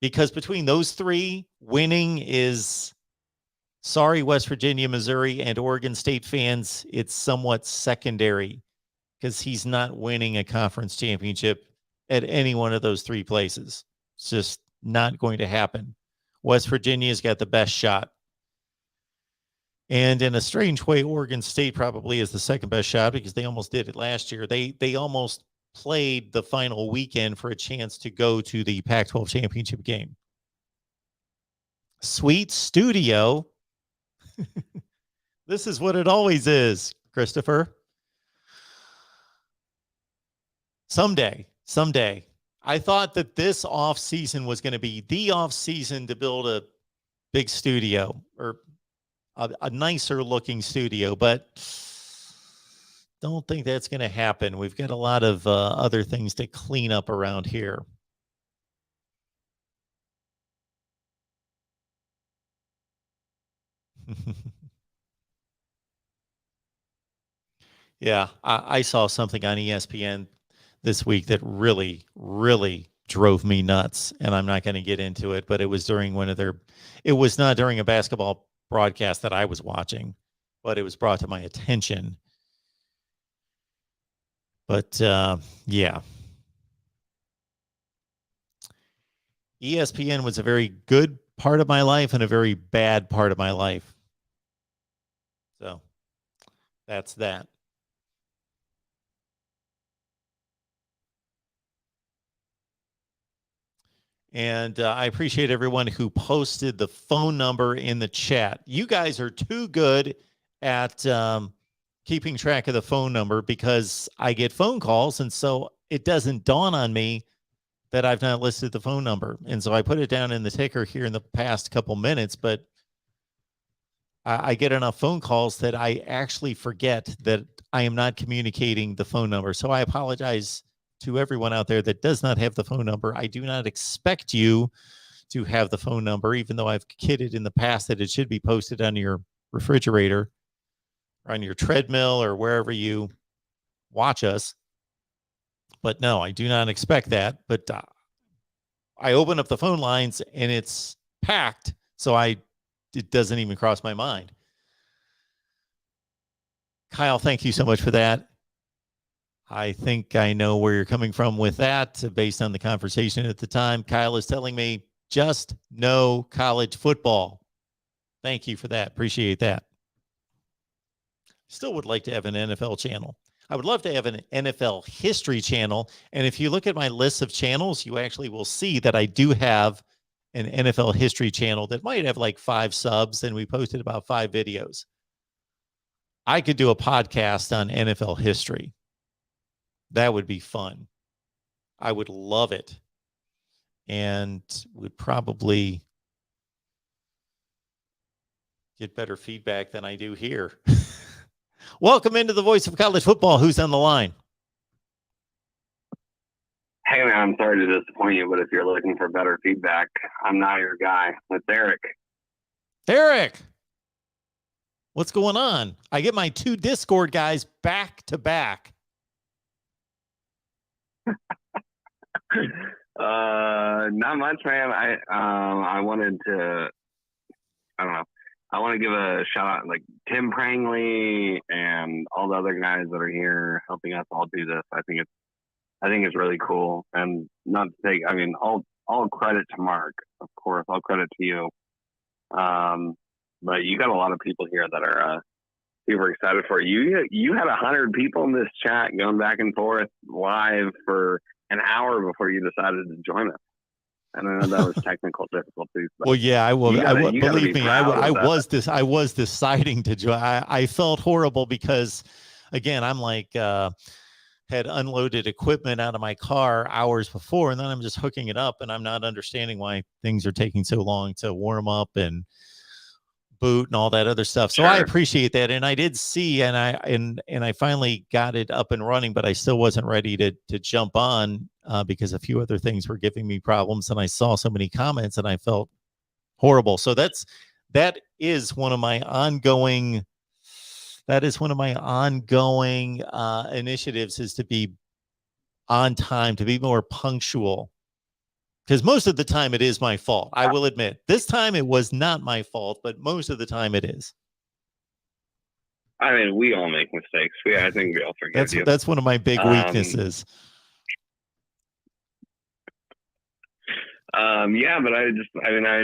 Because between those three, winning is, sorry, West Virginia, Missouri, and Oregon State fans, it's somewhat secondary because he's not winning a conference championship at any one of those three places. It's just not going to happen. West Virginia's got the best shot. And in a strange way, Oregon State probably is the second best shot because they almost did it last year. They almost played the final weekend for a chance to go to the Pac-12 championship game. Sweet studio. This is what it always is, Christopher. Someday. I thought that this off season was going to be the off season to build a big studio or a nicer looking studio, but don't think that's going to happen. We've got a lot of other things to clean up around here. Yeah, I saw something on ESPN this week that really, really drove me nuts, and I'm not going to get into it, but it was during it was not during a basketball broadcast that I was watching, but it was brought to my attention. But yeah. ESPN was a very good part of my life and a very bad part of my life. So that's that. And I appreciate everyone who posted the phone number in the chat. You guys are too good at keeping track of the phone number because I get phone calls. And so it doesn't dawn on me that I've not listed the phone number. And so I put it down in the ticker here in the past couple minutes, but I get enough phone calls that I actually forget that I am not communicating the phone number. So I apologize to everyone out there that does not have the phone number. I do not expect you to have the phone number, even though I've kidded in the past that it should be posted on your refrigerator or on your treadmill or wherever you watch us. But no, I do not expect that. But I open up the phone lines and it's packed. So it doesn't even cross my mind. Kyle, thank you so much for that. I think I know where you're coming from with that based on the conversation at the time. Kyle is telling me just no college football. Thank you for that. Appreciate that. Still would like to have an NFL channel. I would love to have an NFL history channel. And if you look at my list of channels, you actually will see that I do have an NFL history channel that might have like 5 subs, and we posted about 5 videos. I could do a podcast on NFL history. That would be fun. I would love it. And would probably get better feedback than I do here. Welcome into the Voice of College Football. Who's on the line? Hey, man, I'm sorry to disappoint you, but if you're looking for better feedback, I'm not your guy. It's Eric. Eric, what's going on? I get my 2 Discord guys back to back. Not much, man. I wanted to, I don't know. I want to give a shout out, like Tim Prangley and all the other guys that are here helping us all do this. I think it's really cool, and not to take. I mean, all credit to Mark, of course. All credit to you. But you got a lot of people here that are super excited for you. You had 100 people in this chat going back and forth live for an hour before you decided to join us. And I know that was technical difficulties. Well, yeah, I will. Believe me, I was deciding to join. I felt horrible because, again, I'm like had unloaded equipment out of my car hours before, and then I'm just hooking it up, and I'm not understanding why things are taking so long to warm up and boot and all that other stuff. So I appreciate that, and I did see, and I finally got it up and running, but I still wasn't ready to jump on because a few other things were giving me problems, and I saw so many comments, and I felt horrible. So that is one of my ongoing. That is one of my ongoing initiatives, is to be on time, to be more punctual. Because most of the time it is my fault. I will admit. This time it was not my fault, but most of the time it is. I mean, we all make mistakes. I think we all forgive you. That's one of my big weaknesses. Yeah, but I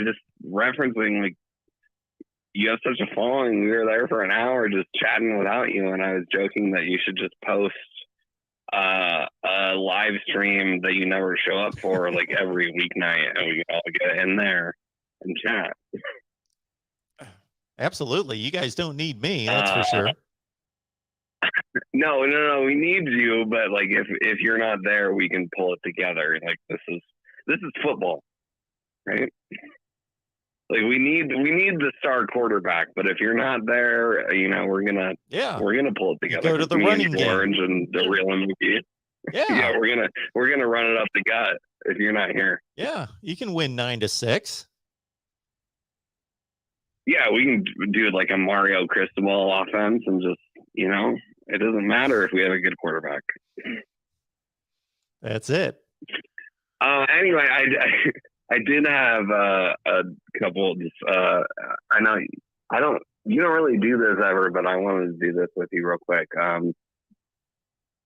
just referencing, like, you have such a following. We were there for an hour just chatting without you, and I was joking that you should just post a live stream that you never show up for, like every weeknight, and we all get in there and chat. Absolutely. You guys don't need me, that's for sure. No, we need you, but like if you're not there, we can pull it together. Like this is football, right? Like we need the star quarterback, but if you're not there, we're gonna pull it together. You go to the running game, Orange and the real MVP. Yeah, we're gonna run it up the gut if you're not here. Yeah, you can win 9-6. Yeah, we can do like a Mario Cristobal offense and just it doesn't matter if we have a good quarterback. That's it. Anyway, I did have a couple. I know you don't really do this ever, but I wanted to do this with you real quick.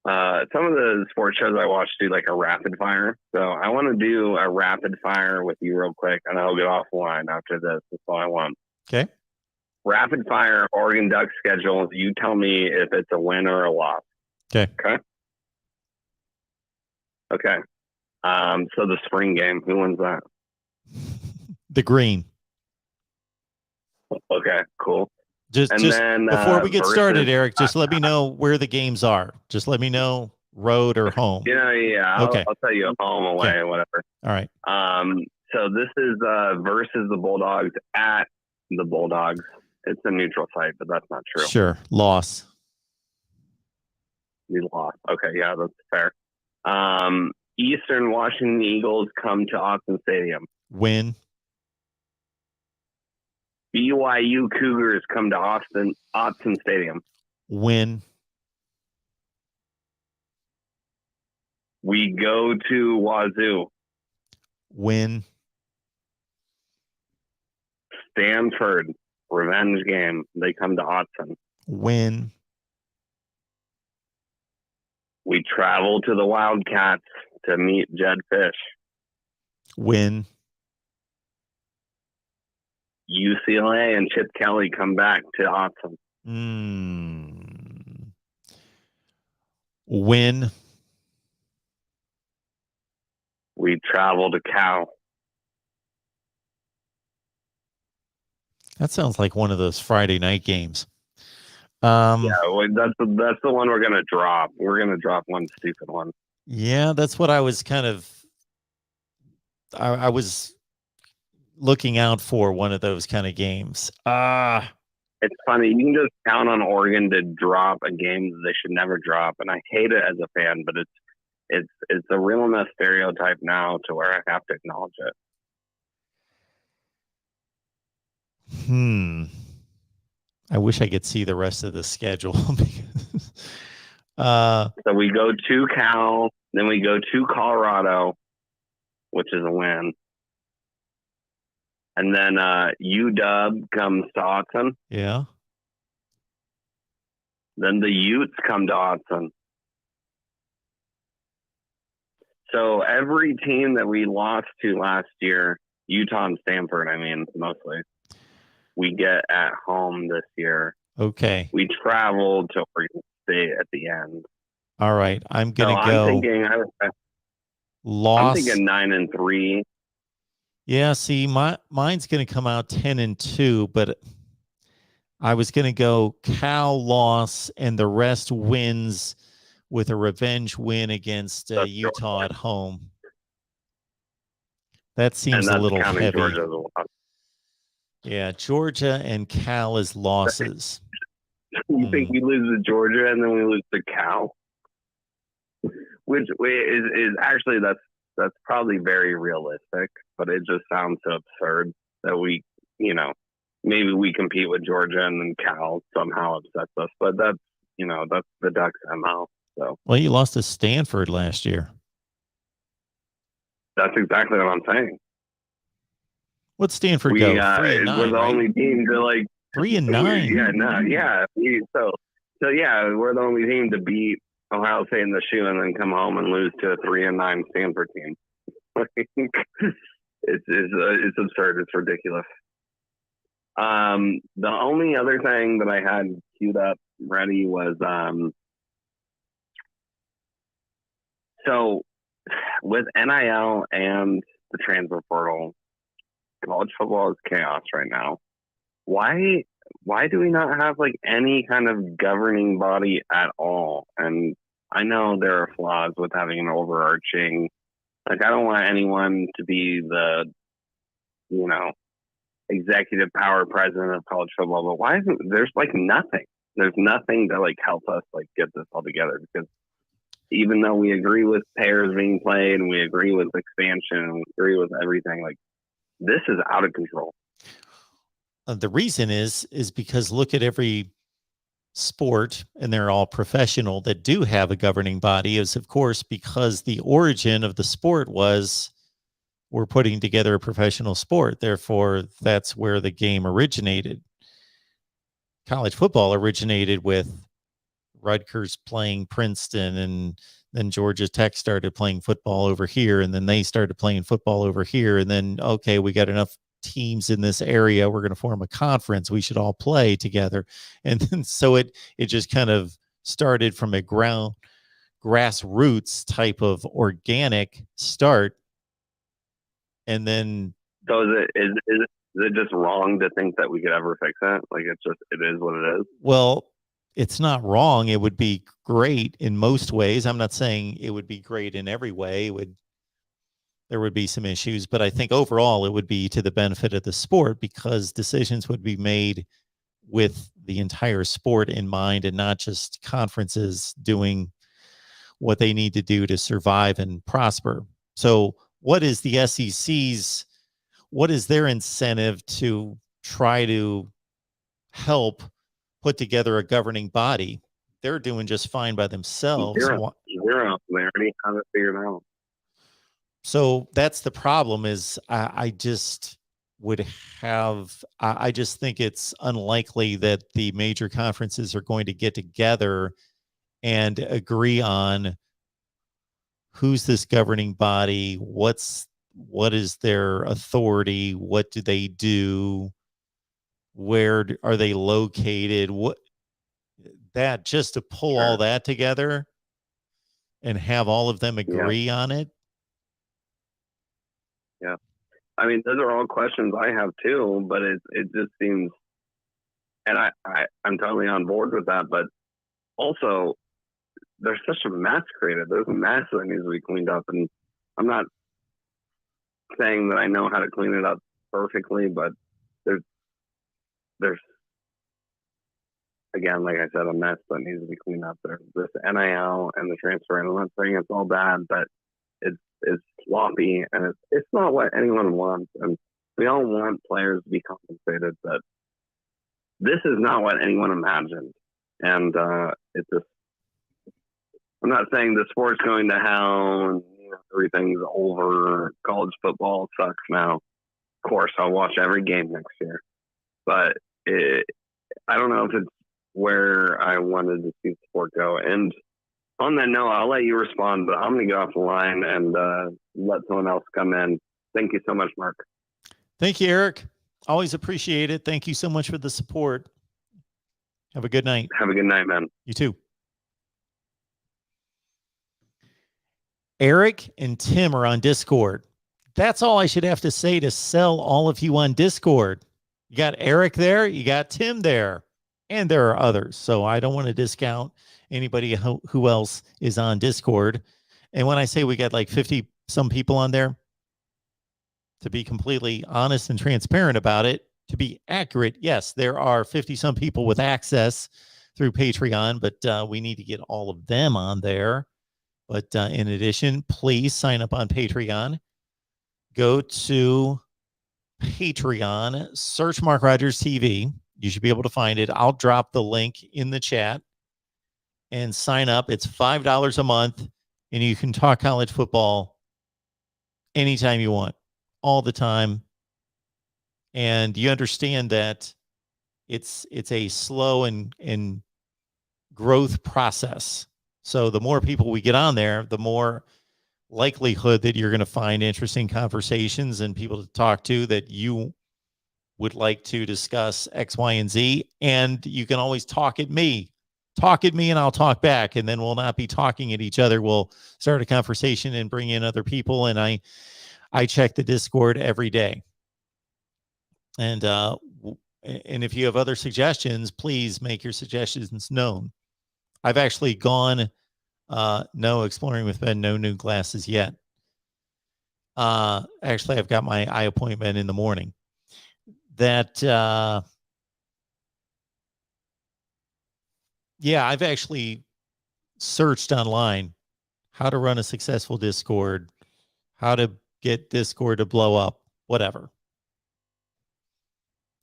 Some of the sports shows I watch do like a rapid fire. So I want to do a rapid fire with you real quick, and I'll get off the line after this. That's all I want. Okay. Rapid fire Oregon Ducks schedule. You tell me if it's a win or a loss. Okay. Okay. Okay. So the spring game, who wins that? The green. Okay, cool. Just then, before we get started, versus- Eric, just let me know where the games are. Just let me know road or home. Yeah. Okay. I'll tell you home, away, whatever. All right. So this is versus the Bulldogs at the Bulldogs. It's a neutral site, but that's not true. Sure. Loss. We lost. Okay, yeah, that's fair. Eastern Washington Eagles come to Austin Stadium. Win. BYU Cougars come to Austin Stadium. Win. We go to Wazoo. Win. Stanford, revenge game. They come to Austin. Win. We travel to the Wildcats to meet Jed Fish. Win. UCLA and Chip Kelly come back to Austin. Win. We travel to Cal. That sounds like one of those Friday night games. Yeah, well, that's the one we're gonna drop. We're gonna drop one stupid one. Yeah, that's what I was kind of. I was looking out for one of those kind of games. It's funny. You can just count on Oregon to drop a game that they should never drop, and I hate it as a fan, but it's a real enough stereotype now to where I have to acknowledge it. I wish I could see the rest of the schedule. So we go to Cal, then we go to Colorado, which is a win. And then UW comes to Austin. Yeah. Then the Utes come to Austin. So every team that we lost to last year, Utah and Stanford, I mean, mostly, we get at home this year. Okay. We travel to Oregon State at the end. All right. I'm going to So go. I'm thinking, loss. I'm thinking 9-3. Yeah. See, mine's going to come out 10-2, but I was going to go Cal loss and the rest wins with a revenge win against Utah at home. That seems a little heavy. Georgia as a loss. Yeah, Georgia and Cal is losses. You think we lose to Georgia and then we lose to Cal? Which is actually that's probably very realistic, but it just sounds so absurd that we, maybe we compete with Georgia and then Cal somehow upsets us. But that's the Ducks MO. So Well, you lost to Stanford last year. that's exactly what I'm saying. What'd Stanford go? 3-9, we're the right? only team to 3-9. Yeah, no, yeah. So yeah, we're the only team to beat Ohio State in the shoe and then come home and lose to a 3-9 Stanford team. It's absurd. It's ridiculous. The only other thing that I had queued up ready was so with NIL and the transfer portal, college football is chaos right now. Why do we not have any kind of governing body at all? And I know there are flaws with having an overarching, I don't want anyone to be the, executive power president of college football, but why isn't there's nothing? There's nothing to help us get this all together, because even though we agree with pairs being played and we agree with expansion and we agree with everything, this is out of control. The reason is because look at every sport, and they're all professional, that do have a governing body, is of course because the origin of the sport was we're putting together a professional sport. Therefore, that's where the game originated. College football originated with Rutgers playing Princeton, and then Georgia Tech started playing football over here, and then they started playing football over here, and then, okay, we got enough teams in this area, we're going to form a conference, we should all play together. And then so it just kind of started from a grassroots type of organic start. And then So is it just wrong to think that we could ever fix that? Like, it is what it is. Well, it's not wrong. It would be great in most ways. I'm not saying it would be great in every way. There would be some issues, but I think overall it would be to the benefit of the sport, because decisions would be made with the entire sport in mind, and not just conferences doing what they need to do to survive and prosper. So what is the SEC's, what is their incentive to try to help put together a governing body? They're doing just fine by themselves. Zero. They already have it figured out. So that's the problem, is I just would have, I just think it's unlikely that the major conferences are going to get together and agree on who's this governing body, what is their authority, what do they do, where are they located, just to pull all that together and have all of them agree on it. Yeah. I mean, those are all questions I have too, but it just seems, and I'm totally on board with that, but also there's such a mess created. There's a mess that needs to be cleaned up, and I'm not saying that I know how to clean it up perfectly, but there's again, like I said, a mess that needs to be cleaned up. There's this NIL and the transfer, and I'm not saying it's all bad, but it's sloppy, and it's not what anyone wants. And we all want players to be compensated, but this is not what anyone imagined. And it's just, I'm not saying the sport's going to hell and everything's over. College football sucks now. Of course, I'll watch every game next year, but I don't know if it's where I wanted to see the sport go. And on that note, I'll let you respond, but I'm going to get off the line and let someone else come in. Thank you so much, Mark. Thank you, Eric. Always appreciate it. Thank you so much for the support. Have a good night. Have a good night, man. You too. Eric and Tim are on Discord. That's all I should have to say to sell all of you on Discord. You got Eric there, you got Tim there, and there are others. So I don't want to discount anybody who else is on Discord. And when I say we got like 50 some people on there, to be completely honest and transparent about it, to be accurate, yes, there are 50 some people with access through Patreon, but we need to get all of them on there. But in addition, please sign up on Patreon. Go to Patreon, search Mark Rogers TV. You should be able to find it. I'll drop the link in the chat and sign up. It's $5 a month, and you can talk college football anytime you want, all the time. And you understand that it's a slow and growth process. So the more people we get on there, the more likelihood that you're going to find interesting conversations and people to talk to that you would like to discuss X, Y, and Z. And you can always talk at me and I'll talk back, and then we'll not be talking at each other. We'll start a conversation and bring in other people. And I check the Discord every day. And if you have other suggestions, please make your suggestions known. I've actually gone, no exploring with Ben, no new glasses yet. Actually, I've got my eye appointment in the morning. Yeah, I've actually searched online how to run a successful Discord, how to get Discord to blow up, whatever.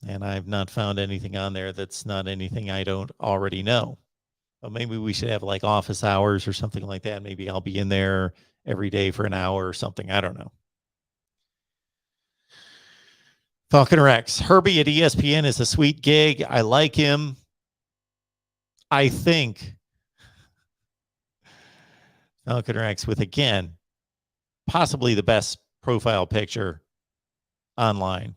And I've not found anything on there that's not anything I don't already know. But maybe we should have like office hours or something like that. Maybe I'll be in there every day for an hour or something. I don't know. Falcon Rex. Herbie at ESPN is a sweet gig. I like him. I think Falcon Rex with, again, possibly the best profile picture online.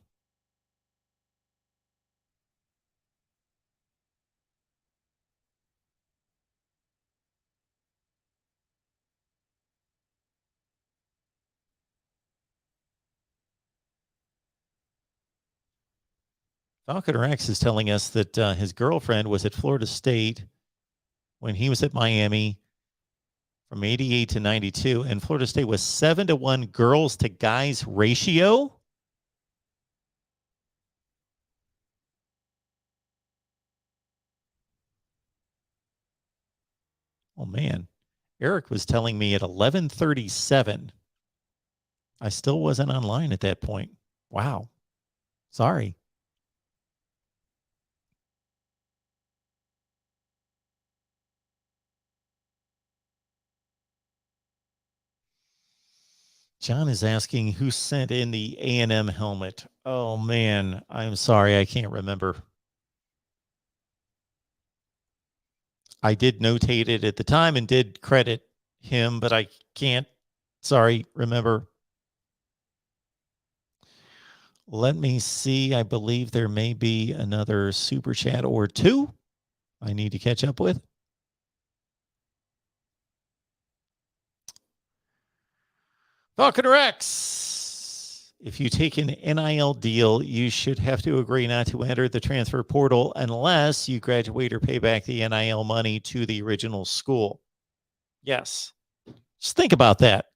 Falcon Rex is telling us that his girlfriend was at Florida State when he was at Miami from 88 to 92, and Florida State was 7-1 girls to guys ratio. Oh, man. Eric was telling me at 11:37. I still wasn't online at that point. Wow. Sorry. John is asking who sent in the A&M helmet. Oh, man. I'm sorry. I can't remember. I did notate it at the time and did credit him, but I can't, remember. Let me see. I believe there may be another super chat or two I need to catch up with. Falcon Rex. If you take an NIL deal, you should have to agree not to enter the transfer portal unless you graduate or pay back the NIL money to the original school. Yes. Just think about that.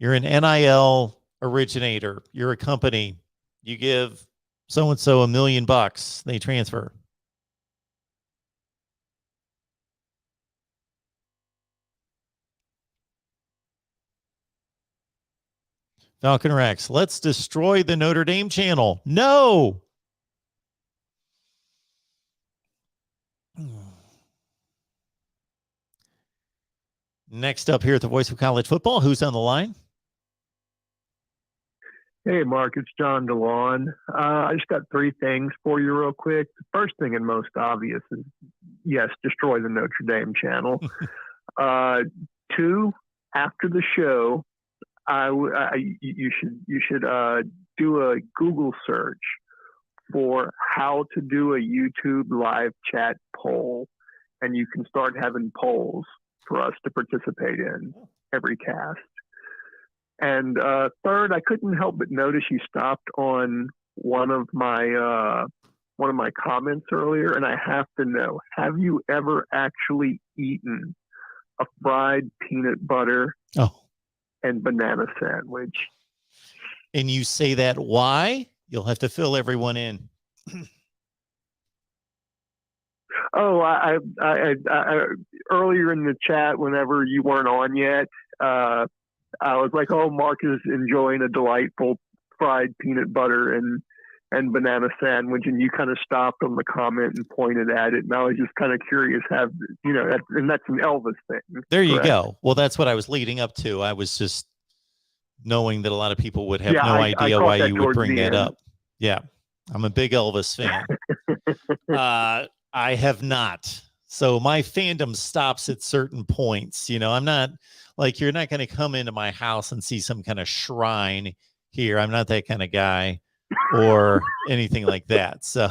You're an NIL originator. You're a company. You give so-and-so $1 million. They transfer. Falcon Rex, let's destroy the Notre Dame channel. No. Next up here at the Voice of College Football, who's on the line? Hey, Mark, it's John DeLon. I just got three things for you real quick. The first thing and most obvious is, yes, destroy the Notre Dame channel. Two, after the show, you should do a Google search for how to do a YouTube live chat poll, and you can start having polls for us to participate in every cast. And third, I couldn't help but notice you stopped on one of my comments earlier, and I have to know: have you ever actually eaten a fried peanut butter and banana sandwich? And you say that why? You'll have to fill everyone in. I earlier in the chat, whenever you weren't on yet, I was like, "Oh, Mark is enjoying a delightful fried peanut butter and banana sandwich," and you kind of stopped on the comment and pointed at it, and I was just kind of curious. And that's an Elvis thing. There you go. Well, that's what I was leading up to. I was just knowing that a lot of people would have no idea why you would bring that up. Yeah, I'm a big Elvis fan. I have not. So my fandom stops at certain points. You know, I'm not like, you're not going to come into my house and see some kind of shrine here. I'm not that kind of guy or anything like that. So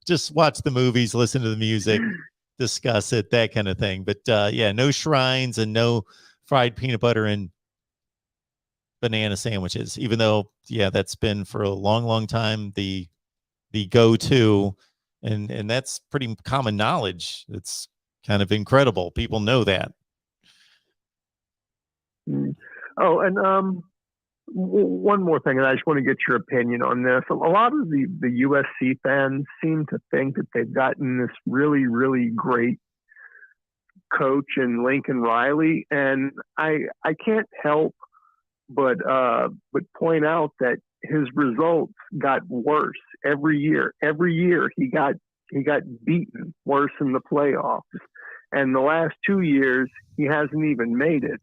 just watch the movies, listen to the music, discuss it, that kind of thing. But yeah, no shrines and no fried peanut butter and banana sandwiches, even though, yeah, that's been for a long, long time the go-to. And that's pretty common knowledge. It's kind of incredible. People know that. Oh, and one more thing, and I just want to get your opinion on this. A lot of the USC fans seem to think that they've gotten this really, really great coach in Lincoln Riley, and I can't help but point out that his results got worse every year. Every year he got beaten worse in the playoffs. And the last 2 years he hasn't even made it.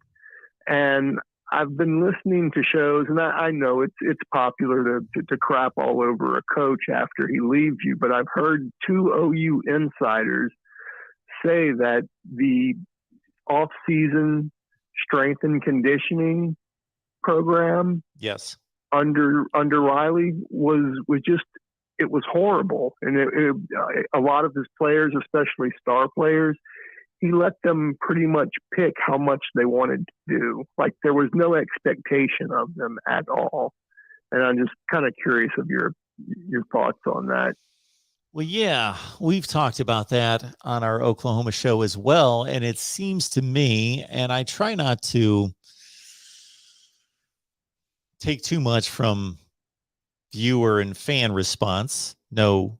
And I've been listening to shows, and I know it's popular to crap all over a coach after he leaves you, but I've heard two OU insiders say that the off-season strength and conditioning program Yes. under Riley was just, it was horrible. And a lot of his players, especially star players, he let them pretty much pick how much they wanted to do. Like, there was no expectation of them at all. And I'm just kind of curious of your thoughts on that. Well, yeah, we've talked about that on our Oklahoma show as well. And it seems to me, and I try not to take too much from viewer and fan response. No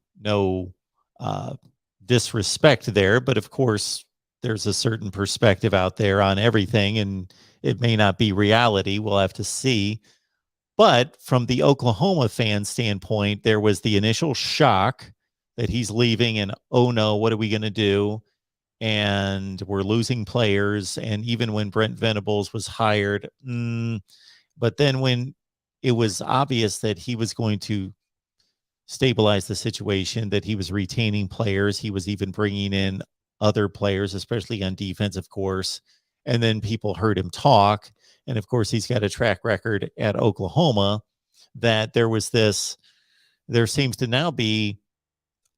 disrespect there, but of course there's a certain perspective out there on everything, and it may not be reality. We'll have to see. But from the Oklahoma fan standpoint, there was the initial shock that he's leaving, and oh no, what are we going to do? And we're losing players. And even when Brent Venables was hired, but then when it was obvious that he was going to stabilize the situation, that he was retaining players, he was even bringing in other players, especially on defense, of course. And then people heard him talk. And of course, he's got a track record at Oklahoma, that there seems to now be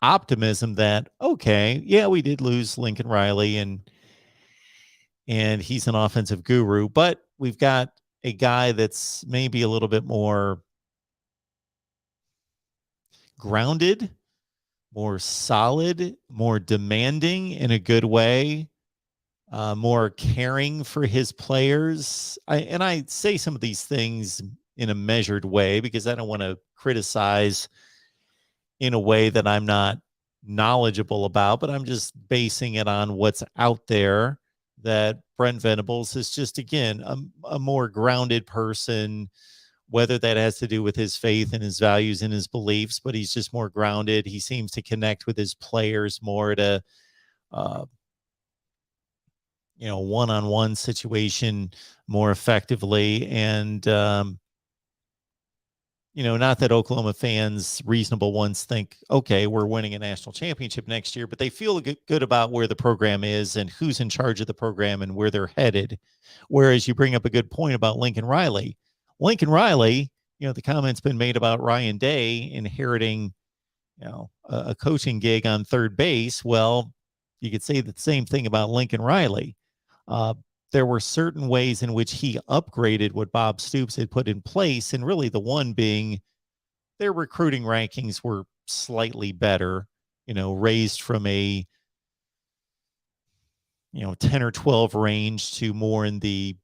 optimism that, okay, yeah, we did lose Lincoln Riley and he's an offensive guru, but we've got a guy that's maybe a little bit more grounded, more solid, more demanding in a good way, more caring for his players. I say some of these things in a measured way because I don't want to criticize in a way that I'm not knowledgeable about, but I'm just basing it on what's out there, that Brent Venables is just, again, a more grounded person, whether that has to do with his faith and his values and his beliefs, but he's just more grounded. He seems to connect with his players more to, one-on-one situation more effectively. And, not that Oklahoma fans, reasonable ones, think, okay, we're winning a national championship next year, but they feel good about where the program is and who's in charge of the program and where they're headed. Whereas you bring up a good point about Lincoln Riley. Lincoln Riley, the comment's been made about Ryan Day inheriting, a coaching gig on third base. Well, you could say the same thing about Lincoln Riley. There were certain ways in which he upgraded what Bob Stoops had put in place, and really the one being their recruiting rankings were slightly better, raised from a 10 or 12 range to more in the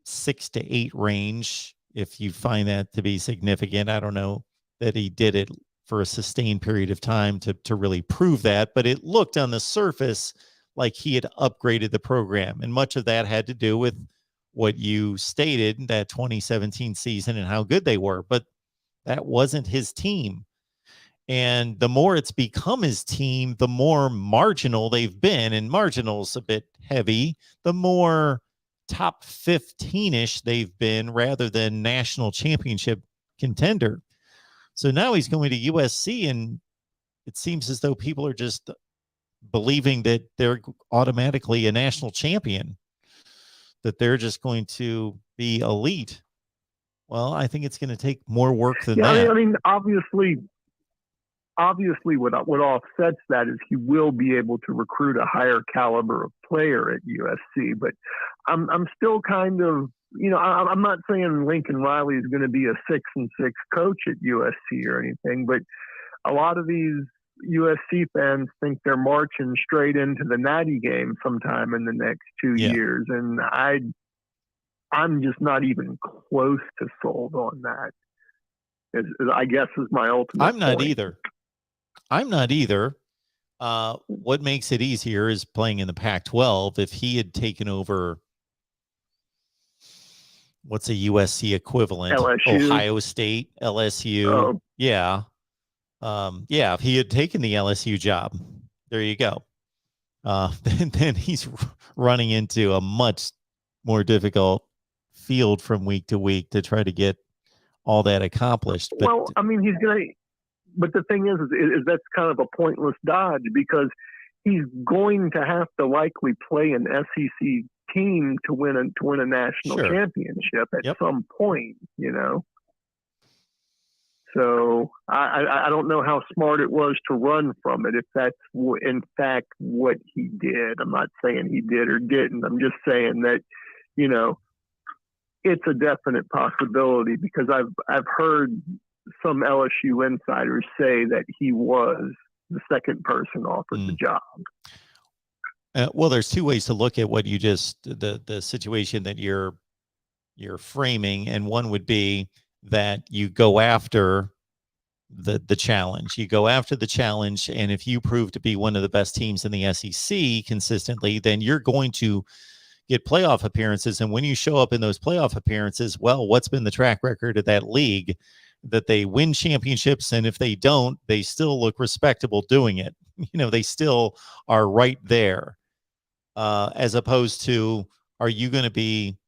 6 to 8 range, if you find that to be significant. I don't know that he did it for a sustained period of time to really prove that, but it looked on the surface like he had upgraded the program. And much of that had to do with what you stated, that 2017 season and how good they were. But that wasn't his team. And the more it's become his team, the more marginal they've been. And marginal's a bit heavy. The more top 15-ish they've been rather than national championship contender. So now he's going to USC, and it seems as though people are just believing that they're automatically a national champion, that they're just going to be elite. Well, I think it's going to take more work than that. I mean, obviously what offsets that is he will be able to recruit a higher caliber of player at USC. But I'm still kind of, I'm not saying Lincoln Riley is going to be a 6-6 coach at USC or anything, but a lot of these USC fans think they're marching straight into the Natty game sometime in the next 2 years, and I'm just not even close to sold on that. I guess is my ultimate. I'm not point. either. I'm not either. What makes it easier is playing in the Pac-12. If he had taken over, what's a USC equivalent? LSU. Ohio State, LSU. Yeah. If he had taken the LSU job, there you go. Then he's running into a much more difficult field from week to week to try to get all that accomplished. But, he's going to. But the thing is that's kind of a pointless dodge, because he's going to have to likely play an SEC team to win a national Sure. championship at Yep. some point, you know. So I don't know how smart it was to run from it, if that's in fact what he did. I'm not saying he did or didn't. I'm just saying that, you know, it's a definite possibility, because I've heard some LSU insiders say that he was the second person offered the job. Well, there's two ways to look at what you just the situation that you're framing, and one would be that you go after the challenge. You go after the challenge, and if you prove to be one of the best teams in the SEC consistently, then you're going to get playoff appearances. And when you show up in those playoff appearances, well, what's been the track record of that league? That they win championships, and if they don't, they still look respectable doing it. You know, they still are right there. As opposed to, are you going to be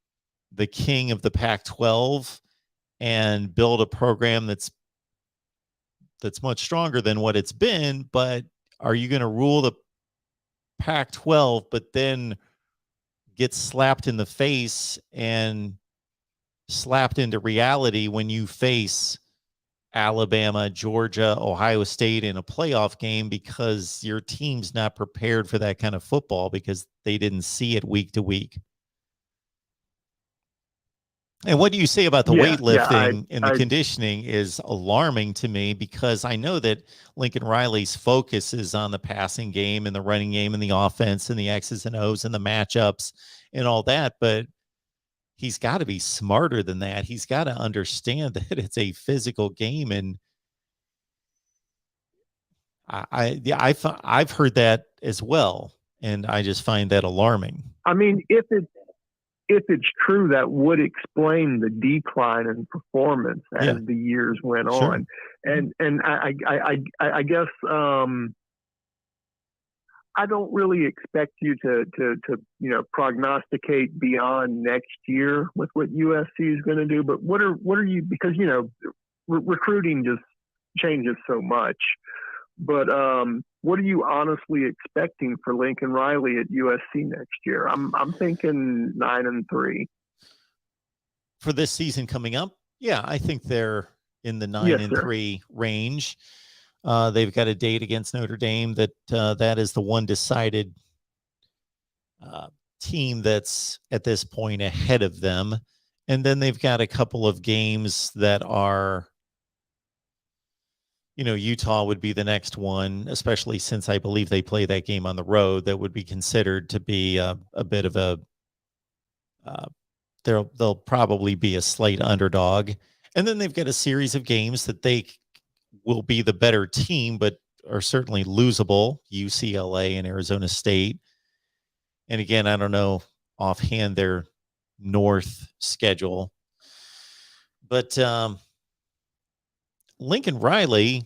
the king of the Pac-12 and build a program that's much stronger than what it's been, but are you going to rule the Pac-12 but then get slapped in the face and slapped into reality when you face Alabama, Georgia, Ohio State in a playoff game, because your team's not prepared for that kind of football because they didn't see it week to week? And what do you say about the weightlifting and the conditioning is alarming to me, because I know that Lincoln Riley's focus is on the passing game and the running game and the offense and the X's and O's and the matchups and all that, but he's got to be smarter than that. He's got to understand that it's a physical game, and I've heard that as well, and I just find that alarming. I mean, if it's true, that would explain the decline in performance as the years went on. And I guess I don't really expect you to you know, prognosticate beyond next year with what USC is going to do. But what are you, because, you know, recruiting just changes so much. But what are you honestly expecting for Lincoln Riley at USC next year? I'm thinking 9-3 for this season coming up. Yeah, I think they're in the 9-3 range. They've got a date against Notre Dame that is the one decided team that's at this point ahead of them. And then they've got a couple of games that are, you know, Utah would be the next one, especially since I believe they play that game on the road. That would be considered to be a bit of a, they'll probably be a slight underdog. And then they've got a series of games that they will be the better team, but are certainly losable. UCLA and Arizona State. And again, I don't know offhand their North schedule, but Lincoln Riley,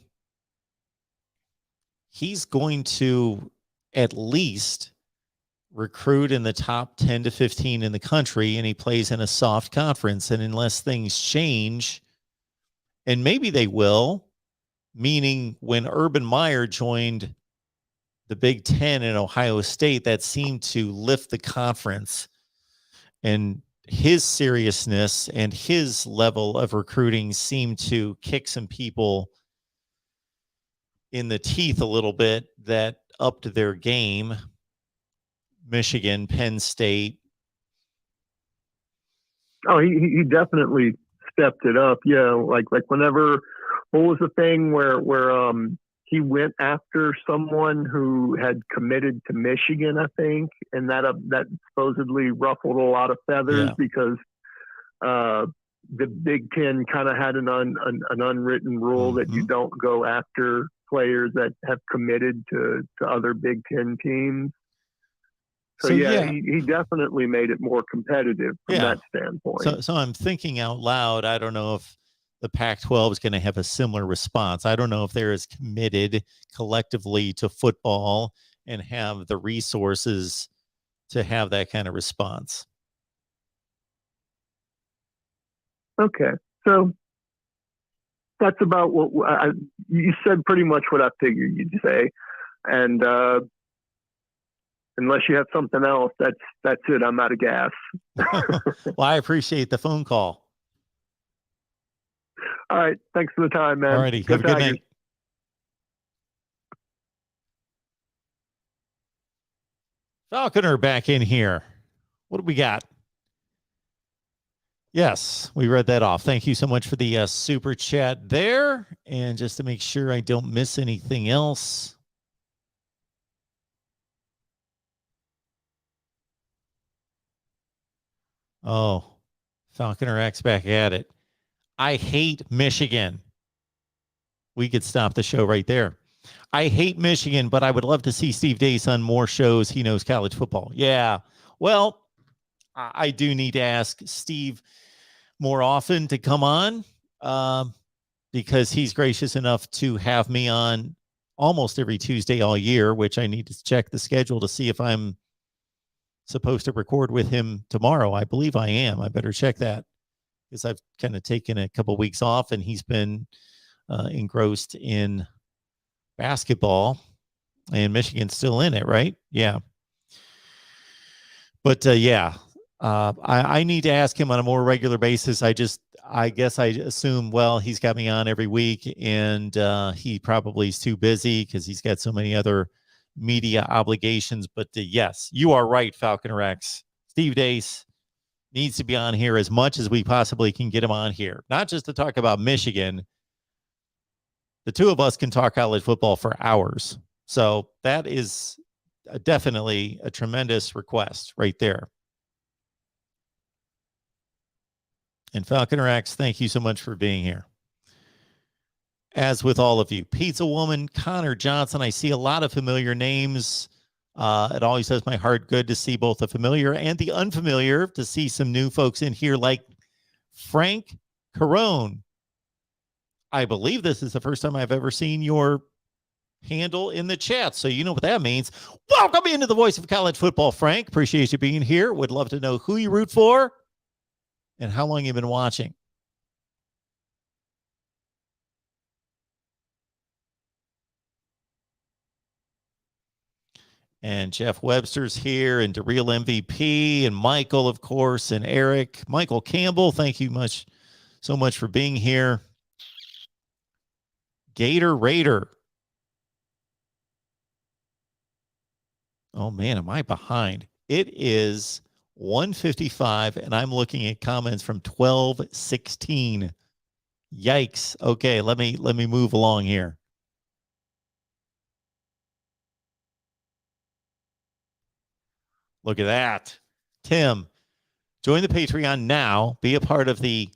he's going to at least recruit in the top 10 to 15 in the country, and he plays in a soft conference. And unless things change, and maybe they will, meaning when Urban Meyer joined the Big Ten in Ohio State, that seemed to lift the conference, and his seriousness and his level of recruiting seemed to kick some people in the teeth a little bit that upped their game. Michigan, Penn State. Oh, he definitely stepped it up. Yeah, like whenever, what was the thing where he went after someone who had committed to Michigan, I think, and that supposedly ruffled a lot of feathers because the Big Ten kind of had an unwritten rule that you don't go after players that have committed to other Big Ten teams. So he definitely made it more competitive from that standpoint. So I'm thinking out loud. I don't know if the Pac-12 is going to have a similar response. I don't know if they're as committed collectively to football and have the resources to have that kind of response. Okay. So that's about what you said, pretty much what I figured you'd say. And unless you have something else, that's it. I'm out of gas. Well, I appreciate the phone call. All right. Thanks for the time, man. All righty. Have a good night. Falconer back in here. What do we got? Yes, we read that off. Thank you so much for the super chat there. And just to make sure I don't miss anything else. Oh, Falconer X back at it. I hate Michigan. We could stop the show right there. I hate Michigan, but I would love to see Steve Dace on more shows. He knows college football. Yeah. Well, I do need to ask Steve more often to come on because he's gracious enough to have me on almost every Tuesday all year, which I need to check the schedule to see if I'm supposed to record with him tomorrow. I believe I am. I better check that because I've kind of taken a couple weeks off and he's been engrossed in basketball, and Michigan's still in it, right? Yeah. But I need to ask him on a more regular basis. I guess I assume, well, he's got me on every week and he probably is too busy because he's got so many other media obligations. But yes, you are right, Falconer X. Steve Dace needs to be on here as much as we possibly can get him on here, not just to talk about Michigan. The two of us can talk college football for hours. So that is definitely a tremendous request right there. And Falconer X, thank you so much for being here. As with all of you, Pizza Woman, Connor Johnson, I see a lot of familiar names. It always does my heart good to see both the familiar and the unfamiliar, to see some new folks in here like Frank Carone. I believe this is the first time I've ever seen your handle in the chat, so you know what that means. Welcome into the voice of college football, Frank. Appreciate you being here. Would love to know who you root for and how long you've been watching. And Jeff Webster's here, and DeReal MVP, and Michael, of course, and Eric. Michael Campbell, thank you so much for being here. Gator Raider. Oh, man, am I behind? It is 1:55, and I'm looking at comments from 12:16. Yikes. Okay, let me move along here. Look at that. Tim, join the Patreon now. Be a part of the,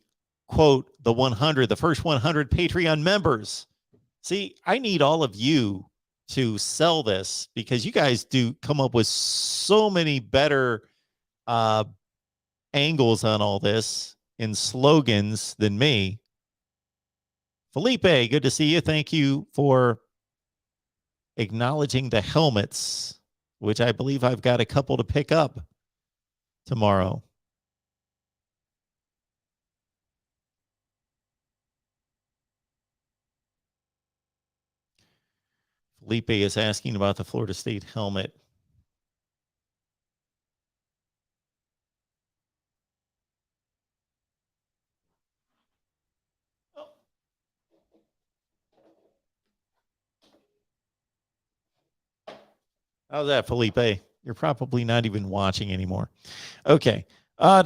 quote, the first 100 Patreon members. See, I need all of you to sell this because you guys do come up with so many better angles on all this and slogans than me. Felipe, good to see you. Thank you for acknowledging the helmets, which I believe I've got a couple to pick up tomorrow. Felipe is asking about the Florida State helmet. How's that, Felipe? You're probably not even watching anymore. Okay. I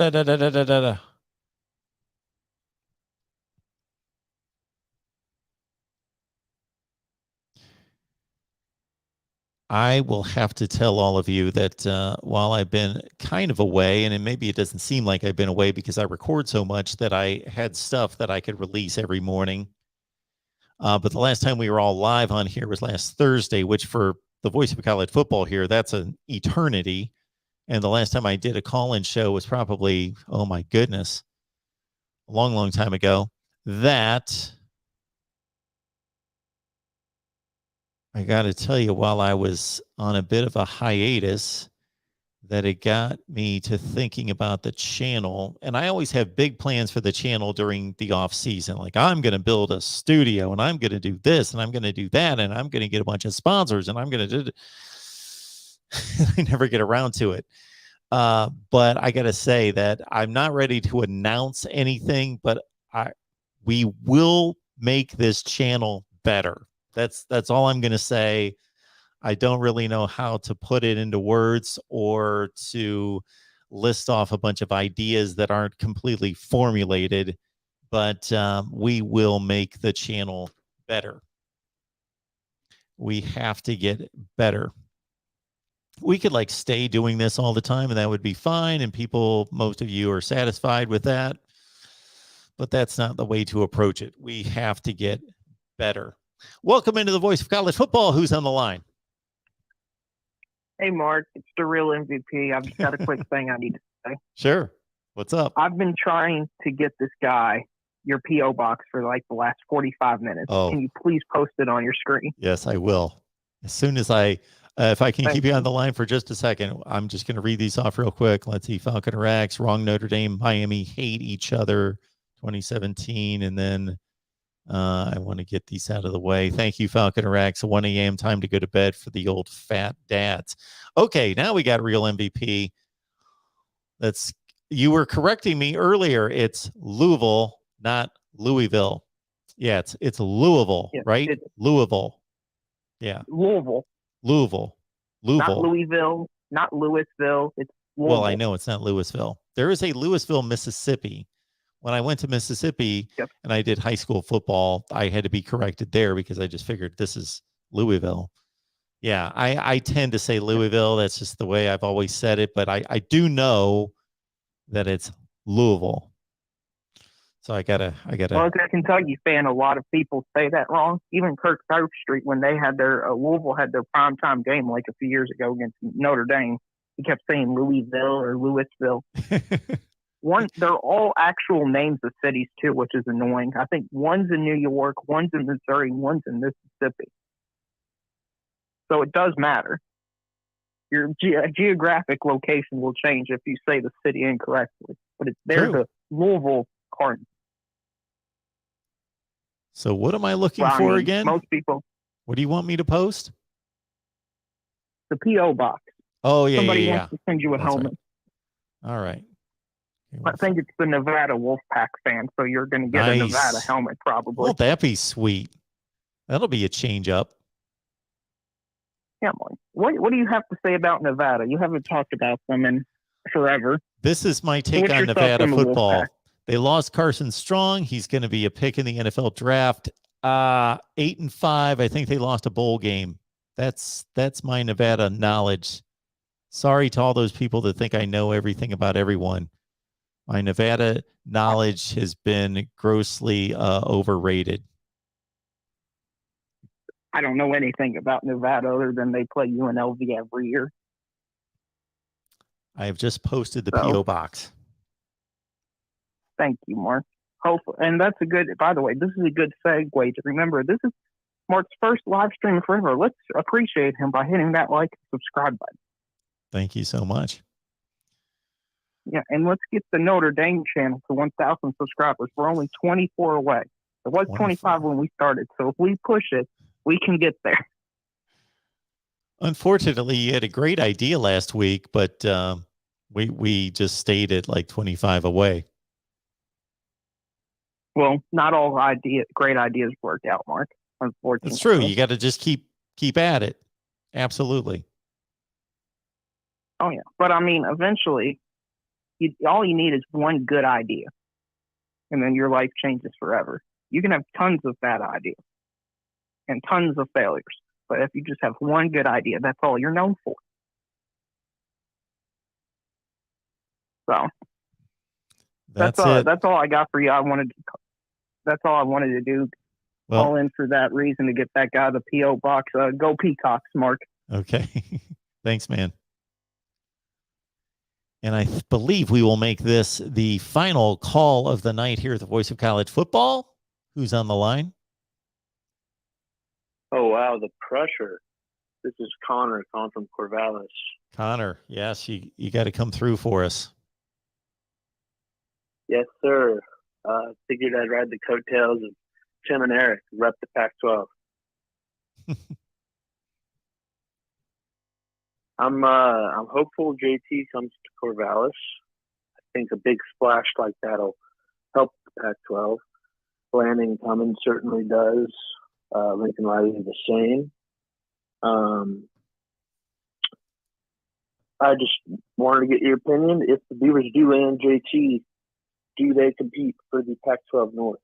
will have to tell all of you that while I've been kind of away, and maybe it doesn't seem like I've been away because I record so much that I had stuff that I could release every morning. But the last time we were all live on here was last Thursday, which for the voice of college football here, that's an eternity. And the last time I did a call-in show was probably, oh my goodness, a long, long time ago. That, I got to tell you, while I was on a bit of a hiatus, that it got me to thinking about the channel. And I always have big plans for the channel during the off season. Like, I'm going to build a studio, and I'm going to do this, and I'm going to do that, and I'm going to get a bunch of sponsors, and I'm going to do. I never get around to it. But I got to say that I'm not ready to announce anything, but we will make this channel better. That's all I'm going to say. I don't really know how to put it into words or to list off a bunch of ideas that aren't completely formulated, but we will make the channel better. We have to get better. We could like stay doing this all the time and that would be fine. And most of you are satisfied with that, but that's not the way to approach it. We have to get better. Welcome into the Voice of College Football. Who's on the line? Hey, Mark, it's the real MVP. I've just got a quick thing I need to say. Sure. What's up? I've been trying to get this guy your P.O. box for like the last 45 minutes. Oh. Can you please post it on your screen? Yes, I will. As soon as if I can keep you on the line for just a second, I'm just going to read these off real quick. Let's see. Falcon Rax, wrong Notre Dame, Miami hate each other, 2017. And then I want to get these out of the way. Thank you, Falcon Rax. 1 a.m. time to go to bed for the old fat dads. Okay, now we got real MVP. You were correcting me earlier. It's Louisville, not Louisville. Yeah, it's Louisville, yeah, right? Louisville. Yeah. Louisville. Not Louisville, not Louisville. It's Louisville. Well, I know it's not Louisville. There is a Louisville, Mississippi. When I went to Mississippi and I did high school football, I had to be corrected there because I just figured this is Louisville. Yeah, I tend to say Louisville. That's just the way I've always said it. But I do know that it's Louisville. So I gotta. Well, as a Kentucky fan, a lot of people say that wrong. Even Kirk Street, when they had their Louisville had their primetime game like a few years ago against Notre Dame, he kept saying Louisville or Louisville. They're all actual names of cities too, which is annoying. I think one's in New York, one's in Missouri, one's in Mississippi. So it does matter. Your geographic location will change if you say the city incorrectly. But there's a Louisville Cardinals. So what am I looking for again? Most people. What do you want me to post? The P.O. box. Oh, yeah, Somebody wants to send you a helmet. Right. All right. I think it's the Nevada Wolfpack fan, so you're going to get a Nevada helmet probably. Won't that be sweet? That'll be a change up. Yeah, what do you have to say about Nevada? You haven't talked about them in forever. This is my take on Nevada football. They lost Carson Strong. He's going to be a pick in the NFL draft. 8-5. I think they lost a bowl game. That's my Nevada knowledge. Sorry to all those people that think I know everything about everyone. My Nevada knowledge has been grossly overrated. I don't know anything about Nevada other than they play UNLV every year. I have just posted the P.O. box. Thank you, Mark. Hopefully, and that's a good, by the way, this is a good segue to remember this is Mark's first live stream forever. Let's appreciate him by hitting that like and subscribe button. Thank you so much. Yeah, and let's get the Notre Dame channel to 1,000 subscribers. We're only 24 away. It was 25 when we started, so if we push it, we can get there. Unfortunately, you had a great idea last week, but we just stayed at like 25 away. Well, not all great ideas work out, Mark. Unfortunately, it's true. You got to just keep at it. Absolutely. Oh yeah, but I mean, eventually, all you need is one good idea, and then your life changes forever. You can have tons of bad ideas and tons of failures, but if you just have one good idea, that's all you're known for. So that's all I got for you. That's all I wanted to do. Well, call in for that reason to get that guy the P.O. box. Go Peacocks, Mark. Okay. Thanks, man. And I believe we will make this the final call of the night here at the Voice of College Football. Who's on the line? Oh, wow, the pressure. This is Connor calling from Corvallis. Connor, yes, you got to come through for us. Yes, sir. Figured I'd ride the coattails of Tim and Eric, rep the Pac-12. I'm hopeful JT comes to Corvallis. I think a big splash like that'll help the Pac-12. Lanning Cummins certainly does. Lincoln Riley the same. I just wanted to get your opinion. If the Beavers do land JT, do they compete for the Pac-12 North?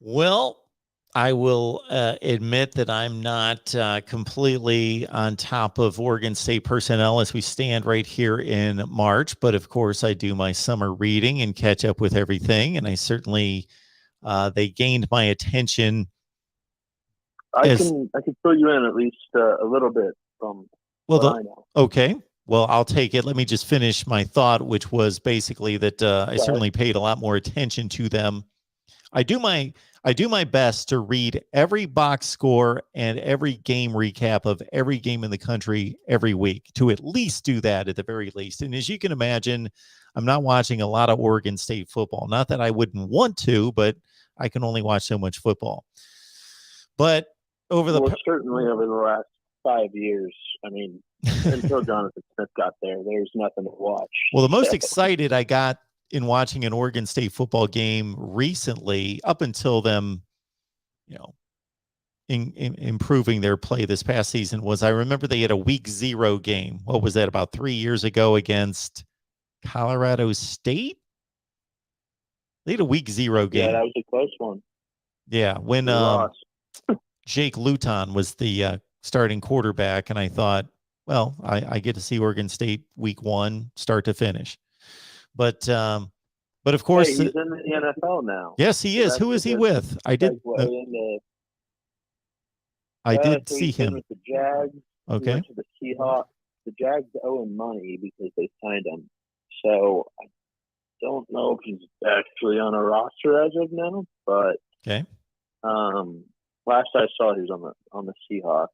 Well, I will admit that I'm not completely on top of Oregon State personnel as we stand right here in March. But of course, I do my summer reading and catch up with everything. And I certainly, they gained my attention. I can fill you in at least a little bit from what I know. Okay. Well, I'll take it. Let me just finish my thought, which was basically that I certainly paid a lot more attention to them. I do my best to read every box score and every game recap of every game in the country every week, to at least do that at the very least. And as you can imagine, I'm not watching a lot of Oregon State football. Not that I wouldn't want to, but I can only watch so much football. But certainly over the last 5 years, I mean, until Jonathan Smith got there's nothing to watch. Well, the most excited I got in watching an Oregon State football game recently, up until them, in improving their play this past season, was I remember they had a week 0 game. What was that, about 3 years ago against Colorado State? They had a week 0 game. Yeah, that was a close one. Yeah, when Jake Luton was the starting quarterback, and I thought, well, I get to see Oregon State week 1 start to finish. But of course, he's in the NFL now. Yes, he is. Who is he with? I did see him. With the Jags. Okay. He went to the Seahawks. The Jags owe him money because they signed him. So I don't know if he's actually on a roster as of now, but okay. Last I saw, he was on the Seahawks.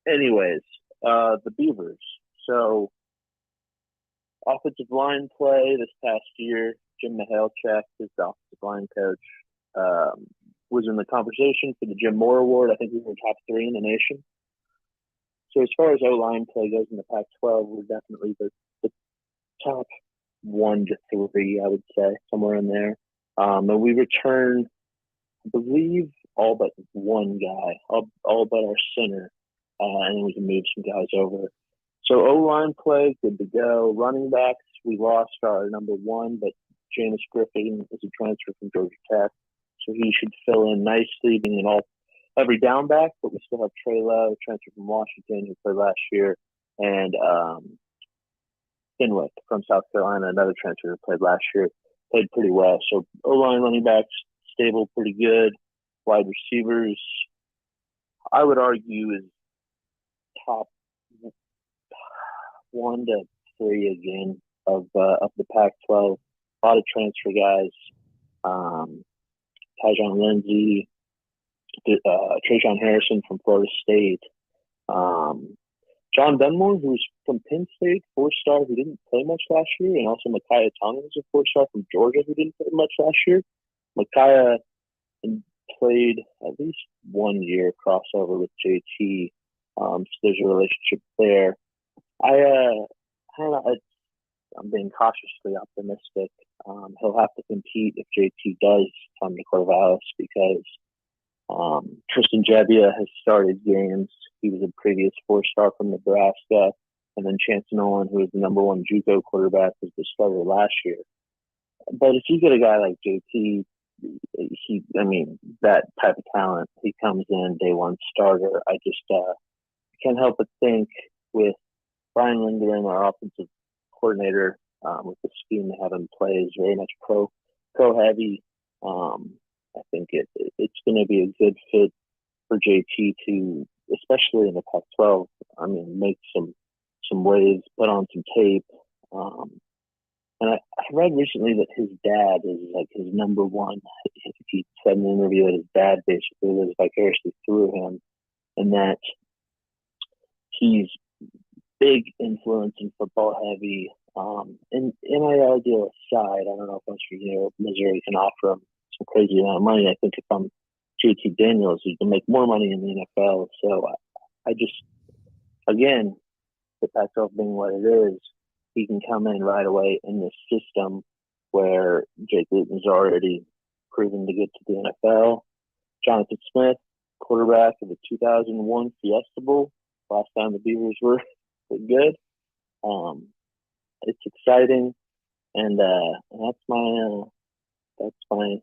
Anyways, the Beavers. So offensive line play this past year, Jim Mihalchek, his offensive line coach, was in the conversation for the Jim Moore Award. I think we were top 3 in the nation. So as far as O-line play goes in the Pac-12, we're definitely the top 1 to 3, I would say, somewhere in there. And we return, I believe, all but one guy, all but our center, and then we can move some guys over. So O-line play, good to go. Running backs, we lost our number 1, but Jameis Griffin is a transfer from Georgia Tech, so he should fill in nicely, being every down back. But we still have Trey Lowe, transfer from Washington, who played last year, and Finwick from South Carolina, another transfer who played last year, played pretty well. So O-line, running backs, stable, pretty good. Wide receivers, I would argue, is top 1 to 3 again of the Pac-12. A lot of transfer guys. Tyjon Lindsey, Trayshawn Harrison from Florida State. John Dunmore, who's from Penn State, 4-star, who didn't play much last year, and also Micaiah Tonga, who's a 4-star from Georgia, who didn't play much last year. Micaiah played at least 1 year crossover with JT, so there's a relationship there. I'm being cautiously optimistic. He'll have to compete if JT does come to Corvallis, because Tristan Gebbia has started games. He was a previous 4-star from Nebraska, and then Chance Nolan, who was the number 1 JUCO quarterback, was the starter last year. But if you get a guy like JT, that type of talent, he comes in day 1 starter. I just can't help but think with Brian Lindgren, our offensive coordinator, with the scheme they have in play, is very much pro heavy. I think it's going to be a good fit for JT to, especially in the Pac-12, make some waves, put on some tape. And I read recently that his dad is like his number 1. He said in an interview that his dad basically lives vicariously through him, and that he's big influence in football heavy. And NIL deal aside, I don't know if Missouri can offer him some crazy amount of money. I think if I'm JT Daniels, he can make more money in the NFL. So I just, again, the Pac-12 being what it is, he can come in right away in this system where Jake Luton's already proven to get to the NFL. Jonathan Smith, quarterback of the 2001 Fiesta Bowl, last time the Beavers were good. It's exciting, and that's my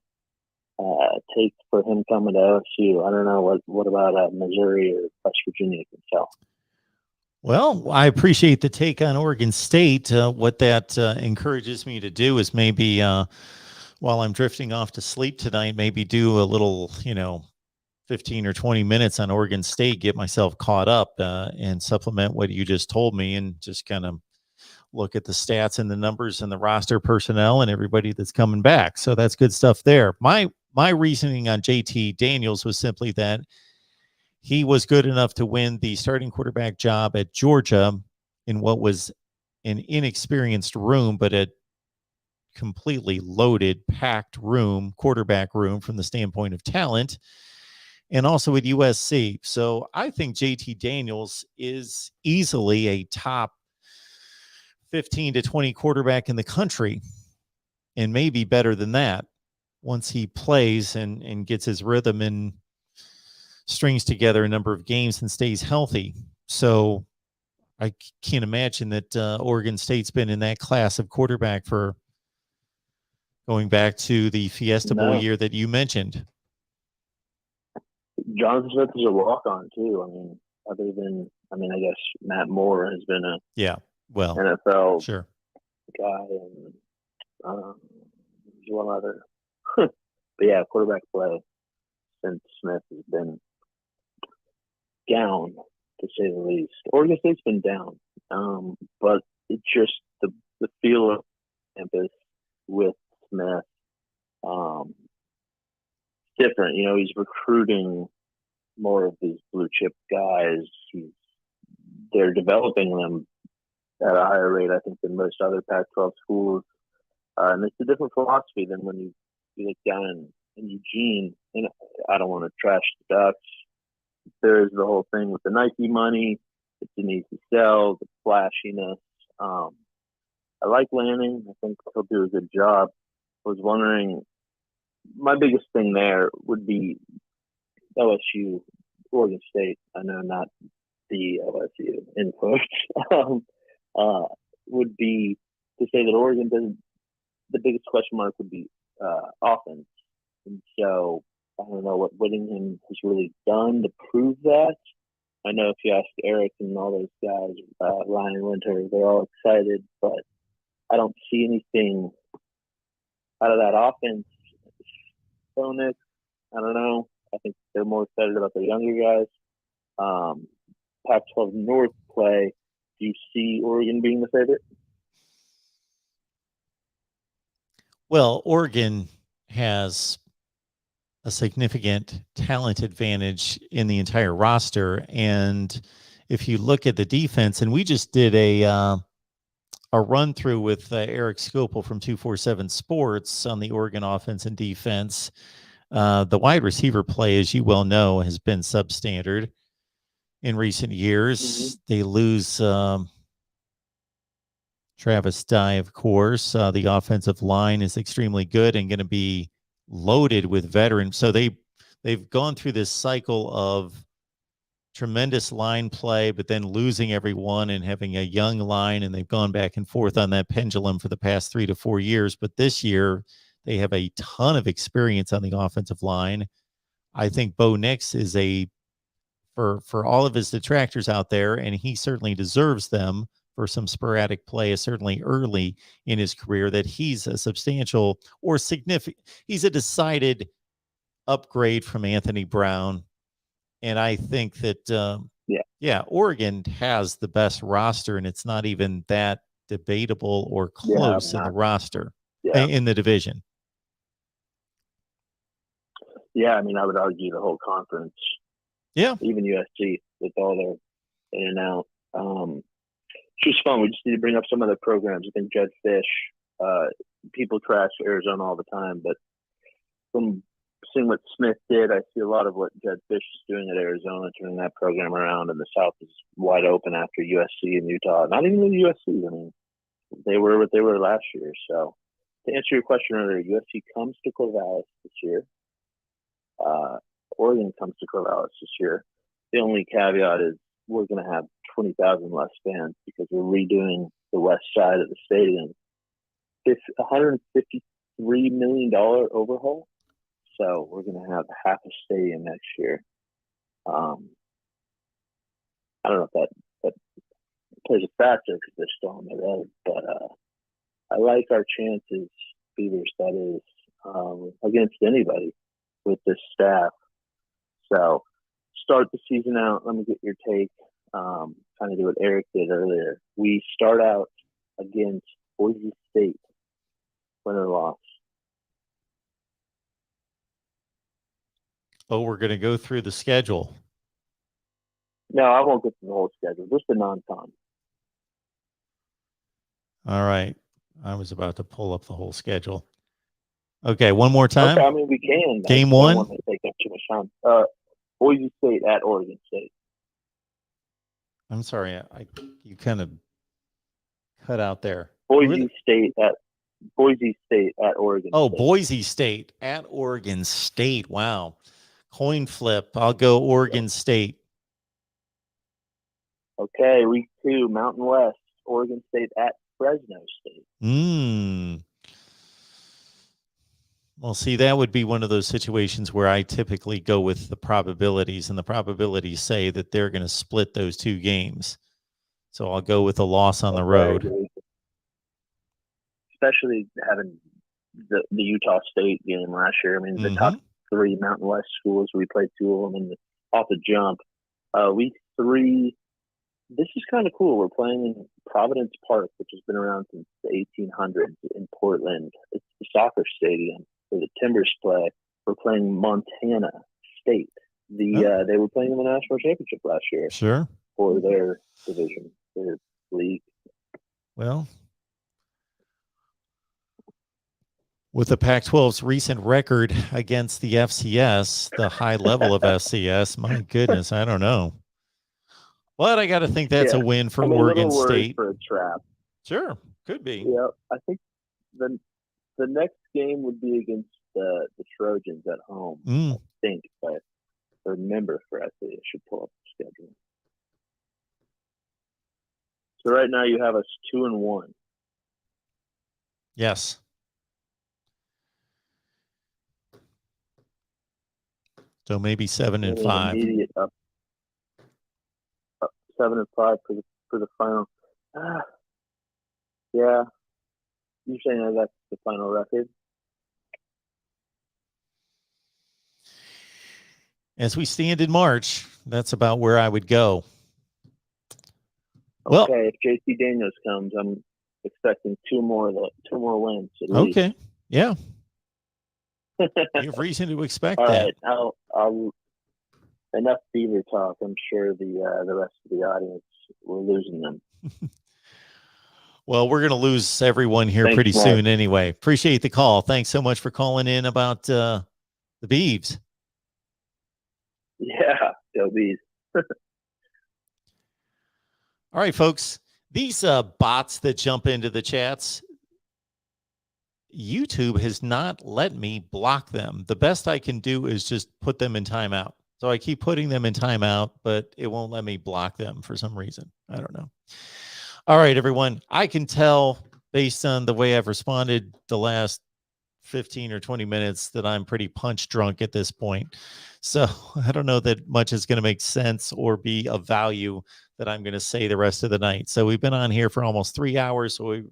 take for him coming to LSU. I don't know what about Missouri or West Virginia can tell. Well, I appreciate the take on Oregon State. What that encourages me to do is maybe while I'm drifting off to sleep tonight, maybe do a little, 15 or 20 minutes on Oregon State, get myself caught up and supplement what you just told me, and just kind of look at the stats and the numbers and the roster personnel and everybody that's coming back. So that's good stuff there. My reasoning on JT Daniels was simply that he was good enough to win the starting quarterback job at Georgia in what was an inexperienced room, but a completely loaded, packed room, quarterback room from the standpoint of talent, and also at USC. So I think JT Daniels is easily a top 15 to 20 quarterback in the country, and maybe better than that once he plays and gets his rhythm and strings together a number of games and stays healthy. So I can't imagine that Oregon State's been in that class of quarterback for going back to the Fiesta Bowl year that you mentioned. Jonathan Smith is a walk-on too. I guess Matt Moore has been a NFL guy, and there's one other. But yeah, quarterback play since Smith has been down, to say the least. Oregon State's been down, but it's just the feel of campus with Smith. Different, he's recruiting more of these blue chip guys. They're developing them at a higher rate, I think, than most other Pac-12 schools. And it's a different philosophy than when you look down in Eugene. And I don't want to trash the Ducks. There's the whole thing with the Nike money. It's an easy sell, the flashiness. I like Lanning. I think he'll do a good job. I was wondering, my biggest thing there would be LSU, Oregon State. I know, not the LSU in quotes. Would be to say that Oregon doesn't. The biggest question mark would be offense, and so I don't know what Whittingham has really done to prove that. I know if you ask Eric and all those guys, Ryan Winter, they're all excited, but I don't see anything out of that offense. Nick, I don't know. I think they're more excited about the younger guys. Pac-12 North play. Do you see Oregon being the favorite? Well, Oregon has a significant talent advantage in the entire roster. And if you look at the defense, and we just did a run through with Eric Scopel from 247 Sports on the Oregon offense and defense. The wide receiver play, as you well know, has been substandard in recent years. Mm-hmm. They lose Travis Dye, of course. The offensive line is extremely good and going to be loaded with veterans. So they've gone through this cycle of tremendous line play, but then losing everyone and having a young line, and they've gone back and forth on that pendulum for the past 3 to 4 years. But this year, they have a ton of experience on the offensive line. I think Bo Nix is for all of his detractors out there, and he certainly deserves them for some sporadic play, certainly early in his career, that he's a substantial or significant, he's a decided upgrade from Anthony Brown. And I think that, Oregon has the best roster, and it's not even that debatable or close in the roster, in the division. Yeah, I would argue the whole conference. Yeah. Even USC with all their in and out. It's just fun. We just need to bring up some other programs. I think Jed Fish, people trash Arizona all the time, but from seeing what Smith did. I see a lot of what Jed Fish is doing at Arizona, turning that program around, and the South is wide open after USC and Utah. Not even the USC. I mean, they were what they were last year. So to answer your question earlier, USC comes to Corvallis this year. Oregon comes to Corvallis this year. The only caveat is we're going to have 20,000 less fans because we're redoing the west side of the stadium. It's $153 million overhaul. So we're going to have half a stadium next year. I don't know if that plays a factor because they're still on the road, but I like our chances, Beavers, that is, against anybody with this staff. So start the season out. Let me get your take. Kind of do what Eric did earlier. We start out against Boise State, win or loss. Oh, we're going to go through the schedule. No, I won't get to the whole schedule. Just the non-con. All right. I was about to pull up the whole schedule. Okay, one more time. Okay, I mean, we can. Game I one. don't want to take up too much time. Boise State at Oregon State. I'm sorry. You kind of cut out there. Boise State at Oregon Oh, State. Boise State at Oregon State. Wow. Coin flip. I'll go Oregon State. Okay, week 2, Mountain West, Oregon State at Fresno State. Well, see, that would be one of those situations where I typically go with the probabilities, and the probabilities say that they're going to split those two games. So I'll go with a loss on the road. Especially having the Utah State game last year. I mean, the top 3 Mountain West schools, we played 2 of them off the jump. Week 3, this is kind of cool. We're playing in Providence Park, which has been around since the 1800s in Portland. It's the soccer stadium where the Timbers play. We're playing Montana State. They were playing in the national championship last year. Sure. For their division, their league. Well, with the Pac-12's recent record against the FCS, the high level of FCS, my goodness, I don't know. But I got to think that's a win for Oregon State. For a trap. Sure, could be. Yeah, I think the next game would be against the Trojans at home. I think, if I remember correctly. I should pull up the schedule. So right now you have us 2-1. Yes. So maybe 7-5. Immediate up 7-5 for the final. Yeah. You're saying that's the final record? As we stand in March, that's about where I would go. Okay, well, if JT Daniels comes, I'm expecting two more wins. Okay. Least. Yeah. You have reason to expect All that. All right. I'll enough Beaver talk. I'm sure the rest of the audience, we're losing them. Well, we're going to lose everyone here pretty soon anyway. Appreciate the call. Thanks so much for calling in about the Beavs. Yeah, go Beavs. All right, folks. These bots that jump into the chats, YouTube has not let me block them. The best I can do is just put them in timeout. So I keep putting them in timeout, but it won't let me block them for some reason. I don't know. All right, everyone. I can tell based on the way I've responded the last 15 or 20 minutes that I'm pretty punch drunk at this point. So I don't know that much is going to make sense or be of value that I'm going to say the rest of the night. So we've been on here for almost 3 hours. So we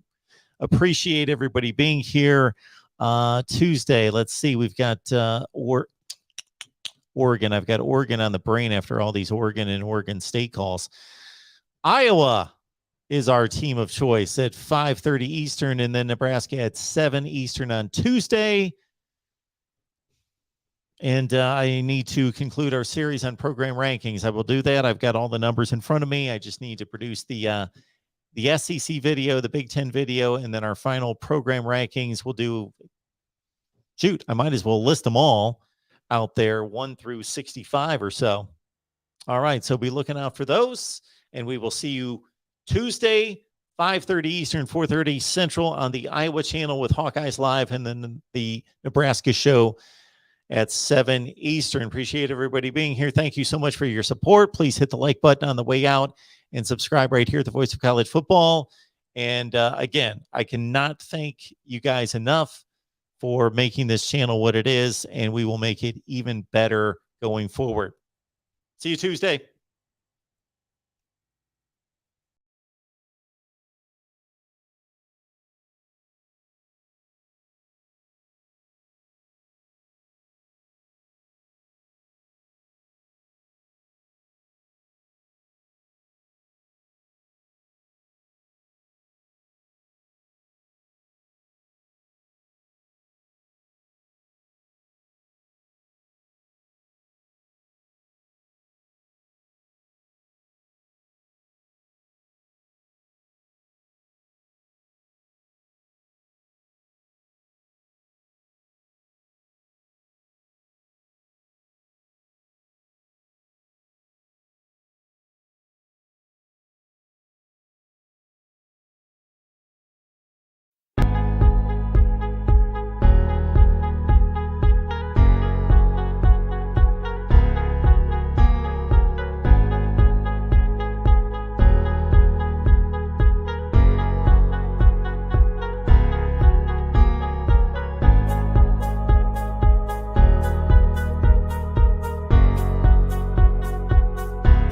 appreciate everybody being here. Tuesday, let's see. We've got Oregon. I've got Oregon on the brain after all these Oregon and Oregon State calls. Iowa is our team of choice at 5:30 Eastern, and then Nebraska at 7 Eastern on Tuesday. And I need to conclude our series on program rankings. I will do that. I've got all the numbers in front of me. I just need to produce the SEC video, the Big Ten video, and then our final program rankings. We'll do, I might as well list them all. out there, 1 through 65 or so. All right, so be looking out for those, and we will see you Tuesday, 5:30 Eastern, 4:30 Central on the Iowa channel with Hawkeyes Live, and then the Nebraska show at 7 Eastern. Appreciate everybody being here. Thank you so much for your support. Please hit the like button on the way out and subscribe right here at the Voice of College Football. And again, I cannot thank you guys enough for making this channel what it is, and we will make it even better going forward. See you Tuesday.